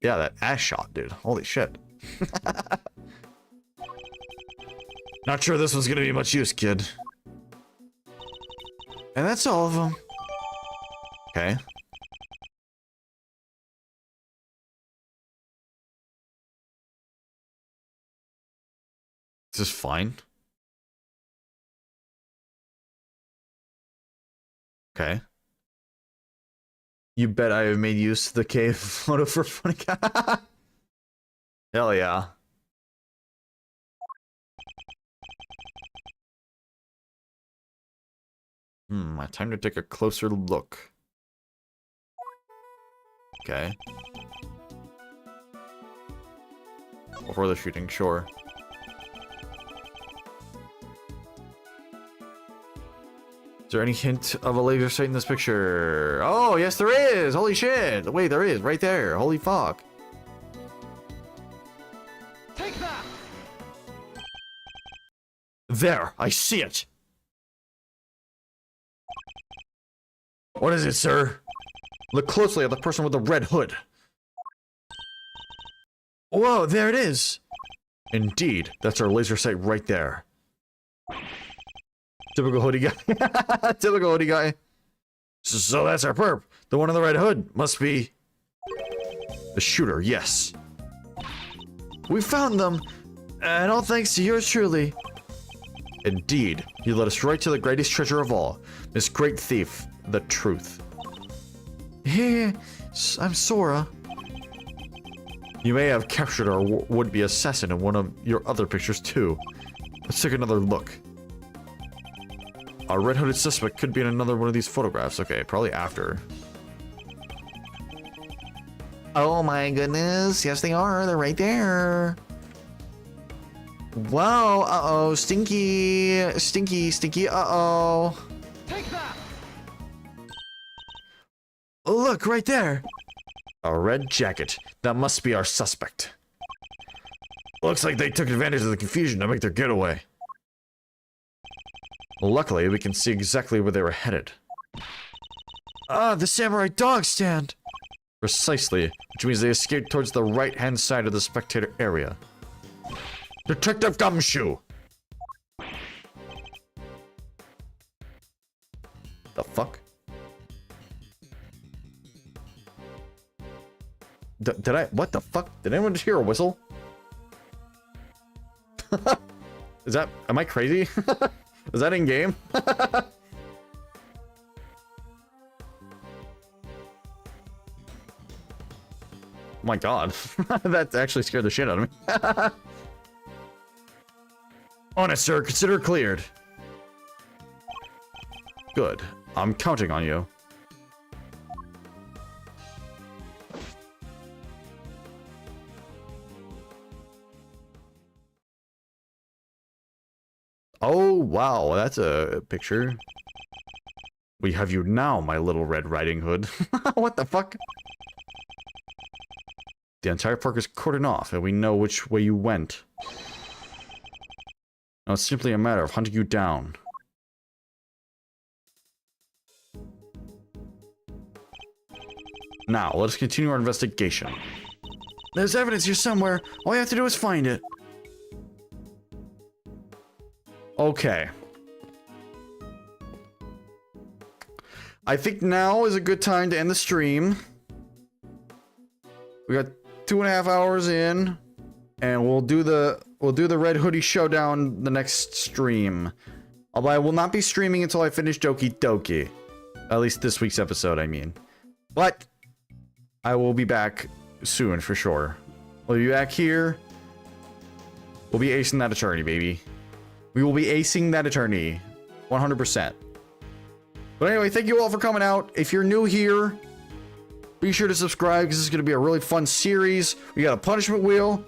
Yeah, that ass shot, dude. Holy shit. Not sure this one's gonna be much use, kid. And that's all of them. Okay. This is fine. Okay. You bet I have made use of the cave photo for funny. Hell yeah. Time to take a closer look. Okay. Before the shooting, sure. Is there any hint of a laser sight in this picture? Oh, yes there is! Holy shit! Wait, there is, right there. Holy fuck. Take that! There, I see it! What is it, sir? Look closely at the person with the red hood. Whoa, there it is! Indeed, that's our laser sight right there. Typical hoodie guy. Typical hoodie guy. So that's our perp. The one in the red hood must be the shooter, yes. We found them, and all thanks to yours truly. Indeed, you led us right to the greatest treasure of all, this great thief, the truth. Hey, I'm Sora. You may have captured our would-be assassin in one of your other pictures too. Let's take another look. Our red-hooded suspect could be in another one of these photographs. Okay, probably after. Oh my goodness. Yes, they are. They're right there. Wow. Uh-oh. Stinky. Stinky. Stinky. Uh-oh. Take that! Oh, look, right there. A red jacket. That must be our suspect. Looks like they took advantage of the confusion to make their getaway. Luckily, we can see exactly where they were headed. Ah, the samurai dog stand! Precisely, which means they escaped towards the right-hand side of the spectator area. Detective Gumshoe! The fuck? Did I? What the fuck? Did anyone just hear a whistle? Is that? Am I crazy? Is that in game? Oh my god. That actually scared the shit out of me. Honest, sir. Consider it cleared. Good. I'm counting on you. Oh, wow, that's a picture. We have you now, my little Red Riding Hood. What the fuck? The entire park is cordoned off, and we know which way you went. Now it's simply a matter of hunting you down. Now, let us continue our investigation. There's evidence here somewhere. All you have to do is find it. Okay. I think now is a good time to end the stream. We got 2.5 hours in, and we'll do the Red Hoodie Showdown the next stream. Although I will not be streaming until I finish Doki Doki. At least this week's episode, I mean. But I will be back soon for sure. We'll be back here. We'll be acing that eternity, baby. We will be acing that eternity. 100%. But anyway, thank you all for coming out. If you're new here, be sure to subscribe because this is going to be a really fun series. We got a punishment wheel.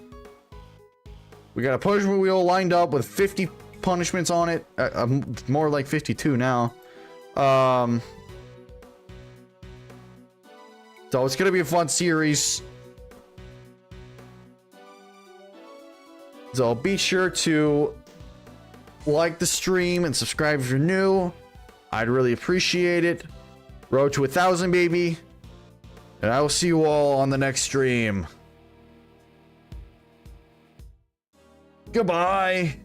We got a punishment wheel lined up with 50 punishments on it. More like 52 now. So it's going to be a fun series. So be sure to like the stream and subscribe if you're new. I'd really appreciate it. Road to 1,000, baby. And I will see you all on the next stream. Goodbye.